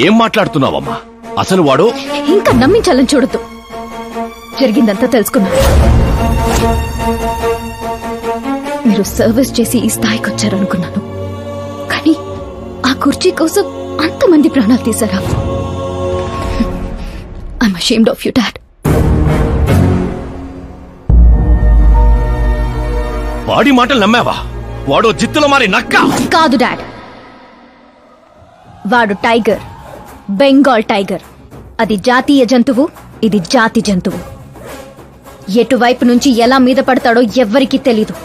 ఏం మాట్లాడుతున్నావమ్మా? అసలు వాడు ఇంకా నమ్మించాలని చూడద్దు. జరిగిందంతా తెలుసుకున్నా. మీరు సర్వీస్ చేసి ఈ స్థాయికి వచ్చారనుకున్నాను, కానీ ఆ కుర్చీ కోసం అంతమంది ప్రాణాలు తీశారా? I'm ashamed of you dad. వాడి మాటలు నమ్మావా? వాడు జిత్తులో మారి నక్క కాదు డాడ్. వాడు టైగర్, బెంగాల్ టైగర్. అది జాతీయ జంతువు, ఇది జాతి జంతువు. ఎటువైపు నుంచి ఎలా మీద పడతాడో ఎవ్వరికీ తెలీదు.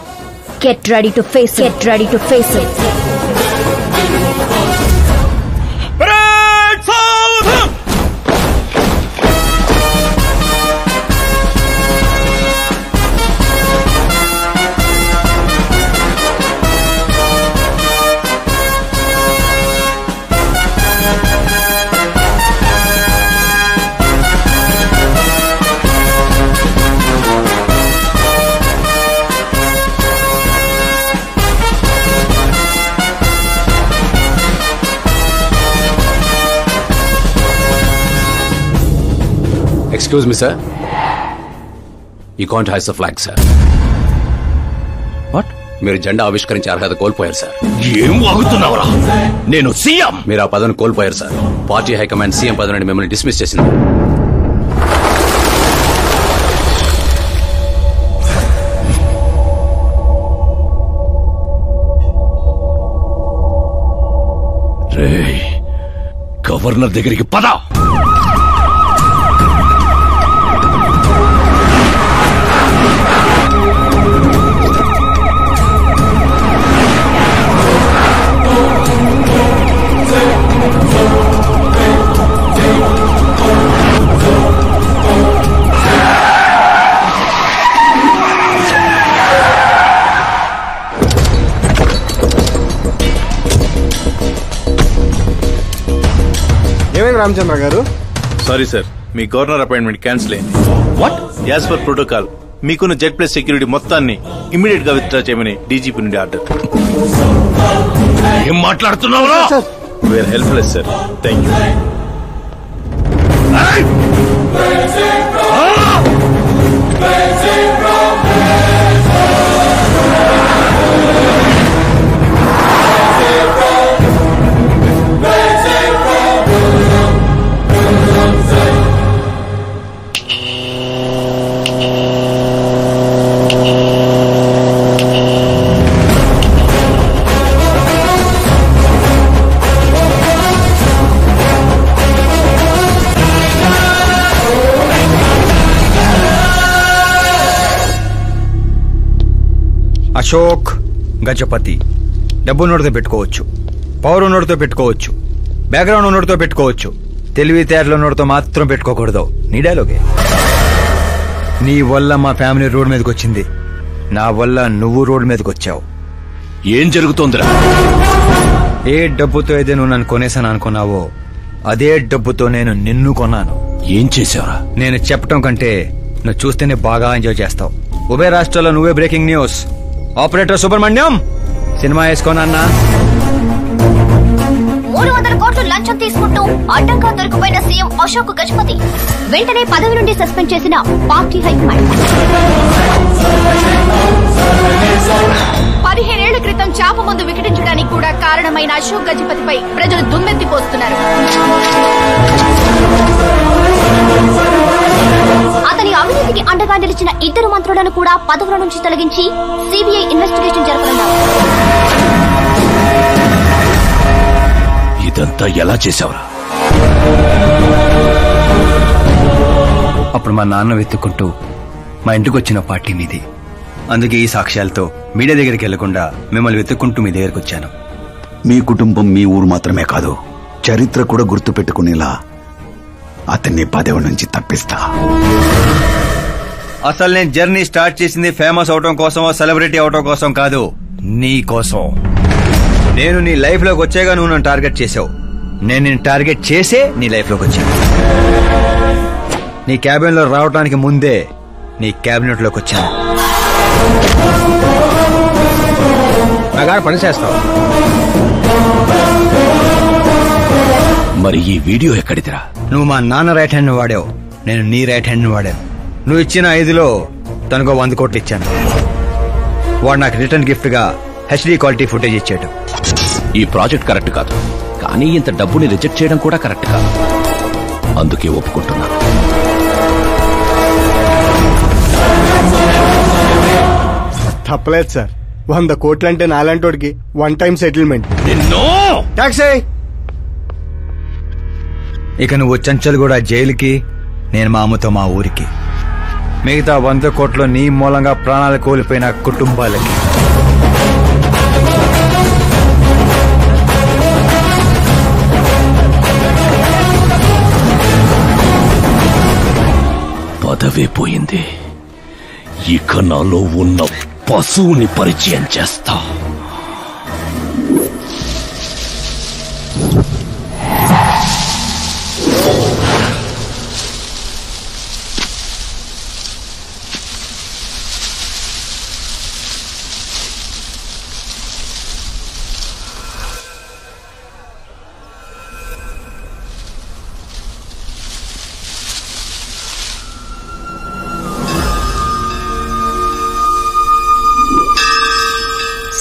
Get ready to face, get ready to face it. Excuse me, sir. You can't hoist the flag, sir. What? మీరు జెండా ఆవిష్కరించే అర్హత కోల్పోయారు సార్. ఏం వాగుతున్నావురా? నేను సీఎం. మీరు ఆ పదవిని కోల్పోయారు సార్. పార్టీ హైకమాండ్ సీఎం పదవి నుండి మిమ్మల్ని డిస్మిస్ చేసింది. రేయ్, గవర్నర్ దగ్గరికి పద. ఏమైంది రామచంద్ర గారు? సారీ సార్, మీ గవర్నర్ అపాయింట్మెంట్ క్యాన్సిల్ అయింది. వాట్? యాజ్ పర్ ప్రోటోకాల్ మీకున్న జెడ్ ప్లస్ సెక్యూరిటీ మొత్తాన్ని ఇమ్మీడియట్ గా విత్డ్రా చేయమని డీజీపీ నుండి ఆర్డర్. ఏం మాట్లాడుతున్నావురా? We're helpless sir. Thank you. Ashok Gajapathi. డబ్బు నోటితో పెట్టుకోవచ్చు, పవర్ ఉన్నోడితో పెట్టుకోవచ్చు, బ్యాక్గ్రౌండ్ ఉన్నోడితో పెట్టుకోవచ్చు, తెలివితేటలో నోటితో మాత్రం పెట్టుకోకూడదు. నీ డైలాగే. నీ వల్ల మా ఫ్యామిలీ రోడ్ మీదకి వచ్చింది, నా వల్ల నువ్వు రోడ్ మీదకి వచ్చావు. ఏం జరుగుతోందిరా? ఏ డబ్బుతో అయితే నువ్వు నన్ను కొనేసాను అనుకున్నావో అదే డబ్బుతో నేను నిన్ను కొన్నాను. ఏం చేశావురా? నేను చెప్పటం కంటే నువ్వు చూస్తేనే బాగా ఎంజాయ్ చేస్తావు. ఉభయ రాష్ట్రాల్లో నువ్వే breaking news. Operator Subrahmanyam cinema వేసుకోనన్నా. 300 కోట్లు లంచం తీసుకుంటూ అడ్డంగా దొరికిపోయిన సీఎం అశోక్ గజపతి వెంటనే పదవి నుండి సస్పెండ్ చేసిన పార్టీ హైకమాండ్. 15 ఏళ్ల క్రితం చాప ముందు వికటించడానికి కూడా కారణమైన అశోక్ గజపతిపై ప్రజలు దుమ్మెత్తిపోస్తున్నారు. అతని అవినీతికి అండగా నిలిచిన 2 మంత్రులను కూడా పదవుల నుంచి తొలగించి సిబిఐ ఇన్వెస్టిగేషన్ జరపనున్నారు. ఇదంతా ఎలా చేశావురా? అప్పుడు మా నాన్న వెతుక్కుంటూ మా ఇంటికి వచ్చిన పార్టీ మీది. అందుకే ఈ సాక్ష్యాలతో మీడియా దగ్గరికి వెళ్లకుండా మిమ్మల్ని వెతుక్కుంటూ మీ దగ్గరకు వచ్చాను. మీ కుటుంబం, మీ ఊరు మాత్రమే కాదు, చరిత్ర కూడా గుర్తు పెట్టుకునేలా అతన్ని పదవి నుంచి తప్పిస్తా. అసలు నేను జర్నీ స్టార్ట్ చేసింది ఫేమస్ అవటం కోసమో సెలబ్రిటీ అవటం కోసం కాదు, నీ కోసం. నేను నీ లైఫ్ లోకి వచ్చాగా నువ్వు నన్ను టార్గెట్ చేసావు. నేను నిన్ను టార్గెట్ చేసే నీ లైఫ్ లోకి వచ్చాను. నీ క్యాబిన్ లో రావడానికి ముందే నీ క్యాబినెట్ లోకి వచ్చాను. నాగా పని చేస్తావు. మరి ఈ వీడియో ఎక్కడిదిరా? నువ్వు మా నాన్న రైట్ హ్యాండ్ వాడావు, నేను నీ రైట్ హ్యాండ్ వాడాను. నువ్వు ఇచ్చిన 5లో తనకు 100 కోట్లు ఇచ్చాను. వాడు నాకు రిటర్న్ గిఫ్ట్ గా హెచ్డీ క్వాలిటీ ఫుటేజ్ ఇచ్చాడు. ఈ ప్రాజెక్ట్ కరెక్ట్ కాదు, కానీ ఇంత డబ్బుని రిజెక్ట్ చేయడం కూడా కరెక్ట్ కాదు. అందుకే ఒప్పుకుంటున్నా. తప్పలేదు సార్. 100 కోట్లంటే నాలంటోడికి 1 time settlement. టాక్సీ. ఇక నువ్వు చంచల్ కూడా జైలుకి, నేను మా అమ్మతో మా ఊరికి. మిగతా 100 కోట్లు నీ మూలంగా ప్రాణాలు కోల్పోయిన కుటుంబాలకి. పదవే పోయింది, ఇక నాలో ఉన్న పశువుని పరిచయం చేస్తా.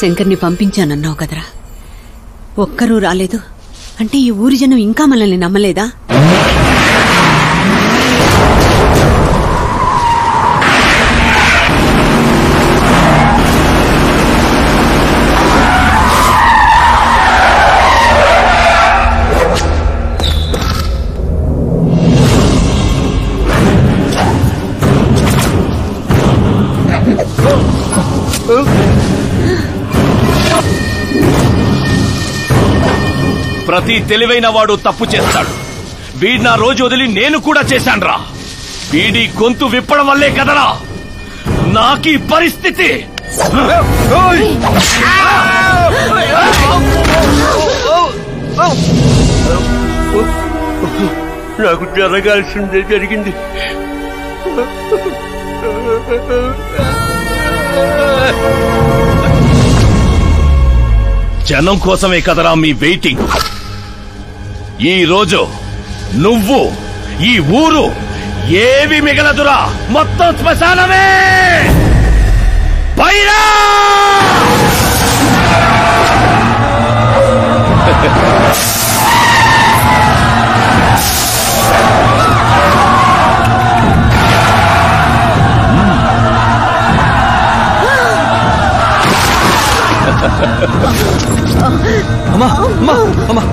శంకర్ని పంపించానన్నావు కదరా, ఒక్కరూ రాలేదు అంటే ఈ ఊరి జనం ఇంకా మనల్ని నమ్మలేదా? ప్రతి తెలివైన వాడు తప్పు చేస్తాడు. వీడి నా రోజు వదిలి నేను కూడా చేశాన్రా. వీడి గొంతు విప్పడం వల్లే కదరా నాకీ పరిస్థితి. నాకు జరగాల్సిందే జరిగింది. జనం కోసమే కదరా మీ వెయిటింగ్. ఈ రోజు నువ్వు, ఈ ఊరు ఏవి మిగలదురా, మొత్తం శ్మశానమే. పైరా అమ్మా అమ్మా అమ్మా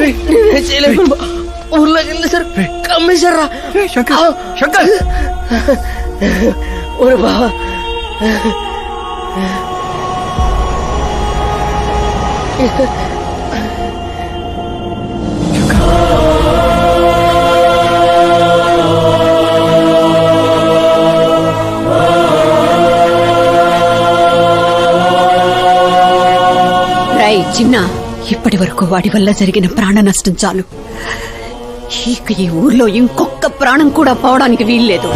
నేనేం చేయలేను. ఊర్లోకి వెళ్ళి సార్ కమ్మేశారా? శంకర్ ఓరే బావా, చిన్న ఇప్పటి వరకు వాడి వల్ల జరిగిన ప్రాణ నష్టం చాలు. ఇక ఈ ఊర్లో ఇంకొక ప్రాణం కూడా పోవడానికి వీల్లేదు.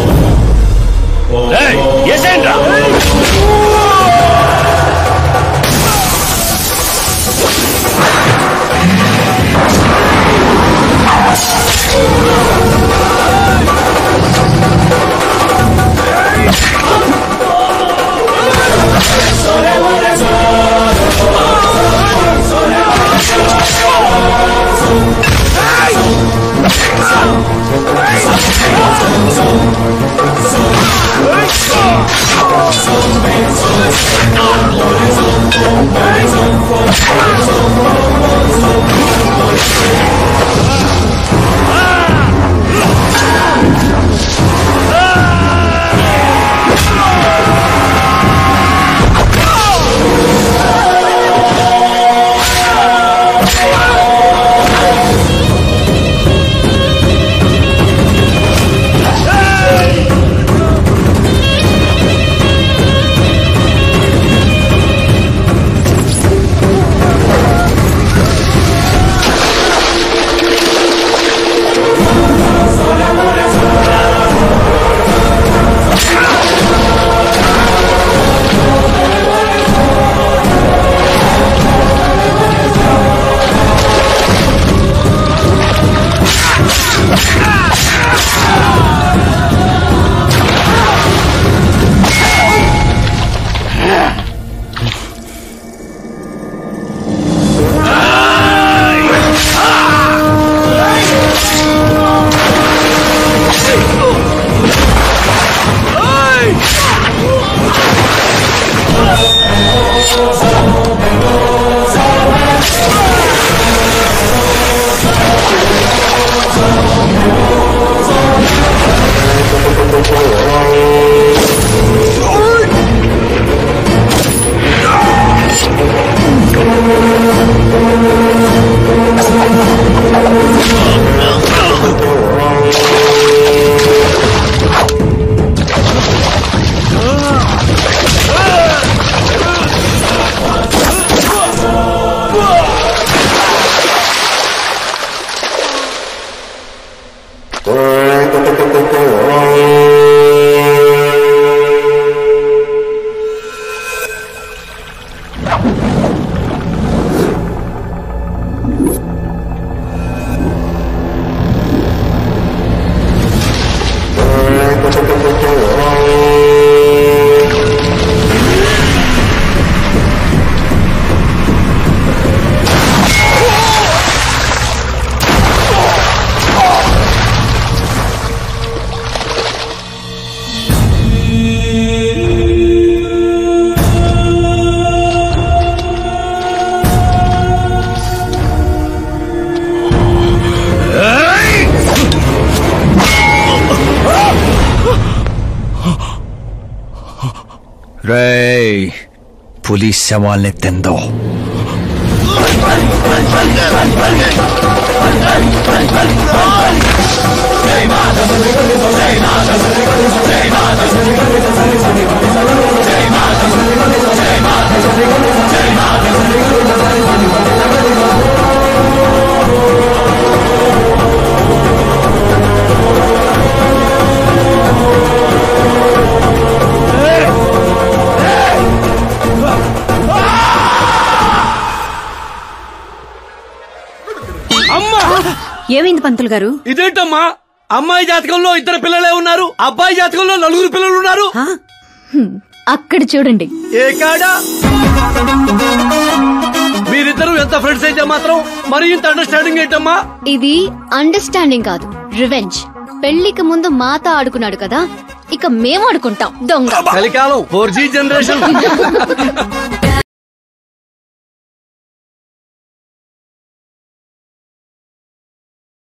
రేయ్, పులి శవాల్ని తిందో. ఏమైంది పంతులు గారు? ఇదేంటమ్మా, అమ్మాయి జాతకంలో 2 పిల్లలే ఉన్నారు, అబ్బాయి జాతకంలో 4 పిల్లలు ఉన్నారు. అక్కడ చూడండి. ఏ కాడా? మీరిద్దరూ ఎంత ఫ్రెండ్స్ అయితే మాత్రం మరి ఇంత అండర్స్టాండింగ్ ఏంటమ్మా? ఇది అండర్స్టాండింగ్ కాదు, రివెంజ్. పెళ్లికి ముందు మాతో ఆడుకున్నాడు కదా, ఇక మేము ఆడుకుంటాం దొంగ. కలికాలం 4G జనరేషన్.